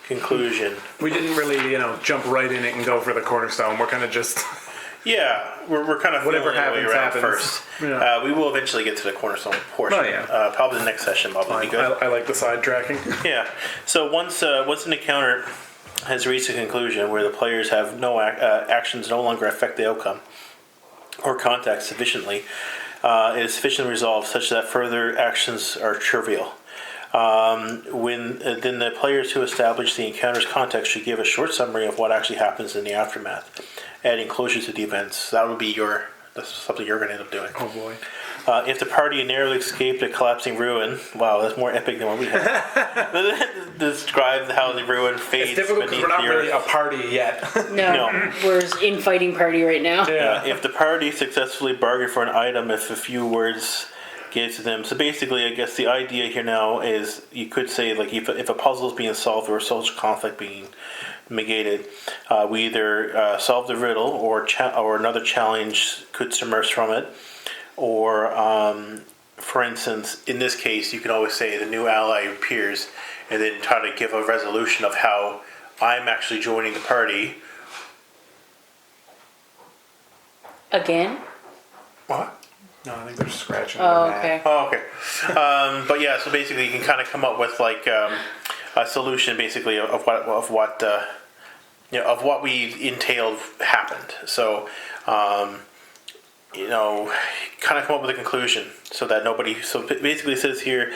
conclusion. We didn't really, jump right in it and go for the cornerstone. We're kind of just... Yeah, we're kind of Whatever feeling our way happens, around happens. first. Yeah. We will eventually get to the cornerstone portion. Oh, yeah. Probably the next session. Probably be good. I like the sidetracking. Yeah. So once an encounter has reached a conclusion where the players have no actions no longer affect the outcome or context sufficiently, it is sufficiently resolved such that further actions are trivial. Then the players who establish the encounter's context should give a short summary of what actually happens in the aftermath, adding closure to the events. That would be that's something you're going to end up doing. Oh boy. If the party narrowly escaped a collapsing ruin, wow, that's more epic than what we had. Describe how the ruin fades It's difficult because beneath we're not the really earth. a party yet. No, we're infighting party right now. If the party successfully bargained for an item, if a few words get to them. So basically, I guess the idea here now is you could say, like, if a puzzle is being solved or a social conflict being negated, we either solve the riddle or another challenge could emerge from it. Or, for instance, in this case, you could always say the new ally appears and then try to give a resolution of how I'm actually joining the party. Again? What? No, I think they're scratching. Oh, the mat. okay. Oh, okay. But yeah, so basically you can kind of come up with like a solution, basically of what we entailed happened. So, kind of come up with a conclusion so that nobody. So basically, it says here.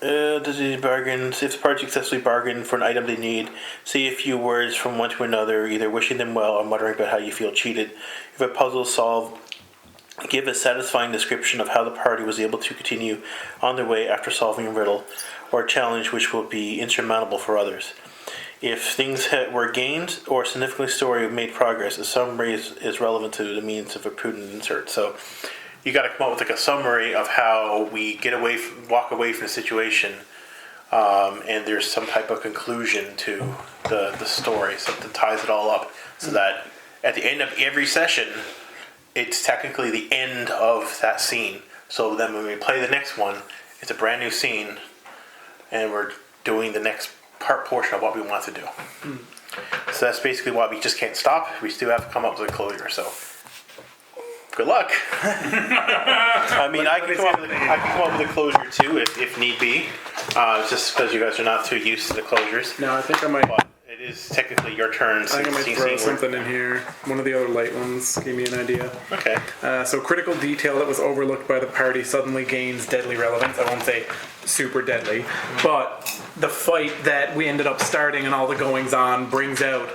Does he bargains? If the party successfully bargain for an item they need, say a few words from one to another, either wishing them well or muttering about how you feel cheated. If a puzzle is solved, give a satisfying description of how the party was able to continue on their way after solving a riddle or a challenge which will be insurmountable for others. If things were gained or significant story made progress, a summary is relevant to the means of a prudent insert. So you got to come up with like a summary of how we walk away from the situation, and there's some type of conclusion to the story, something ties it all up, so that at the end of every session, it's technically the end of that scene. So then when we play the next one, it's a brand new scene, and we're doing the next portion of what we want to do. So that's basically why we just can't stop. We still have to come up with a closure. So good luck. I mean, I can come up with a closure too, if need be. Just because you guys are not too used to the closures. No, I think I might. But it is technically your turn. I think I might throw something in here. One of the other light ones gave me an idea. Okay. So critical detail that was overlooked by the party suddenly gains deadly relevance. I won't say super deadly, but the fight that we ended up starting and all the goings on brings out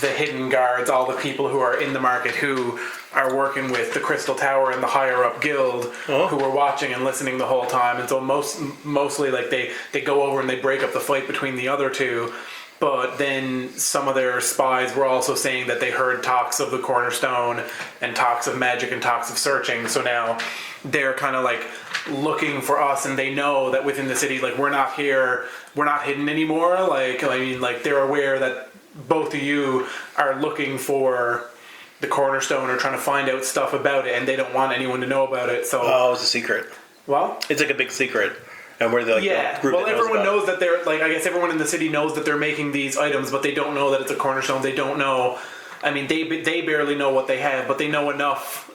the hidden guards, all the people who are in the market who are working with the Crystal Tower and the higher up guild who were watching and listening the whole time. And so mostly like they go over and they break up the fight between the other two. But then some of their spies were also saying that they heard talks of the Cornerstone and talks of magic and talks of searching. So now they're kind of like looking for us, and they know that within the city, like, we're not here, we're not hidden anymore. Like, I mean, like, they're aware that both of you are looking for the Cornerstone or trying to find out stuff about it, and they don't want anyone to know about it. So, it's a secret. well, It's like a big secret. And we're the group well, that everyone knows knows that they're, like, I guess everyone in the city knows that they're making these items, but they don't know that it's a Cornerstone. They don't know. I mean, they barely know what they have, but they know enough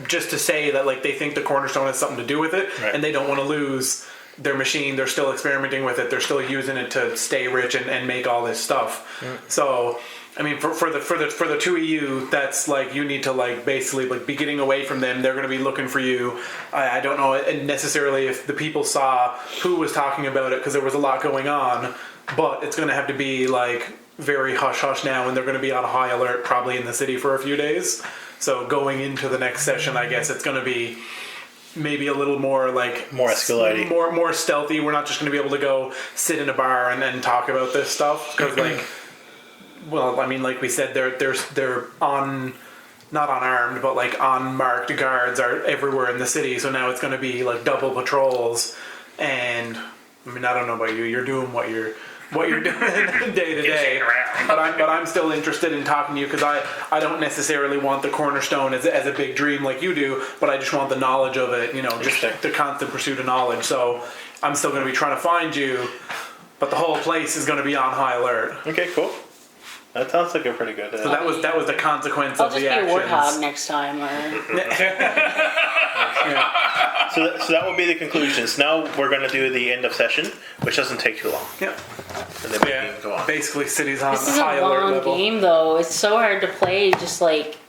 just to say that, like, they think the Cornerstone has something to do with it, right, and they don't want to lose their machine. They're still experimenting with it. They're still using it to stay rich and make all this stuff. Mm. So, I mean, for the two of you, that's like, you need to, like, basically, like, be getting away from them. They're going to be looking for you. I don't know necessarily if the people saw who was talking about it, because there was a lot going on. but it's going to have to be like very hush hush now, and they're going to be on high alert probably in the city for a few days. So going into the next session, I guess it's going to be maybe a little more like More escalating. more stealthy. We're not just going to be able to go sit in a bar and then talk about this stuff because like, well, I mean, like we said, they're on. Not unarmed, but like unmarked guards are everywhere in the city. So now it's going to be like double patrols. And I mean, I don't know about you. You're doing what you're doing day to day. But I'm still interested in talking to you because I don't necessarily want the cornerstone as a big dream like you do. But I just want the knowledge of it. You know, just the constant pursuit of knowledge. So I'm still going to be trying to find you. But the whole place is going to be on high alert. Okay, cool. That sounds like a pretty good. So that was the consequence I'll of just the be a actions. warthog next time, or So that will be the conclusions. Now we're going to do the end of session, which doesn't take too long. Yeah. And then we can go on. Basically, cities on this is high a alert long level. game though. It's so hard to play just like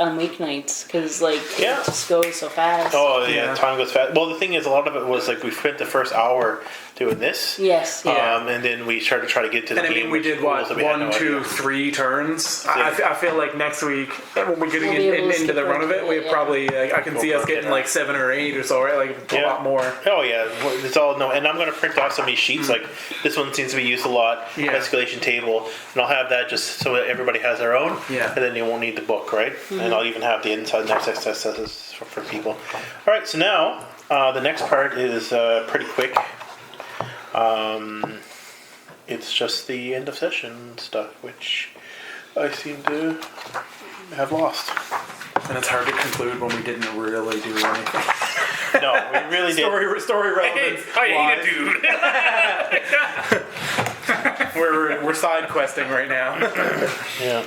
on weeknights because like Yeah. it just goes so fast. Oh yeah, Yeah. time goes fast. Well, the thing is, a lot of it was like we spent the first hour doing this. Yes. Yeah. And then we started to try to get to the And I game. mean, we which did rules what, that we had 1, no 2, idea. 3 turns. I feel like next week when we're getting We'll be able to into the skip run of it, we yeah. probably I can see us getting like 7 or 8 or so, right? Like a lot more. Oh yeah, it's all no. And I'm going to print off some of these sheets. Like this one seems to be used a lot. Yeah. Escalation table, and I'll have that just so that everybody has their own. Yeah. And then you won't need the book, right? And I'll even have the inside next accesses for people. All right. So now the next part is pretty quick. It's just the end of session stuff, which I seem to have lost. And it's hard to conclude when we didn't really do anything. No, we really did. Story relevance. I hate a dude. We're side questing right now. Yeah.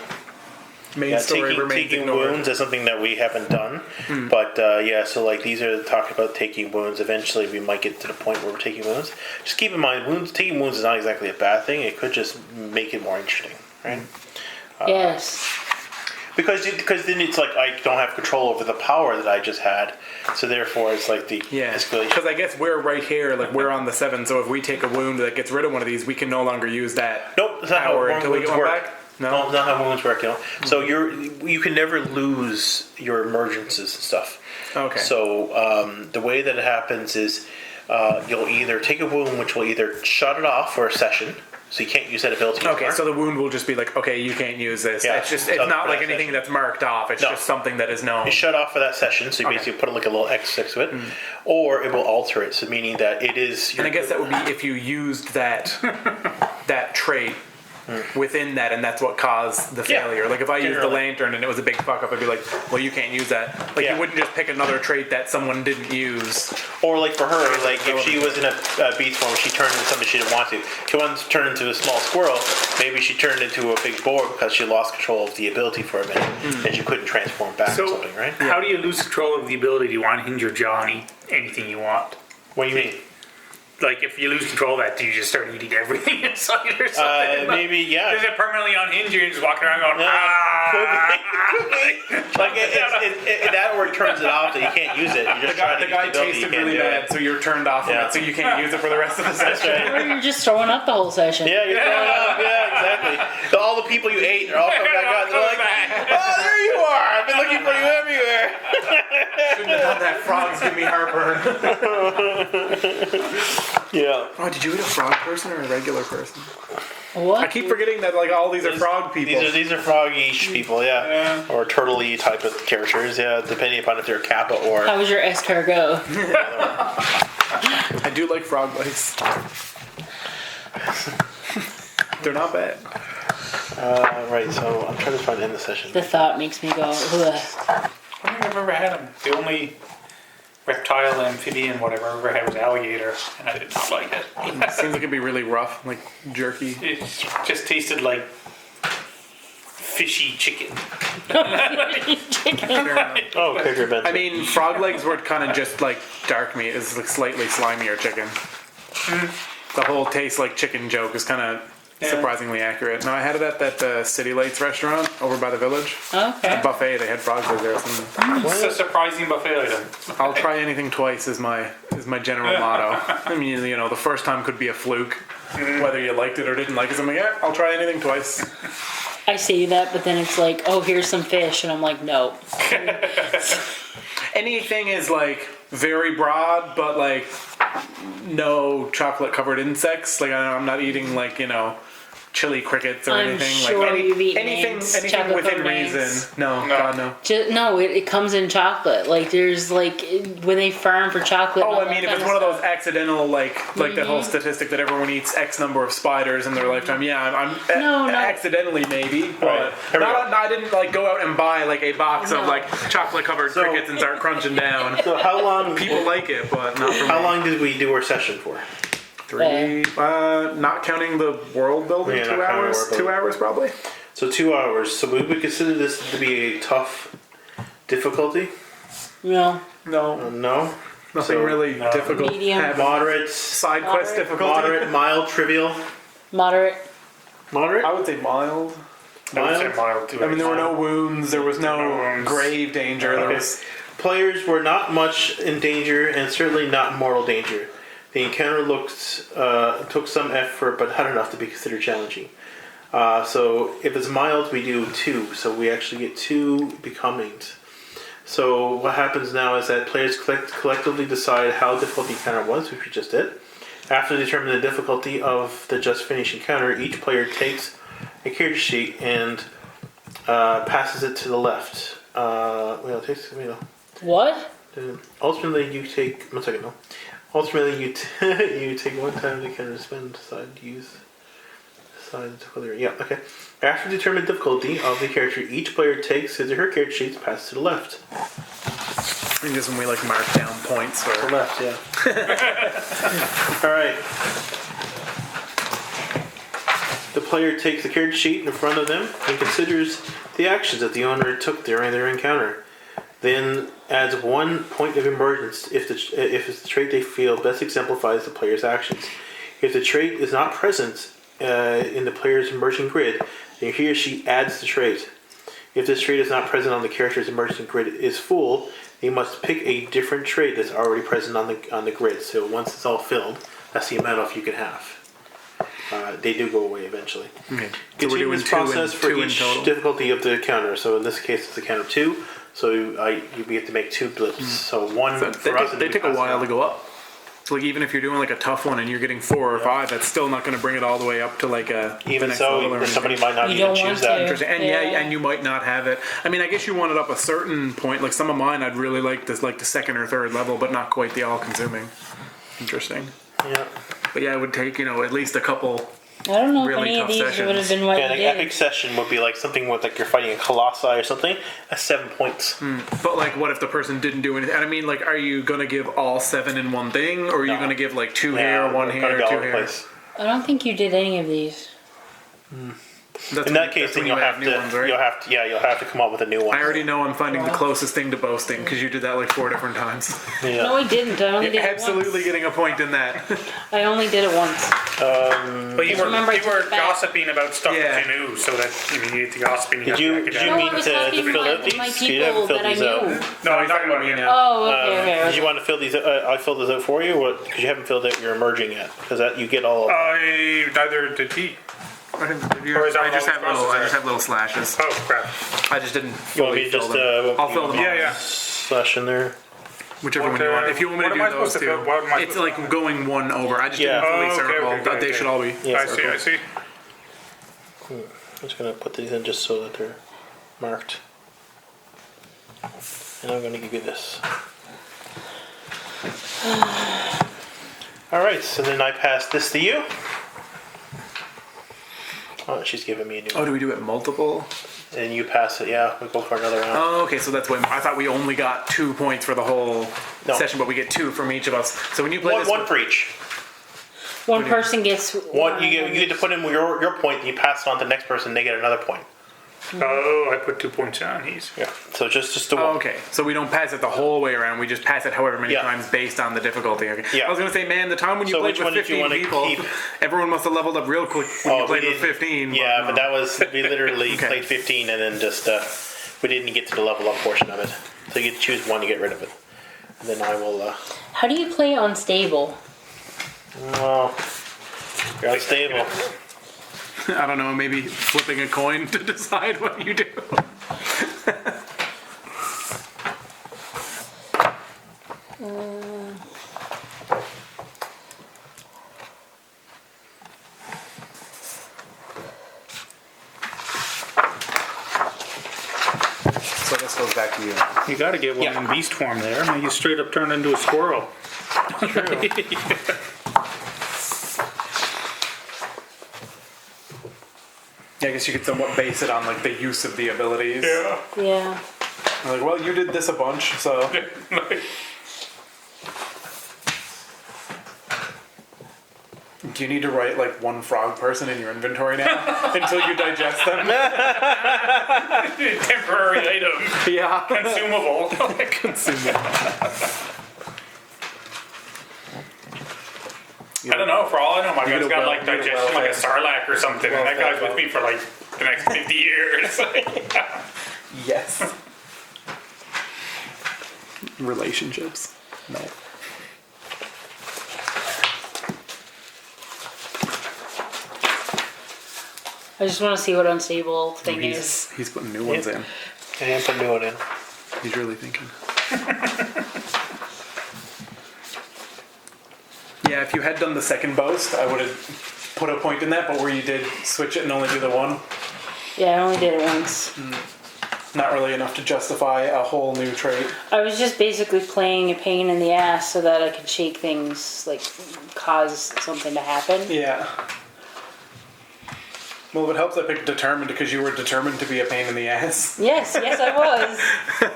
Main Yeah, story remains taking ignored. wounds is something that we haven't done, but yeah. So like these are talk about taking wounds. Eventually, we might get to the point where we're taking wounds. Just keep in mind, taking wounds is not exactly a bad thing. It could just make it more interesting, right? Yes. Because then it's like I don't have control over the power that I just had, so therefore it's like the escalation. Because I guess we're right here, like we're on the 7. So if we take a wound that gets rid of one of these, we can no longer use that Nope, that's not how power until we wounds get one work. back. No, it's not how wounds work, you know. So you can never lose your emergencies and stuff. Okay. So the way that it happens is you'll either take a wound which will either shut it off for a session, so you can't use that ability Okay, anymore. so the wound will just be like, okay, you can't use this. Yeah, it's so not for like that anything session. that's marked off. It's No. just something that is known. You shut off for that session, so you Okay. basically put like a little X next to it, or it will alter it, so meaning that it is. And I guess that would be if you used that that trait within that, and that's what caused the Yeah, failure. Like if I used the generally. lantern and it was a big fuck up, I'd be like, well, you can't use that. Like Yeah. you wouldn't just pick another trait that someone didn't use. Or like for her, like if she was in a beast form, she turned into something she didn't want to. She wanted to turn into a small squirrel. Maybe she turned into a big boar because she lost control of the ability for a minute, and she couldn't transform back or So, something, right? how do you lose control of the ability to unhinge your jaw and eat anything you want? What do you mean? Like, if you lose control of that, do you just start eating everything inside or something? Maybe, yeah. Does it permanently unhinge you and just walking around going, Like that or it turns it off that you can't use it. You just try to The guy use the ability, tasted you can't really do it. bad, so you're turned off Yeah. from it, so you can't use it for the rest of the session. Or you're just throwing up the whole session. Yeah, you're throwing up. Yeah, exactly. So all the people you ate are all coming back out. They're like, oh, there you are. I've been looking for you everywhere. Shouldn't have done that. Frogs give me heartburn. Yeah. Oh, did you eat a frog person or a regular person? What? I keep forgetting that like all these are frog people. These are froggy people, yeah. Or turtle-y type of characters, yeah, depending upon if they're Kappa or... How was your escargot? I do like frog legs. They're not bad. Right, so I'm trying to find in the session. The thought makes me go, ugh. I don't think I've ever had them. The only reptile, amphibian, whatever I ever had was alligator, and I did not like it. Seems like it'd be really rough, like jerky. It just tasted like fishy chicken. Oh, Kicker Benson. I mean, frog legs were kind of just like dark meat. It's like slightly slimier chicken. The whole taste like chicken joke is kind of surprisingly accurate. No, I had it at that City Lights restaurant over by the village. Okay. A buffet. They had frog legs there. So It's a surprising buffet item. I'll try anything twice is my general motto. I mean, you know, the first time could be a fluke. whether you liked it or didn't like it. So I'm like, yeah, I'll try anything twice. I say that, but then it's like, oh, here's some fish, and I'm like, no. Anything is like very broad, but like no chocolate covered insects. Like I'm not eating like chili crickets or I'm anything. sure Like you've eaten anything ants, within chocolate-covered reason. ants. No, God no. No, it comes in chocolate. Like there's like when they farm for chocolate. Oh, and all I mean, that if it's kind one of of those accidental, like that whole statistic that everyone eats X number of spiders in their lifetime. Yeah, I'm No, accidentally maybe, but Right. Here we I didn't like go out and buy like a box of No. like chocolate covered crickets and start crunching down. So how long? People like it, but not for me. How long did we do our session for? 3, not counting the world building, Yeah, 2 not counting hours. world 2 building. hours probably. So 2 hours. So we would consider this to be a tough difficulty. No. No, No. nothing So, really difficult. Medium. Have Moderate. side quest Moderate. difficulty. Moderate. Mild. Trivial. Moderate. Moderate. I would say mild. I would say Mild. mild too. I mean, there were no wounds. There was no wounds. grave danger. There Okay. was. Players were not much in danger, and certainly not mortal danger. The encounter took some effort, but not enough to be considered challenging. So if it's mild, we do 2. So we actually get 2 becomings. So what happens now is that players collectively decide how difficult the encounter was, which we just did. After determining the difficulty of the just finished encounter, each player takes a character sheet and passes it to the left. What? Ultimately, you take 1 second. No. Ultimately, you take 1 time to kind of spend decide difficulty. Yeah. Okay. After determining difficulty of the character, each player takes his or her character sheets, passes to the left. I guess when we like mark down points The or. left, yeah. All right. The player takes the character sheet in front of them and considers the actions that the owner took during their encounter. Then adds 1 point of emergence if it's the trait they feel best exemplifies the player's actions. If the trait is not present in the player's emerging grid, then he or she adds the trait. If this trait is not present on the character's emerging grid is full, they must pick a different trait that's already present on the grid. So once it's all filled, that's the amount of you can have. They do go away eventually. Okay. So we're Continue doing this two process in, for two in each total. difficulty of the counter. So in this case, it's a count of 2. So you have to make 2 blips. So one So for us. they take a while to go up. So like even if you're doing like a tough one and you're getting 4 or 5, that's still not going to bring it all the way up to like a the Even next so, level or anything. somebody might not You even don't choose want that. to. Interesting. And Yeah. and you might not have it. I mean, I guess you want it up a certain point. Like some of mine, I'd really like this, like the 2nd or 3rd level, but not quite the all-consuming. Interesting. Yeah. But yeah, it would take at least a couple. I don't know Really if any of tough these sessions. would have been what Yeah, you an did. epic session would be like something with like you're fighting a colossi or something. That's 7 points. But like, what if the person didn't do anything? And I mean, like, are you gonna give all 7 in one thing, or are you No. gonna give like 2 Yeah, here, 1 we're gonna here, go all 2 over the here? place. I don't think you did any of these. That's In when- that case, that's then when you'll you have new to ones, right? you'll have to come up with a new one. I already know I'm finding the Wow. closest thing to boasting because you did that like 4 different times. Yeah. No, I didn't. I only did it Absolutely once. getting a point in that. I only did it once. But you remember I took were it back. gossiping about stuff Yeah. that you knew, so that you needed to gossiping. Did you No, mean I was to talking fill to out these? my You people haven't filled that I these out. knew. No, I'm talking about me now. Oh, okay. Did you want to fill these? I filled these out for you, because you haven't filled out your emerging yet. Because that you get all. Neither did he. I Or is that I just all have the little, I process just have little slashes. Oh crap! I just didn't You want fully me to fill just them. I'll fill them Yeah, all. yeah. slash in there? Whichever What, one you want. If you want me to what do am I those supposed to two, fill? What am I it's supposed like going 1 over. I just Yeah. didn't fully Oh, okay, circle. okay, okay, They okay. should all be. Yeah. I see. I see. I'm just gonna put these in just so that they're marked. And I'm gonna give you this. All right. So then I pass this to you. Oh, she's giving me a new Oh, one. do we do it multiple? And you pass it. Yeah, we go for another round. Oh, okay. So that's way more. I thought we only got 2 points for the whole No. session, but we get 2 from each of us. So when you play this, One for each. One person gets One you get to put in your point, and you pass it on to the next person. They get another point. Oh, I put 2 points on these. Yeah. So just the Oh, one. okay. So we don't pass it the whole way around. We just pass it however many Yeah. times based on the difficulty. Okay. Yeah. I was gonna say, man, the time when you So played which with one did you 15 wanna people, keep? everyone must have leveled up real quick when you we played with did- 15. Yeah, but no. that was we literally Okay. played 15 and then just we didn't get to the level up portion of it. So you get to choose one to get rid of it. And then I will. How do you play unstable? Well, You're unstable. I don't know, maybe flipping a coin to decide what you do. So this goes back to you. You gotta get one in beast form there. Now you straight up turn into a squirrel. Yeah, I guess you could somewhat base it on like the use of the abilities. Yeah. Yeah. Like, well, you did this a bunch, so. Do you need to write like one frog person in your inventory now until you digest them? Temporary item. Yeah. Consumable. Consumable. I don't know, for all I know, my You guy's get a got well- like you get a digestion like a well-fed- sarlacc or something, and that guy's with me for like the next 50 years. Yes. Relationships. No. I just want to see what unstable thing is. He's putting new ones in. And put a new one in. He's really thinking. Yeah, if you had done the second boast, I would have put a point in that, but where you did switch it and only do the one, Yeah, I only did it once. not really enough to justify a whole new trait. I was just basically playing a pain in the ass so that I could shake things, like cause something to happen. Yeah. Well, if it helps, I picked determined because you were determined to be a pain in the ass. Yes, yes, I was.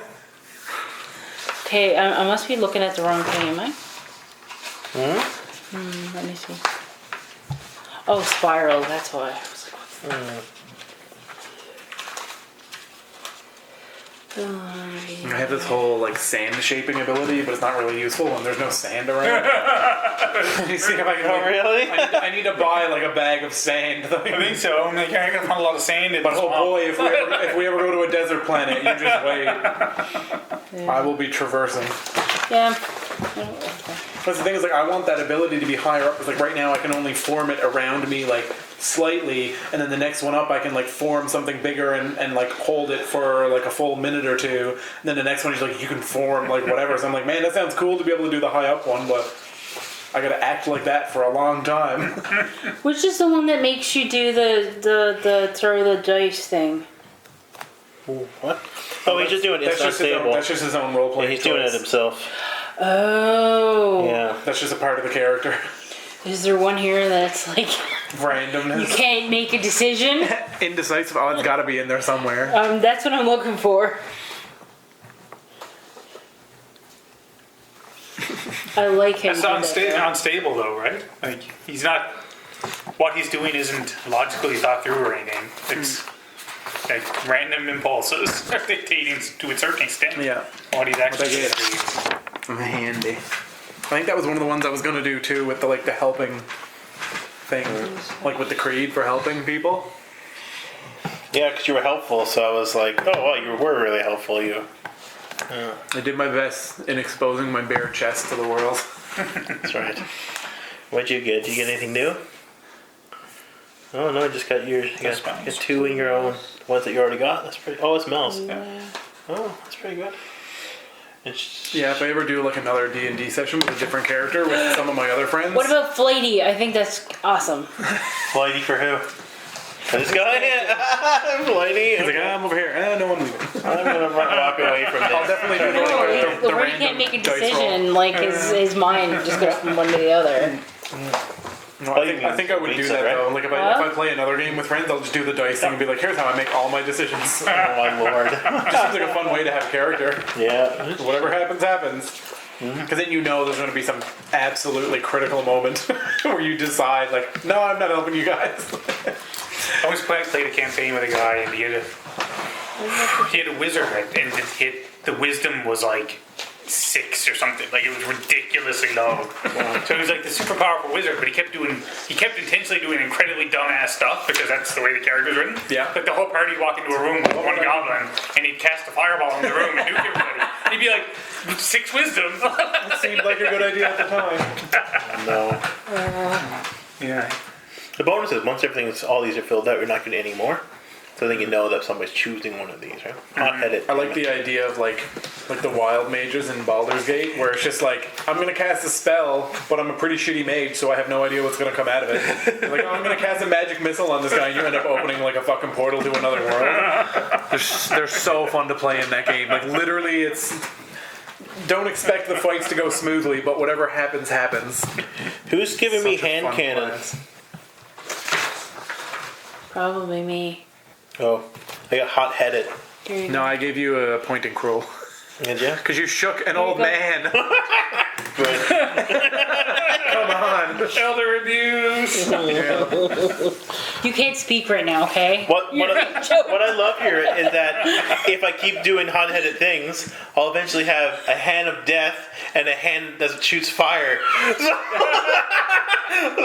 Okay, I must be looking at the wrong thing, am I? Let me see. Oh, spiral, that's why. I was like, I have this whole like sand shaping ability, but it's not really useful when there's no sand around. You see if I can. Oh, really? I need to buy like a bag of sand. I think so. I'm like, I gotta find a lot of sand in But this oh swamp. boy, if we ever go to a desert planet, you just wait. I will be traversing. yeah. That's the thing is like I want that ability to be higher up. Because like right now I can only form it around me like slightly, and then the next one up I can like form something bigger and like hold it for like a full minute or two. And then the next one is like you can form like whatever. So I'm like, man, that sounds cool to be able to do the high up one, but I gotta act like that for a long time. Which is the one that makes you do the throw the dice thing? What? Oh, he's just doing it. It's unstable. That's just his own role Yeah, playing. he's doing it himself. Oh. Yeah. That's just a part of the character. Is there one here that's like Randomness. you can't make a decision? Indecisive. Oh, it's gotta be in there somewhere. That's what I'm looking for. I like him. That's for that. unstable though, right? Like he's not. What he's doing isn't logically thought through or anything. It's like random impulses dictating to a certain extent. Yeah. What he's actually What doing. Handy. I think that was one of the ones I was gonna do too with the like the helping thing, like with the creed for helping people. Yeah, because you were helpful, so I was like, oh, well, you were really helpful, you. I did my best in exposing my bare chest to the world. That's right. What'd you get? Did you get anything new? Oh, no, I just got yours. You got two in your own ones that you already got. That's pretty. Oh, it smells. Yeah. Oh, that's pretty good. It's, Yeah, if I ever do like another D&D session with a different character with some of my other friends. What about Flighty? I think that's awesome. Flighty for who? For this guy? Flighty? He's like, I'm over here. No one leaving. I'm going to walk away from I'll this. definitely do No, like, the the way he random can't make a dice roll. decision, like his mind just goes from one to the other. No, I think I would do Pizza, that right? though. Like if I play another game with friends, I'll just do the dice thing and be like, here's how I make all my decisions. Oh, my lord. Just seems like a fun way to have character. Yeah. Whatever happens, happens. Because then you know there's going to be some absolutely critical moment where you decide, like, no, I'm not helping you guys. I always played a campaign with a guy, and he had a wizard, and the wisdom was like 6 or something. Like it was ridiculously low. So he was like the super powerful wizard, but he kept intentionally doing incredibly dumbass stuff because that's the way the character's written. Yeah. Like the whole party would walk into a room with one goblin, and he'd cast a fireball in the room and nuke everybody. And he'd be like, 6 wisdom. It seemed like a good idea at the time. No. Yeah. The bonus is once all these are filled out, you're not getting any more. So then you know that somebody's choosing one of these, right? Hot-headed. I like the idea of like the wild mages in Baldur's Gate, where it's just like, I'm gonna cast a spell, but I'm a pretty shitty mage, so I have no idea what's gonna come out of it. Like, oh, I'm gonna cast a magic missile on this guy, and you end up opening like a fucking portal to another world. They're so fun to play in that game. Like, literally, it's. Don't expect the fights to go smoothly, but whatever happens, happens. Who's giving me Such a hand fun cannons? Probably me. Oh, I got hot-headed. Here you No, go. I gave you a pointing cruel. Did you? Because you shook an old go. man. Good. Come on. Elder abuse. You can't speak right now, okay? What You're I joking. love here is that if I keep doing hot-headed things, I'll eventually have a hand of death and a hand that shoots fire. So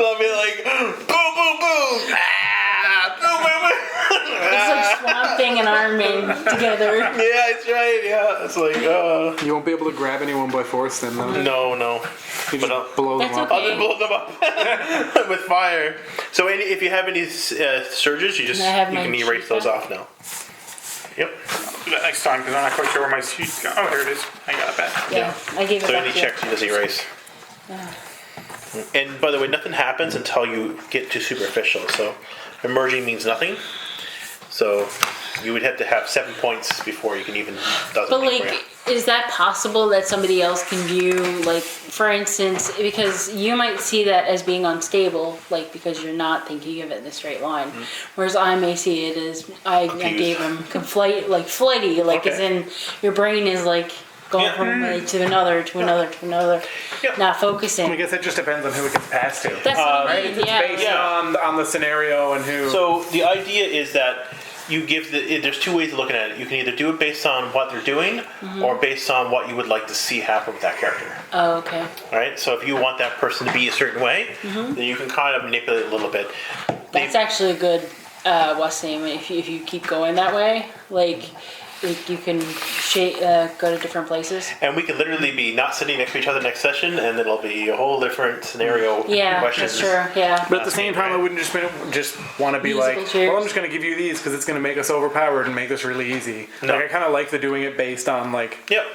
I'll be like, boom, boom, boom, ah, boom, boom, boom. It's like Swamp Thing and Iron Man together. Yeah, that's right. Yeah, it's like, You won't be able to grab anyone by force then, though. no. You But just blow them That's up. okay. I'll just blow them up with fire. So if you have any surges, you I have you my can erase sheet those back. off now. Yep. Do that next time because I'm not quite sure where my sheet's gone. Oh, here it is. I got it back. Yeah, I gave it So back any to you. checks you just erase. And by the way, nothing happens until you get to superficial. So emerging means nothing. So you would have to have 7 points before you can even does But anything for like, you. is that possible that somebody else can view, like, for instance, because you might see that as being unstable, like, because you're not thinking of it in a straight line, whereas I may see it as I gave him flighty, like, as Okay. in your brain is like going Yeah. from one way to another, to another, to another, Yeah. not I focusing. guess it just depends on who it gets passed to. That's what I Right? mean, It's yeah. based Yeah. on the scenario and who. So the idea is that you give there's two ways of looking at it. You can either do it based on what they're doing or based on what you would like to see happen with that character. Oh, okay. All right. So if you want that person to be a certain way, then you can kind of manipulate a little bit. That's actually a good Wasim. If you keep going that way, like you can go to different places. And we could literally be not sitting next to each other next session, and it'll be a whole different scenario. Yeah, questions. that's true. Yeah. But at the same time, I wouldn't just want to be Musical like, chairs. well, I'm just going to give you these because it's going to make us overpowered and make this really easy. No. Like, I kind of like the doing it based on like Yep.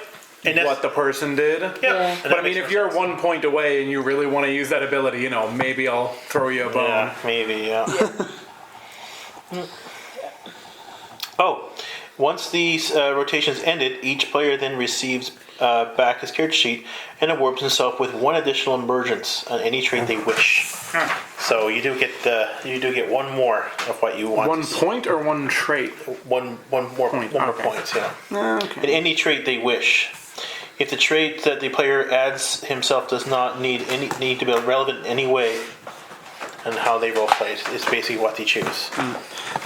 And that's, what the person did. yeah. Yeah. And But that I mean, makes if more you're sense. 1 point away and you really want to use that ability, maybe I'll throw you a bone. Yeah, maybe, yeah. Oh, once these rotations ended, each player then receives back his character sheet and awards himself with one additional emergence on any trait they wish. So you do get one more of what you want. 1 point or one trait? One more Point, one more okay. points, yeah. Okay. In any trait they wish. If the trait that the player adds himself does not need to be relevant in any way, and how they roll play is basically what they choose.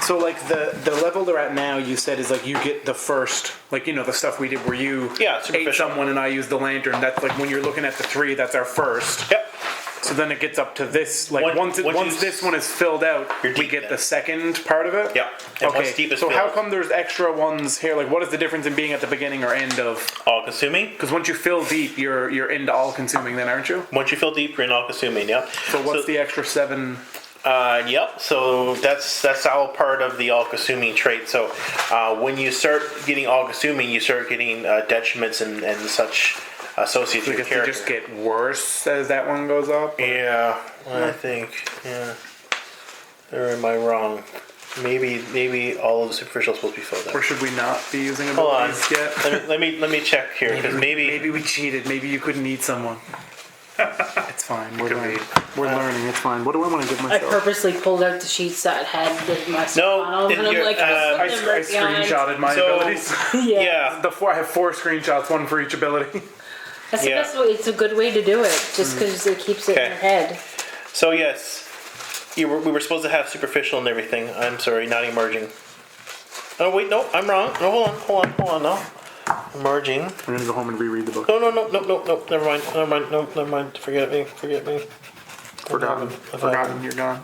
So like the level they're at now, you said is like you get the first, like the stuff we did where you Yeah, ate superficial. someone and I used the lantern. That's like when you're looking at the 3, that's our first. Yep. So then it gets up to this. Like Once once you- this one is filled out, You're we deep get then. the second part of it. Yeah. And Okay. once deep is So how filled, come there's extra ones here? Like what is the difference in being at the beginning or end of? all consuming. Because once you fill deep, you're into all consuming. Then aren't you? Once you fill deep, you're in all consuming. Yep. So what's the extra 7? Yep. So that's all part of the all-consuming trait. So when you start getting all-consuming, you start getting detriments and such associated with Because your they character. just get worse as that one goes up. Yeah, I think. Yeah. Or am I wrong? Maybe all of the superficial is supposed to be filled Or out. should we not be using Hold on. abilities yet? Let me check here because Maybe we cheated. Maybe you couldn't eat someone. It's fine. We're learning. We're learning. It's fine. What do I want to give I myself? purposely pulled out the sheets that had my No, on them, and I'm you're- like, I put them right behind. screenshotted my So- abilities. Yeah. yeah. I have 4 screenshots, 1 for each ability. That's the Yeah. best way. It's a good way to do it, just because it keeps it in Okay. your head. So yes, we were supposed to have superficial and everything. I'm sorry, not emerging. Oh wait, no, I'm wrong. No, hold on, no. Emerging. I'm gonna go home and reread the book. No, never mind, no, never mind. Forget me. Forgotten. You're gone.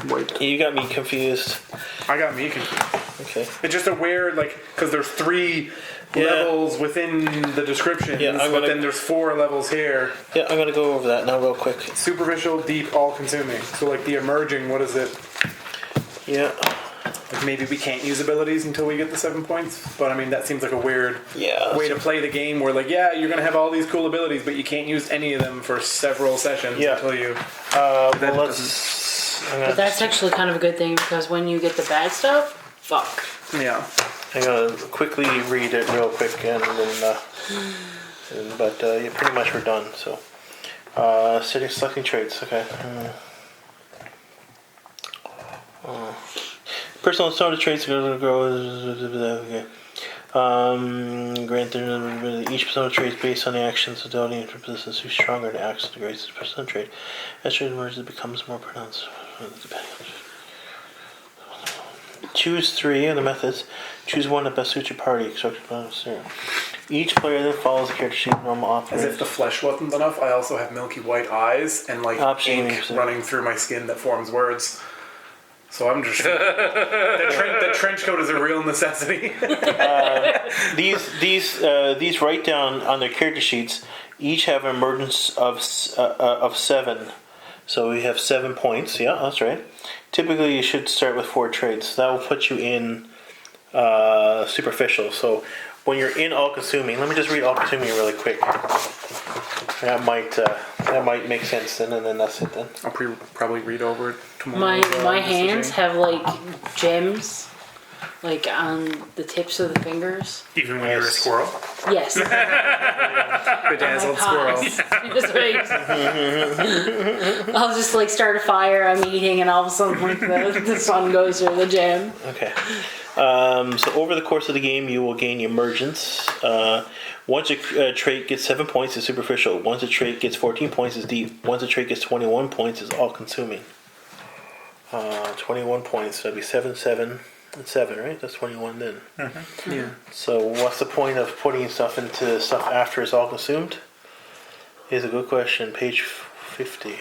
Wiped. You got me confused. I got me confused. Okay. It's just a weird, like, because there's 3 Yeah. levels within the descriptions, Yeah, but then there's 4 levels here. Yeah, I'm gonna go over that now real quick. Superficial, deep, all-consuming. So, like, the emerging, what is it? Yeah. Like, maybe we can't use abilities until we get the 7 points, but I mean, that seems like a weird Yeah. way to play the game where, like, yeah, you're gonna have all these cool abilities, but you can't use any of them for several sessions Yeah. until you... Well, That let's. But that's actually kind of a good thing because when you get the bad stuff, fuck. Yeah. I'm gonna quickly read it real quick and then. Yeah, pretty much we're done. So, selecting traits. Okay. Personal and sort of traits are going to grow. Okay. Granted, each persona trait is based on the actions, ability, and persistence. Who's stronger the action, the greatest the persona trait. As trait emerges, it becomes more pronounced. Choose 3 of the methods. Choose one that best suits your party. Each player then follows the character sheet normal As operates. if the flesh wasn't enough, I also have milky white eyes and, like, ink running through my skin that forms words. So I'm just... the trench coat is a real necessity. These write down on their character sheets. Each have an emergence of 7. So we have 7 points. Yeah, that's right. Typically, you should start with 4 traits. That will put you in superficial. So when you're in all-consuming, let me just read all-consuming really quick. That might make sense then, and then that's it then. I'll probably read over it tomorrow. My hands have like gems, like on the tips of the fingers. Even when you're a squirrel. Yes. Bedazzled squirrel. That's right. I'll just like start a fire I'm eating, and all of a sudden like the sun goes through the gem. Okay. So over the course of the game, you will gain emergence. Once a trait gets 7 points, it's superficial. Once a trait gets 14 points, it's deep. Once a trait gets 21 points, it's all-consuming. 21 points. So that'd be 7, 7, and 7, right? That's 21 then. Mm-hmm. Yeah. So what's the point of putting stuff into stuff after it's all consumed? Is a good question. Page 50.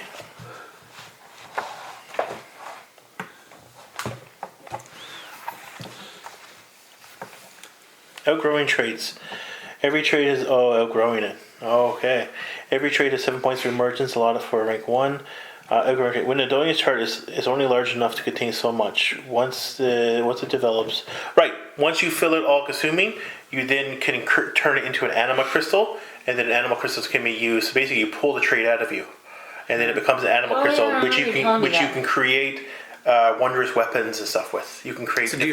Outgrowing traits. Every trait is outgrowing it. Oh, okay. Every trait has 7 points for emergence, allotted for rank 1. Outgrowing trait. When the Dolian chart is only large enough to contain so much. Once it develops, right. Once you fill it all consuming, you then can turn it into an anima crystal, and then anima crystals can be used. So basically, you pull the trait out of you, and then it becomes an anima crystal, yeah, which you can create wondrous weapons and stuff with. You can create. So do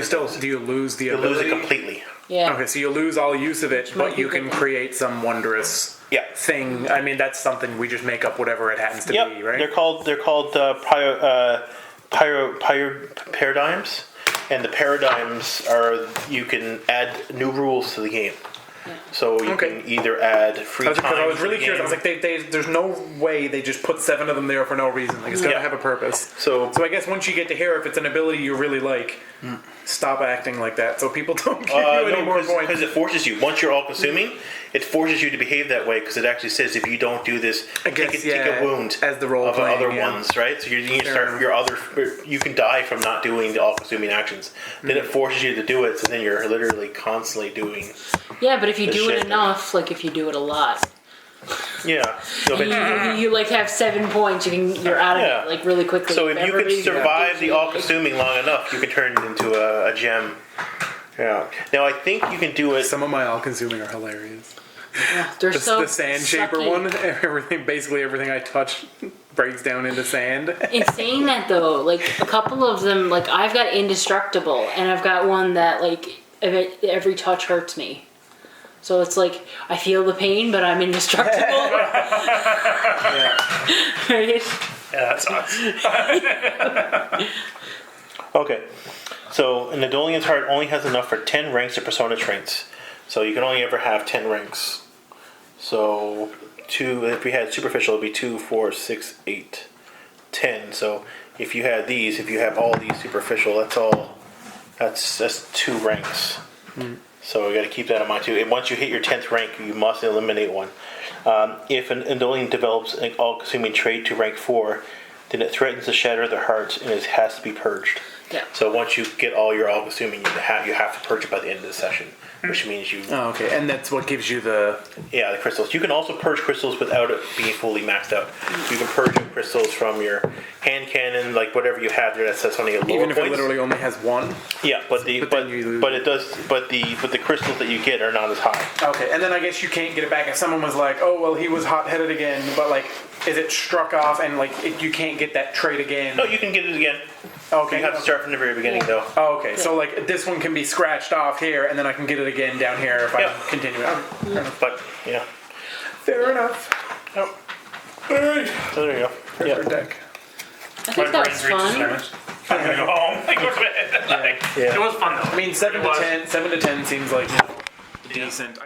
you lose the You ability? lose it completely. Yeah. Okay, so you lose all use of it, might but be you good can then. create some wondrous Yeah. thing. I mean, that's something we just make up whatever it happens to Yep. be, right? They're called paradigms, and the paradigms are you can add new rules to the game. So you Okay. can either add free time. Because I was to really the curious. I was game. like, there's no way they just put 7 of them there for no reason. Like, it's got to Yeah. have a purpose. So- I guess once you get to here, if it's an ability you really like, stop acting like that so people don't give you any more points. Because it forces you. Once you're all consuming, it forces you to behave that way because it actually says if you don't do this, I guess, take a wound as the role of playing, other yeah. ones, right? So you Fair start enough. your other. You can die from not doing the all consuming actions. Then it forces you to do it, so then you're literally constantly doing. Yeah, but if you The do it shit. enough, like if you do it a lot, Yeah. So you like have 7 points, you're out of Yeah. it like really quickly. So if you can everybody survive gives the you, all like- consuming long enough, you can turn it into a gem. Yeah. Now I think you can do it. Some of my all-consuming are hilarious. They're The, so the sand shaper sucky. one, basically everything I touch breaks down into sand. In saying that though, like a couple of them, like I've got indestructible, and I've got one that like every touch hurts me. So it's like I feel the pain, but I'm indestructible. Right? Yeah, that sucks. Okay. So an Adolian's Heart only has enough for 10 ranks of persona traits. So you can only ever have 10 ranks. So if we had superficial, it would be 2, 4, 6, 8, 10. So if you had these, if you have all these superficial, that's 2 ranks. So you got to keep that in mind too. And once you hit your 10th rank, you must eliminate one. If an Indolian develops an all-consuming trait to rank 4, then it threatens to shatter their hearts and it has to be purged. Yeah. So once you get all your all-consuming, you have to purge it by the end of the session, which means you... Oh, okay. And that's what gives you the... Yeah, the crystals. You can also purge crystals without it being fully maxed out. You can purge crystals from your hand cannon, like whatever you have there that says something at lower Even if points. it literally only has one? Yeah, but the crystals that you get are not as high. Okay, and then I guess you can't get it back if someone was like, oh, well, he was hot-headed again, but, like, is it struck off and, like, you can't get that trait again? No, you can get it again. Okay. You have to start from the very beginning, though. Oh, okay. So, like, this one can be scratched off here, and then I can get it again down here if I continue. Oh, But, yeah. fair enough. Yep. All right. So there you go. Perfect deck. I think that was fun. I'm gonna go home. I go to bed. Like, Yeah. It was fun though. I mean, 7 It was. to 10 seems like decent.